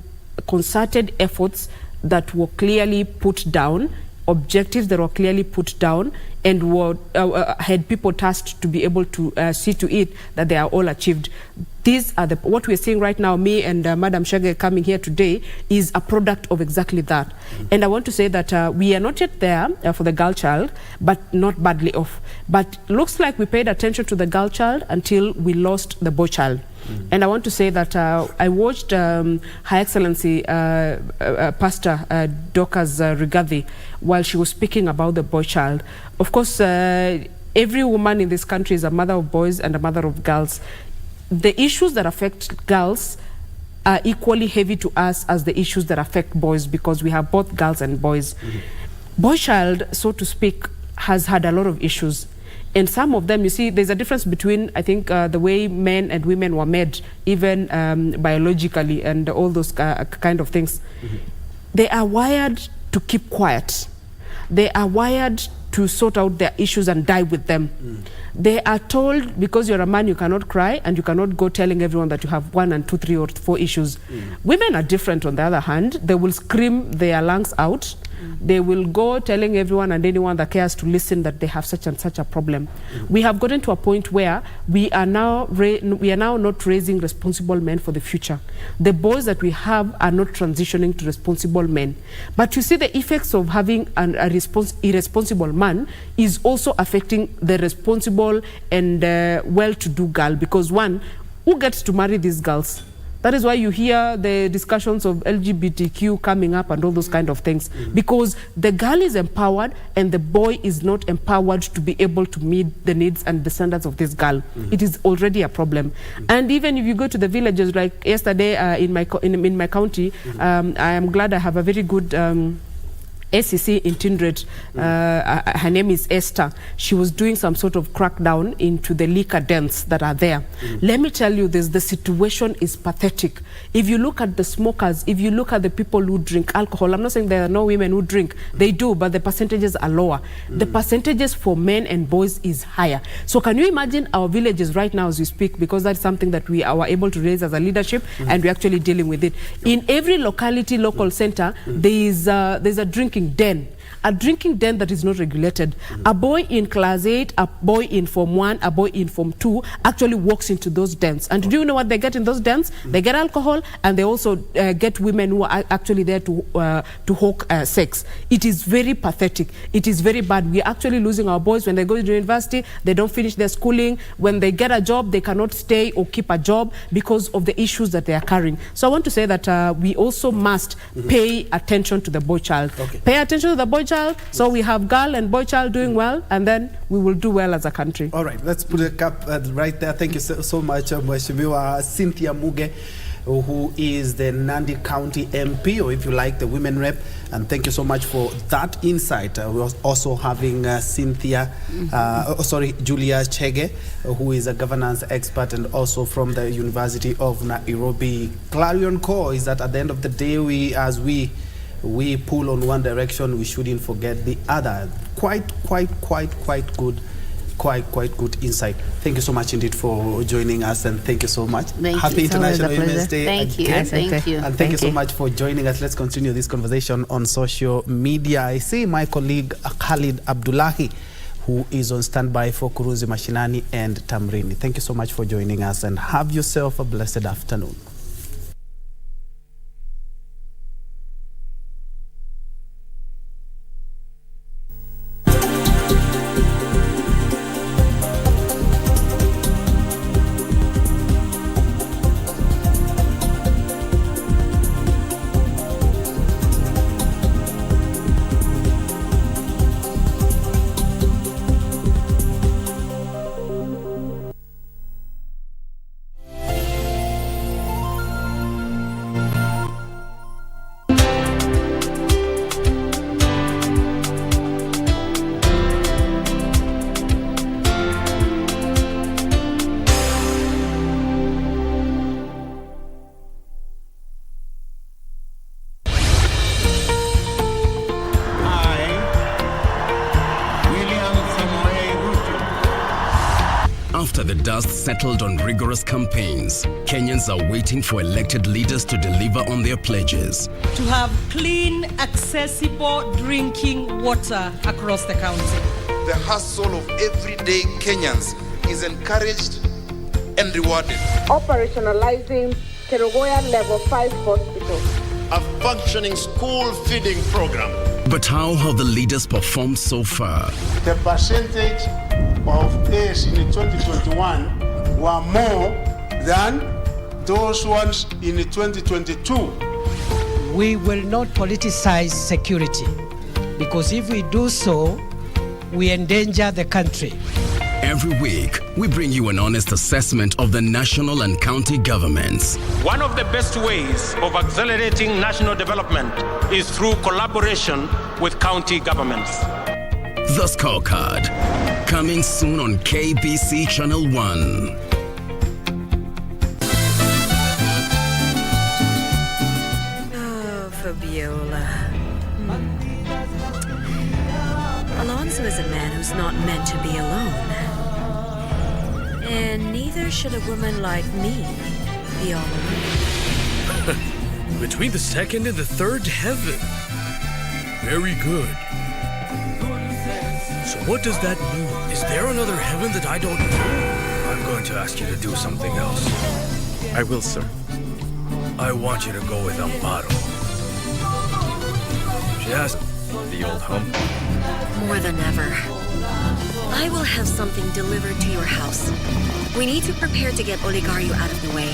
concerted efforts that were clearly put down, objectives that were clearly put down, and were, had people tasked to be able to see to it that they are all achieved. These are what we're seeing right now. Me and Madam Chege coming here today is a product of exactly that. And I want to say that we are not yet there for the girl child, but not badly off. But looks like we paid attention to the girl child until we lost the boy child. And I want to say that I watched Her Excellency Pastor Dorcas Rigathi while she was speaking about the boy child. Of course, every woman in this country is a mother of boys and a mother of girls. The issues that affect girls are equally heavy to us as the issues that affect boys, because we have both girls and boys. Boy child, so to speak, has had a lot of issues. And some of them, you see, there's a difference between, I think, the way men and women were made, even biologically, and all those kind of things. They are wired to keep quiet. They are wired to sort out their issues and die with them. They are told, because you're a man, you cannot cry, and you cannot go telling everyone that you have 1 and 2, 3 or 4 issues. Women are different, on the other hand. They will scream their lungs out. They will go telling everyone and anyone that cares to listen that they have such and such a problem. We have gotten to a point where we are now not raising responsible men for the future. The boys that we have are not transitioning to responsible men. But you see, the effects of having irresponsible man is also affecting the responsible and well-to-do girl, because one, who gets to marry these girls? That is why you hear the discussions of LGBTQ coming up and all those kind of things. Because the girl is empowered and the boy is not empowered to be able to meet the needs and the standards of this girl. It is already a problem. And even if you go to the villages, like yesterday in my county, I am glad I have a very good SEC in Tindred. Her name is Esther. She was doing some sort of crackdown into the liquor dens that are there. Let me tell you this, the situation is pathetic. If you look at the smokers, if you look at the people who drink alcohol, I'm not saying there are no women who drink, they do, but the percentages are lower. The percentages for men and boys is higher. So can you imagine our villages right now as we speak, because that's something that we are able to raise as a leadership, and we're actually dealing with it. In every locality, local center, there's a drinking den. A drinking den that is not regulated. A boy in class 8, a boy in Form 1, a boy in Form 2 actually walks into those dens. And do you know what they get in those dens? They get alcohol, and they also get women who are actually there to hawk sex. It is very pathetic. It is very bad. We're actually losing our boys when they go to university. They don't finish their schooling. When they get a job, they cannot stay or keep a job because of the issues that they are carrying. So I want to say that we also must pay attention to the boy child. Pay attention to the boy child. So we have girl and boy child doing well, and then we will do well as a country. All right, let's put a cap right there. Thank you so much, Mheshimiwa Cynthia Muge, who is the Nandi County MP, or if you like, the women rep. And thank you so much for that insight. We're also having Julia Chege, who is a governance expert and also from the University of Nairobi. Clarion Core is that at the end of the day, as we pull on one direction, we shouldn't forget the other. Quite good quite good insight. Thank you so much indeed for joining us, and thank you so much. Happy International Women's Day again. Thank you. And thank you so much for joining us. Let's continue this conversation on social media. I see my colleague Khalid Abdullahi, who is on standby for Kuruzi Mashinani and Tamrini. Thank you so much for joining us, and have yourself a blessed afternoon. After the dust settled on rigorous campaigns, Kenyans are waiting for elected leaders to deliver on their pledges. To have clean, accessible drinking water across the county. The hustle of everyday Kenyans is encouraged and rewarded. Operationalizing Kerogoya Level 5 Hospital. A functioning school feeding program. But how have the leaders performed so far? The percentage of A's in 2021 were more than those ones in 2022. We will not politicize security, because if we do so, we endanger the country. Every week, we bring you an honest assessment of the national and county governments. One of the best ways of accelerating national development is through collaboration with county governments. The Scorecard, coming soon on KBC Channel 1. Oh, Fabiola. Alonso is a man who's not meant to be alone. And neither should a woman like me be all alone. Between the second and the third heaven. Very good. So what does that mean? Is there another heaven that I don't know? I'm going to ask you to do something else. I will, sir. I want you to go with Amparo. She has the old hump. More than ever. I will have something delivered to your house. We need to prepare to get Oligario out of the way.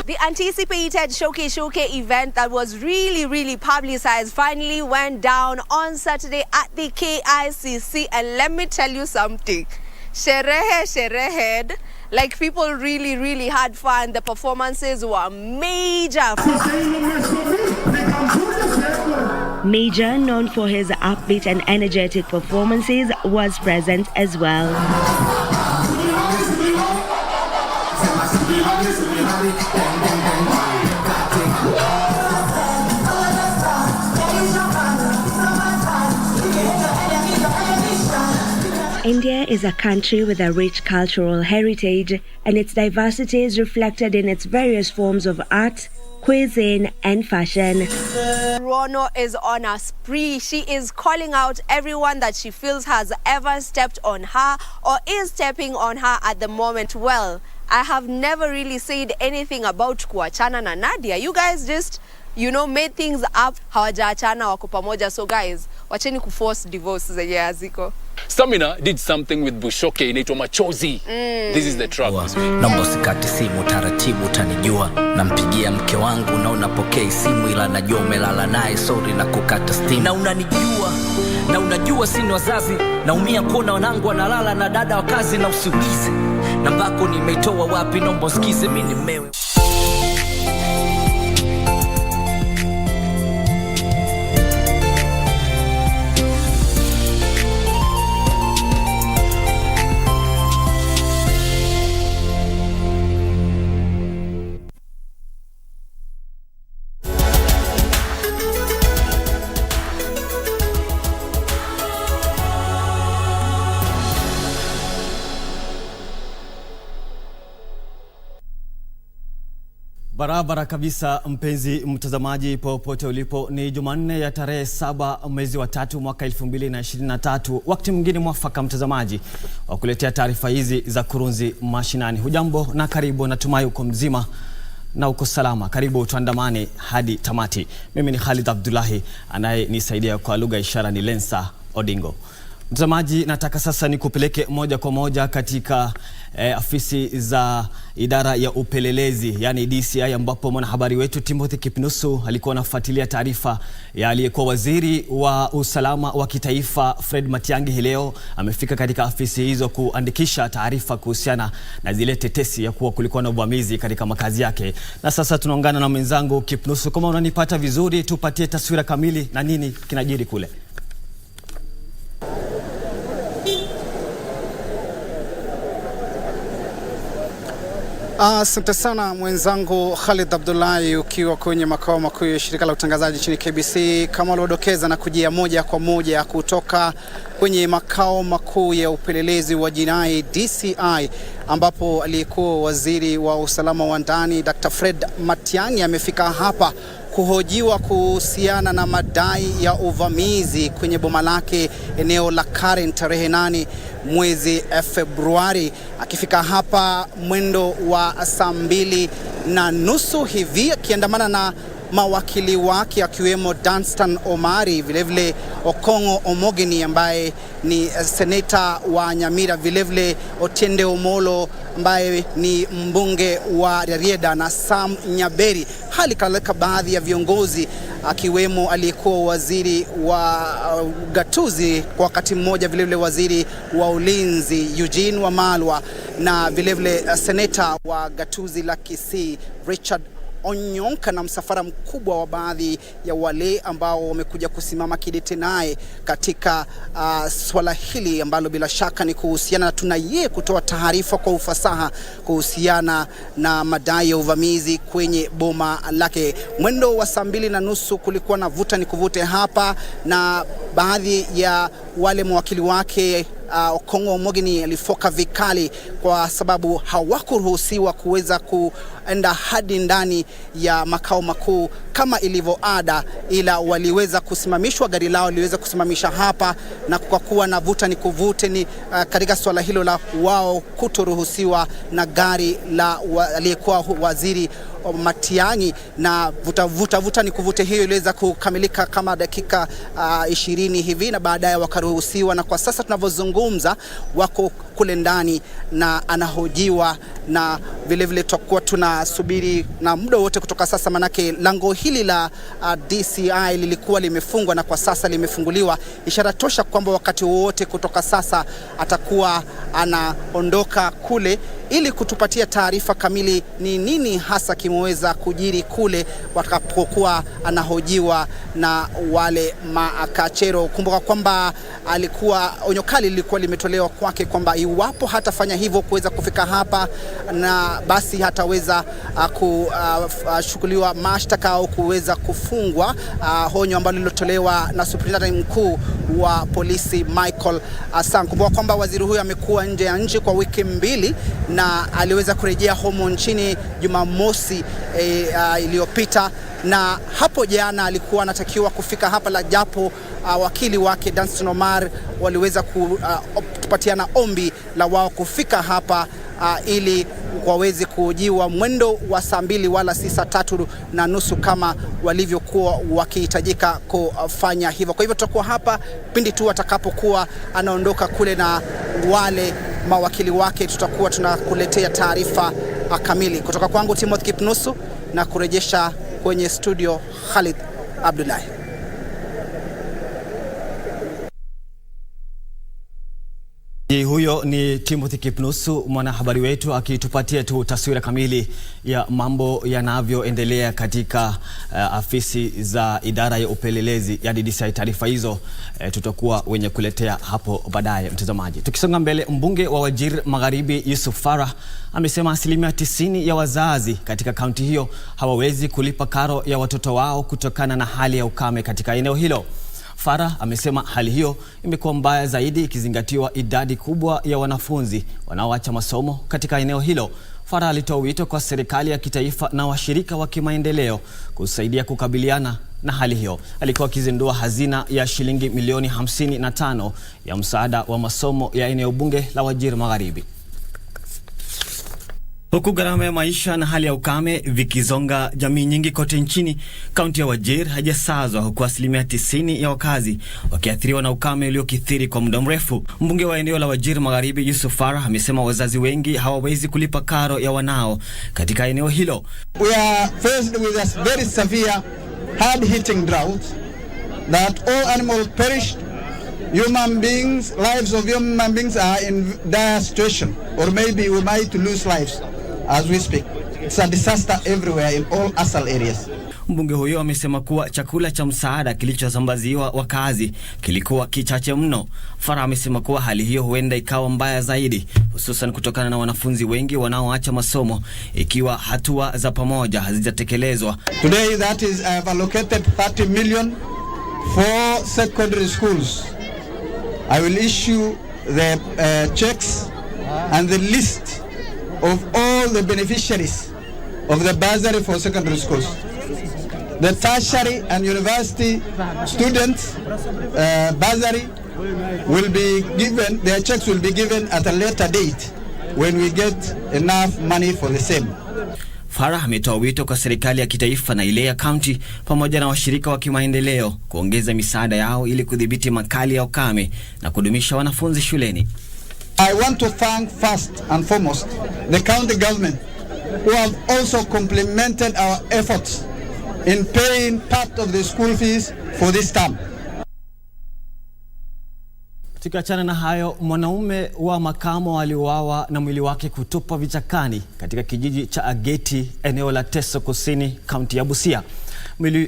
The anticipated Showcase event that was really publicized finally went down on Saturday at the KICC, and let me tell you something. Sherehe, like people really had fun. The performances were major. Major, known for his upbeat and energetic performances, was present as well. In India is a country with a rich cultural heritage, and its diversity is reflected in its various forms of art, cuisine, and fashion. Rono is on a spree. She is calling out everyone that she feels has ever stepped on her or is stepping on her at the moment. Well, I have never really said anything about kuachana na Nadia. You guys just, made things up. Hawajaachana wako pamoja. So guys, wacheni kuforce divorce zenye haziko. Stamina did something with Bushoke inaitwa Machozi. This is the track. Naomba usikate simu, taratibu utanijua. Nampigia mke wangu na unapokea simu, ila najua umelala naye, sorry na kukata steam. Na unanijua, na unajua sina wazazi, naumia kuona wanangu wanalala na dada wa kazi, na usiulize nambako nimeitoa wapi, naomba usikize mimi nimewe. Barabara kabisa mpenzi mtazamaji popote ulipo, ni Jumanne ya tarehe 7 mwezi wa 3 mwaka 2023. Wakati mwingine mwafaka mtazamaji wa kuletea taarifa hizi za kurunzi mashinani. Hujambo na karibu, natumai uko mzima na uko salama. Karibu tuandamane hadi tamati. Mimi ni Khalid Abdullahi, anayenisaidia kwa lugha ishara ni Lensa Odingo. Mtazamaji, nataka sasa nikupeleke moja kwa moja katika afisi za idara ya upelelezi, yani DCI, ambapo mwanahabari wetu Timothy Kipnusu alikuwa anafuatilia taarifa ya aliyekuwa waziri wa usalama wa kitaifa Fred Matiang'i. Leo amefika katika afisi hizo kuandikisha taarifa kuhusiana na zile tetesi ya kuwa kulikuwa na uvamizi katika makazi yake. Na sasa tunaungana na mwenzangu Kipnusu. Kama unanipata vizuri, tupatie taswira kamili na nini kinajiri kule. Asante sana mwenzangu Khalid Abdullahi, ukiwa kwenye makao makuu ya shirika la utangazaji nchini KBC. Kama ulivyodokeza na kujia moja kwa moja kutoka kwenye makao makuu ya upelelezi wa jinai DCI, ambapo aliyekuwa waziri wa usalama wa ndani Dr. Fred Matiang'i amefika hapa kuhojiwa kuhusiana na madai ya uvamizi kwenye boma lake eneo la Karen tarehe 8 mwezi Februari. Akifika hapa mwendo wa saa 2:30 hivi, akiandamana na mawakili wake akiwemo Danstan Omari, vilevile Okongo Omogeni ambaye ni seneta wa Nyamira, vilevile Otiende Omolo ambaye ni mbunge wa Rarieda, na Sam Nyaberi. Hali kadhalika baadhi ya viongozi akiwemo aliyekuwa waziri wa gatuzi kwa wakati mmoja, vilevile waziri wa ulinzi Eugene Wamalwa, na vilevile seneta wa gatuzi la Kisii Richard Onyonka, na msafara mkubwa wa baadhi ya wale ambao wamekuja kusimama kidete naye katika swala hili ambalo bila shaka ni kuhusiana na tunaye kutoa taarifa kwa ufasaha kuhusiana na madai ya uvamizi kwenye boma lake. Mwendo wa saa 2:30 kulikuwa na vuta ni kuvute hapa, na baadhi ya wale mawakili wake Okongo Omogeni alifoka vikali kwa sababu hawakuruhusiwa kuweza kuenda hadi ndani ya makao makuu kama ilivyo ada, ila waliweza kusimamishwa, gari lao liweza kusimamisha hapa, na kwa kuwa na vuta ni kuvute ni katika swala hilo la wao kutoruhusiwa na gari la aliyekuwa waziri Matiang'i, na vuta ni kuvute hiyo iliweza kukamilika kama dakika 20 hivi, na baadaye wakaruhusiwa, na kwa sasa tunavyozungumza wako kule ndani na anahojiwa, na vilevile tutakuwa tunasubiri na muda wote kutoka sasa, manake lango hili la DCI lilikuwa limefungwa na kwa sasa limefunguliwa, ishara tosha kwamba wakati wote kutoka sasa atakuwa anaondoka kule ili kutupatia taarifa kamili ni nini hasa kimeweza kujiri kule watakapokuwa anahojiwa na wale makachero. Kumbuka kwamba onyo kali lilikuwa limetolewa kwake kwamba iwapo hatafanya hivyo kuweza kufika hapa na basi hataweza kushukuliwa mashtaka au kuweza kufungwa, honyo ambalo lilotolewa na Superintendent mkuu wa polisi Michael Sang. Kumbuka kwamba waziri huyu amekuwa nje ya nchi kwa wiki 2 na aliweza kurejea humo nchini Jumamosi iliyopita, na hapo jana alikuwa anatakiwa kufika hapa, la japo wakili wake Danstan Omar waliweza kupatiana ombi la wao kufika hapa ili waweze kuhojiwa mwendo wa saa 2 wala si saa 3:30 kama walivyokuwa wakihitajika kufanya hivyo. Kwa hivyo tutakuwa hapa pindi tu atakapokuwa anaondoka kule na wale mawakili wake, tutakuwa tunakuletea taarifa kamili. Kutoka kwangu Timothy Kipnusu na kurejesha kwenye studio Khalid Abdullahi. Huyo ni Timothy Kipnusu, mwanahabari wetu, akitupatia tu taswira kamili ya mambo yanavyoendelea katika afisi za idara ya upelelezi ya DCI. Taarifa hizo tutakuwa wenye kuletea hapo baadaye, mtazamaji. Tukisonga mbele, mbunge wa Wajir Magharibi Yusuf Farah amesema 90% ya wazazi katika kaunti hiyo hawawezi kulipa karo ya watoto wao kutokana na hali ya ukame katika eneo hilo. Farah amesema hali hiyo imekuwa mbaya zaidi ikizingatiwa idadi kubwa ya wanafunzi wanaoacha masomo katika eneo hilo. Farah alitoa wito kwa serikali ya kitaifa na washirika wa kimaendeleo kusaidia kukabiliana na hali hiyo. Alikuwa akizindua hazina ya shilingi milioni 55 ya msaada wa masomo ya eneo bunge la Wajir Magharibi. Huku gharama ya maisha na hali ya ukame vikizonga jamii nyingi kote nchini, kaunti ya Wajir haijasazwa, huku 90% ya wakazi wakiathiriwa na ukame uliokithiri kwa muda mrefu. Mbunge wa eneo la Wajir Magharibi Yusuf Farah amesema wazazi wengi hawawezi kulipa karo ya wanao katika eneo hilo. We are faced with a very severe hard-hitting drought that all animals perished. Human beings, lives of human beings are in dire situation, or maybe we might lose lives as we speak. It's a disaster everywhere in all ASAL areas. Mbunge huyo amesema kuwa chakula cha msaada kilichosambaziwa wakazi kilikuwa kichache mno. Farah amesema kuwa hali hiyo huenda ikawa mbaya zaidi, hususan kutokana na wanafunzi wengi wanaoacha masomo ikiwa hatua za pamoja hazijatekelezwa. Today that is I have allocated 30 million for secondary schools. I will issue the checks and the list of all the beneficiaries of the bursary for secondary schools. The tertiary and university students bursary will be given, their checks will be given at a later date when we get enough money for the same. Farah ametoa wito kwa serikali ya kitaifa na ile ya kaunti pamoja na washirika wa kimaendeleo kuongeza misaada yao ili kudhibiti makali ya ukame na kudumisha wanafunzi shuleni. I want to thank first and foremost the county government who have also complemented our efforts in paying part of the school fees for this term. Tukiachana na hayo, mwanaume wa makamo aliuawa na mwili wake kutupwa vichakani katika kijiji cha Ageti, eneo la Teso Kusini, kaunti ya Busia.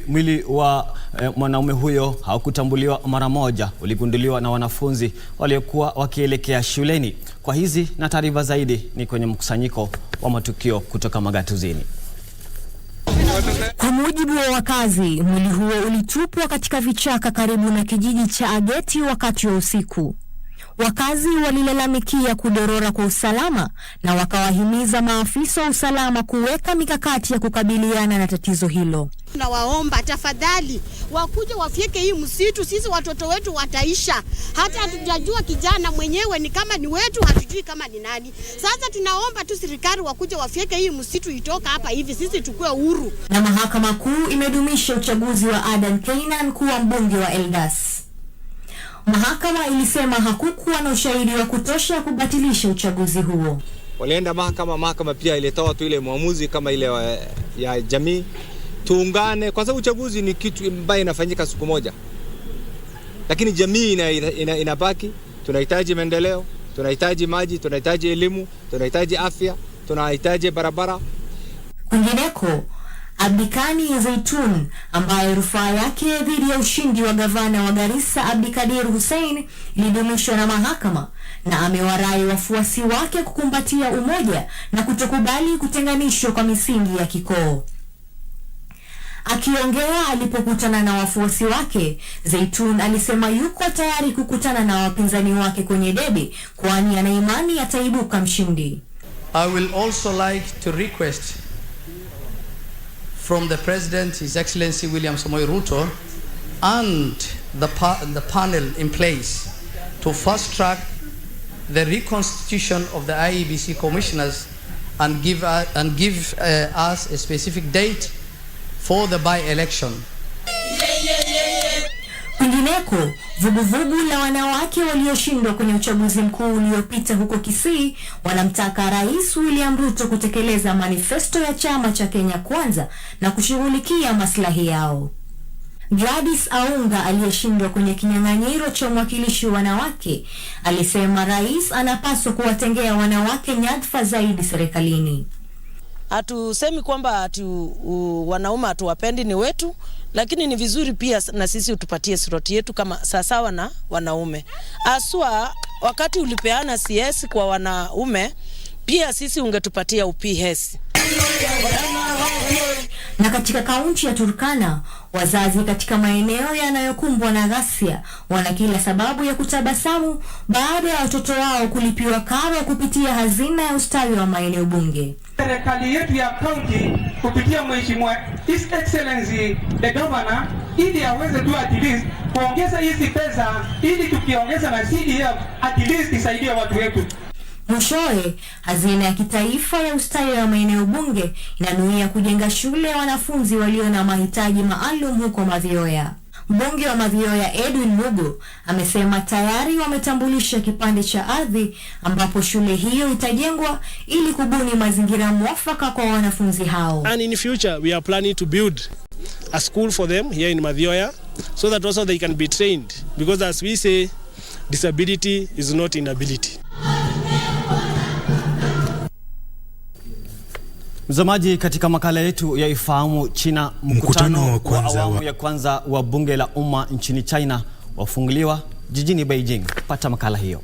Mwili wa mwanaume huyo haukutambuliwa mara moja, uligunduliwa na wanafunzi waliokuwa wakielekea shuleni. Kwa hizi na taarifa zaidi ni kwenye mkusanyiko wa matukio kutoka magatuzini. Kwa mujibu wa wakazi, mwili huo ulitupwa katika vichaka karibu na kijiji cha Ageti wakati wa usiku. Wakazi walilalamikia kudorora kwa usalama na wakawahimiza maafisa wa usalama kuweka mikakati ya kukabiliana na tatizo hilo. Tunawaomba tafadhali wakuja wafyeke hii msitu, sisi watoto wetu wataisha. Hata hatujajua kijana mwenyewe ni kama ni wetu, hatujui kama ni nani. Sasa tunaomba tu serikali wakuja wafyeke hii msitu itoka hapa hivi sisi tukue huru. Na mahakama kuu imedumisha uchaguzi wa Adan Keynan kuwa mbunge wa Eldas. Mahakama ilisema hakukuwa na ushahidi wa kutosha kubatilisha uchaguzi huo. Walienda mahakama pia ilitoa tu ile muamuzi kama ile ya jamii tuungane, kwa sababu uchaguzi ni kitu ambaye inafanyika siku moja. Lakini jamii inabaki, tunahitaji maendeleo, tunahitaji maji, tunahitaji elimu, tunahitaji afya, tunahitaji barabara. Kwingineko, Abdikani Zaitun ambaye rufaa yake dhidi ya ushindi wa gavana wa Garissa Abdikadir Hussein ilidumishwa na mahakama, na amewarai wafuasi wake kukumbatia umoja na kutokubali kutenganishwa kwa misingi ya kikoo. Akiongea alipokutana na wafuasi wake, Zaitun alisema yuko tayari kukutana na wapinzani wake kwenye debe, kwani ana imani ataibuka mshindi. I will also like to request from the President, His Excellency William Samoei Ruto, and the panel in place to fast track the reconstitution of the IEBC commissioners and give us a specific date for the by-election. Kwingineko, vuguvugu la wanawake walioshindwa kwenye uchaguzi mkuu uliopita huko Kisii wanamtaka Rais William Ruto kutekeleza manifesto ya chama cha Kenya Kwanza na kushughulikia maslahi yao. Gladys Aunga aliyeshindwa kwenye kinyang'anyiro cha mwakilishi wanawake alisema rais anapaswa kuwatengea wanawake nyadhifa zaidi serikalini. Hatusemi kwamba wanaume hatuwapendi, ni wetu, lakini ni vizuri pia na sisi utupatie slot yetu kama sawa na wanaume. Aswa wakati ulipeana CS kwa wanaume, pia sisi ungetupatia UPS. Na katika kaunti ya Turkana, wazazi katika maeneo yanayokumbwa na ghasia wana kila sababu ya kutabasamu baada ya watoto wao kulipiwa karo kupitia hazina ya ustawi wa maeneo bunge. Serikali yetu ya kaunti kupitia Mheshimiwa His Excellency the Governor, ili aweze tu at least kuongeza hizi pesa, ili tukiongeza na CDF at least isaidie watu wetu. Mwishowe, hazina ya kitaifa ya ustawi wa maeneo bunge inanuia kujenga shule ya wanafunzi walio na mahitaji maalum huko Mathioya. Mbunge wa Mathioya Edwin Mugo amesema tayari wametambulisha kipande cha ardhi ambapo shule hiyo itajengwa ili kubuni mazingira mwafaka kwa wanafunzi hao. And in future we are planning to build a school for them here in Mathioya so that also they can be trained, because as we say, disability is not inability. Mzamaji, katika makala yetu ya Ifahamu China, mkutano wa awamu ya kwanza wa bunge la umma nchini China wafunguliwa jijini Beijing. Pata makala hiyo.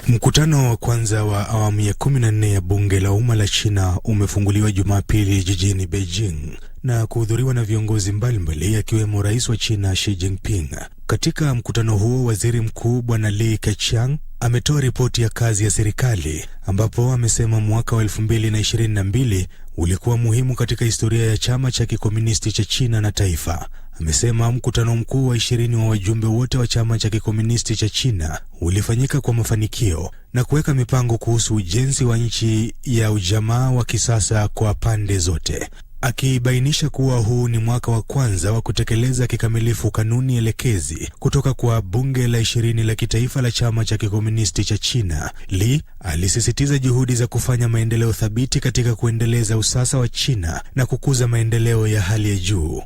Mkutano wa kwanza wa awamu ya 14 ya bunge la umma la China umefunguliwa Jumapili jijini Beijing na kuhudhuriwa na viongozi mbalimbali akiwemo Rais wa China Xi Jinping. Katika mkutano huo, Waziri Mkuu Bwana Li Keqiang ametoa ripoti ya kazi ya serikali ambapo amesema mwaka wa 2022 ulikuwa muhimu katika historia ya chama cha kikomunisti cha China na taifa. Amesema mkutano mkuu wa 20 wa wajumbe wote wa chama cha kikomunisti cha China ulifanyika kwa mafanikio na kuweka mipango kuhusu ujenzi wa nchi ya ujamaa wa kisasa kwa pande zote. Akibainisha kuwa huu ni mwaka wa kwanza wa kutekeleza kikamilifu kanuni elekezi kutoka kwa bunge la 20 la kitaifa la chama cha kikomunisti cha China, Li alisisitiza juhudi za kufanya maendeleo thabiti katika kuendeleza usasa wa China na kukuza maendeleo ya hali ya juu.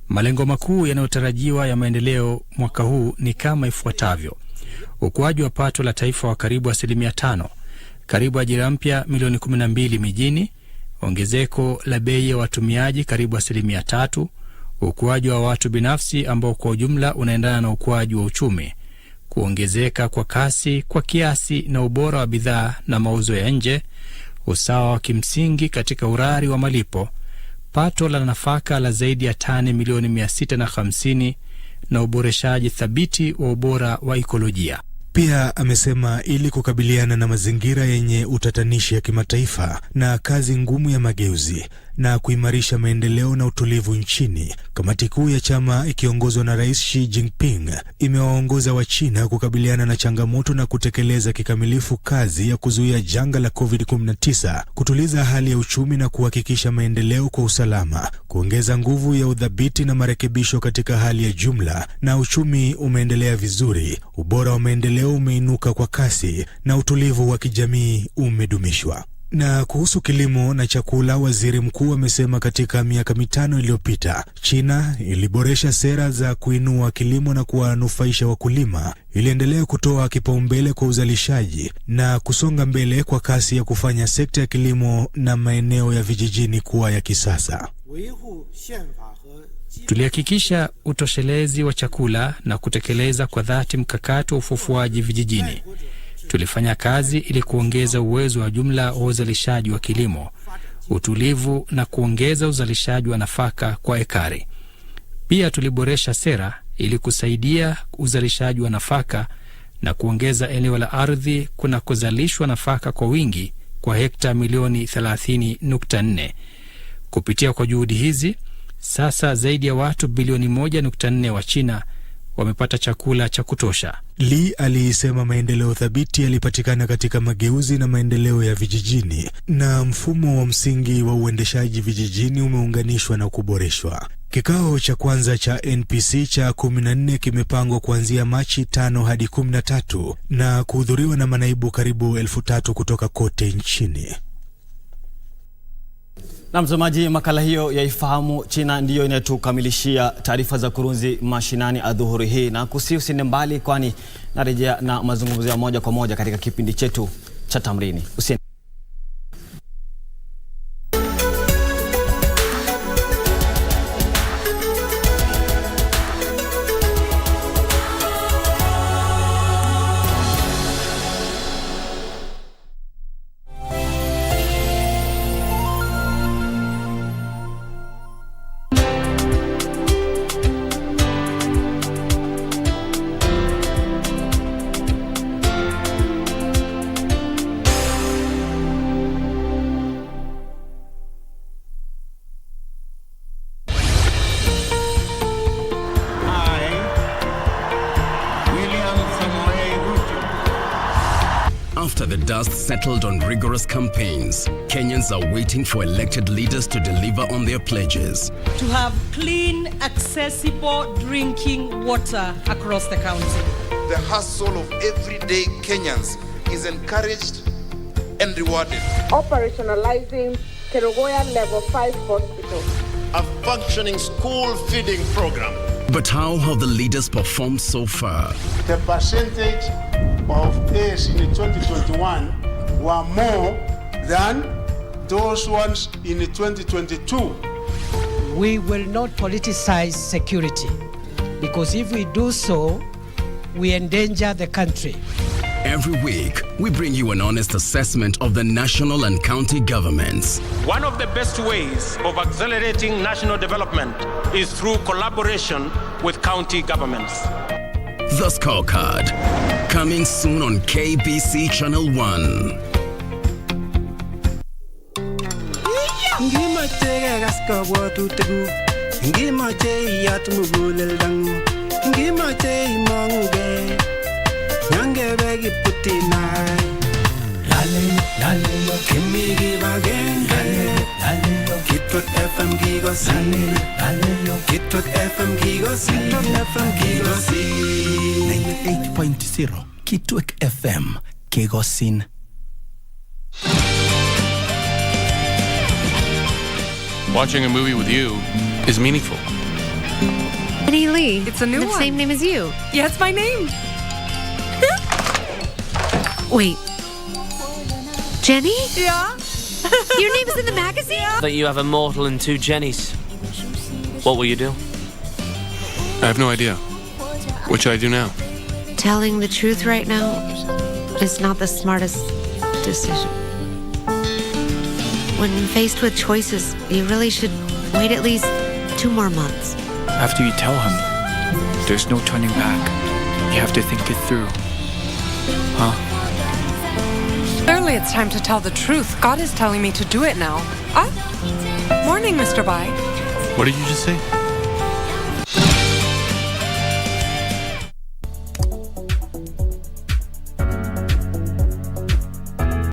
Malengo makuu yanayotarajiwa ya maendeleo mwaka huu ni kama ifuatavyo: ukuaji wa pato la taifa wa karibu 5%, karibu ajira mpya milioni 12 mijini, ongezeko la bei ya watumiaji karibu 3%, ukuaji wa watu binafsi ambao kwa ujumla unaendana na ukuaji wa uchumi, kuongezeka kwa kasi, kwa kiasi na ubora wa bidhaa na mauzo ya nje, usawa wa kimsingi katika urari wa malipo, pato la nafaka la zaidi ya tani milioni 650 na uboreshaji thabiti wa ubora wa ekolojia. Pia amesema ili kukabiliana na mazingira yenye utatanishi ya kimataifa na kazi ngumu ya mageuzi na kuimarisha maendeleo na utulivu nchini, kamati kuu ya chama ikiongozwa na Rais Xi Jinping imewaongoza wa China kukabiliana na changamoto na kutekeleza kikamilifu kazi ya kuzuia janga la COVID-19, kutuliza hali ya uchumi na kuhakikisha maendeleo kwa usalama, kuongeza nguvu ya udhabiti na marekebisho katika hali ya jumla, na uchumi umeendelea vizuri, ubora wa maendeleo umeinuka kwa kasi na utulivu wa kijamii umedumishwa. Na kuhusu kilimo na chakula, waziri mkuu amesema katika miaka 5 iliyopita China iliboresha sera za kuinua kilimo na kuwanufaisha wakulima. Iliendelea kutoa kipaumbele kwa uzalishaji na kusonga mbele kwa kasi ya kufanya sekta ya kilimo na maeneo ya vijijini kuwa ya kisasa. Tulihakikisha utoshelezi wa chakula na kutekeleza kwa dhati mkakati wa ufufuaji vijijini. Tulifanya kazi ili kuongeza uwezo wa jumla wa uzalishaji wa kilimo, utulivu na kuongeza uzalishaji wa nafaka kwa ekari. Pia tuliboresha sera ili kusaidia uzalishaji wa nafaka na kuongeza eneo la ardhi kunakozalishwa nafaka kwa wingi kwa hekta milioni 30.4. Kupitia kwa juhudi hizi, sasa zaidi ya watu bilioni 1.4 wa China wamepata chakula cha kutosha. Li alisema maendeleo thabiti yalipatikana katika mageuzi na maendeleo ya vijijini, na mfumo wa msingi wa uendeshaji vijijini umeunganishwa na kuboreshwa. Kikao cha kwanza cha NPC cha 14 kimepangwa kuanzia Machi 5 hadi 13 na kuhudhuriwa na manaibu karibu 3,000 kutoka kote nchini. Na mtazamaji, makala hiyo ya Ifahamu China ndiyo inatukamilishia taarifa za kurunzi mashinani adhuhuri hii, na usiende mbali kwani narejea na mazungumzo ya moja kwa moja katika kipindi chetu cha Tamrini. After the dust settled on rigorous campaigns, Kenyans are waiting for elected leaders to deliver on their pledges. To have clean, accessible drinking water across the county. The hustle of everyday Kenyans is encouraged and rewarded. Operationalizing Kerugoya Level 5 Hospital. A functioning school feeding program. But how have the leaders performed so far? The percentage of A's in 2021 were more than those ones in 2022. We will not politicize security, because if we do so, we endanger the country. Every week, we bring you an honest assessment of the national and county governments. One of the best ways of accelerating national development is through collaboration with county governments. The Scorecard, coming soon on KBC Channel 1. Kitwek FM Kigosin, Kitwek FM Kigosin, 98.0 Kitwek FM Kigosin. Watching a movie with you is meaningful. Jenny Lee. It's a new one. The same name as you. Yeah, it's my name. Wait. Jenny? Yeah? Your name is in the magazine? That you have a mortal and 2 Jennies. What will you do? I have no idea. What should I do now? Telling the truth right now is not the smartest decision. When faced with choices, you really should wait at least 2 more months. After you tell him, there's no turning back. You have to think it through. Huh? Clearly it's time to tell the truth. God is telling me to do it now. Morning, Mr. Bai. What did you just say?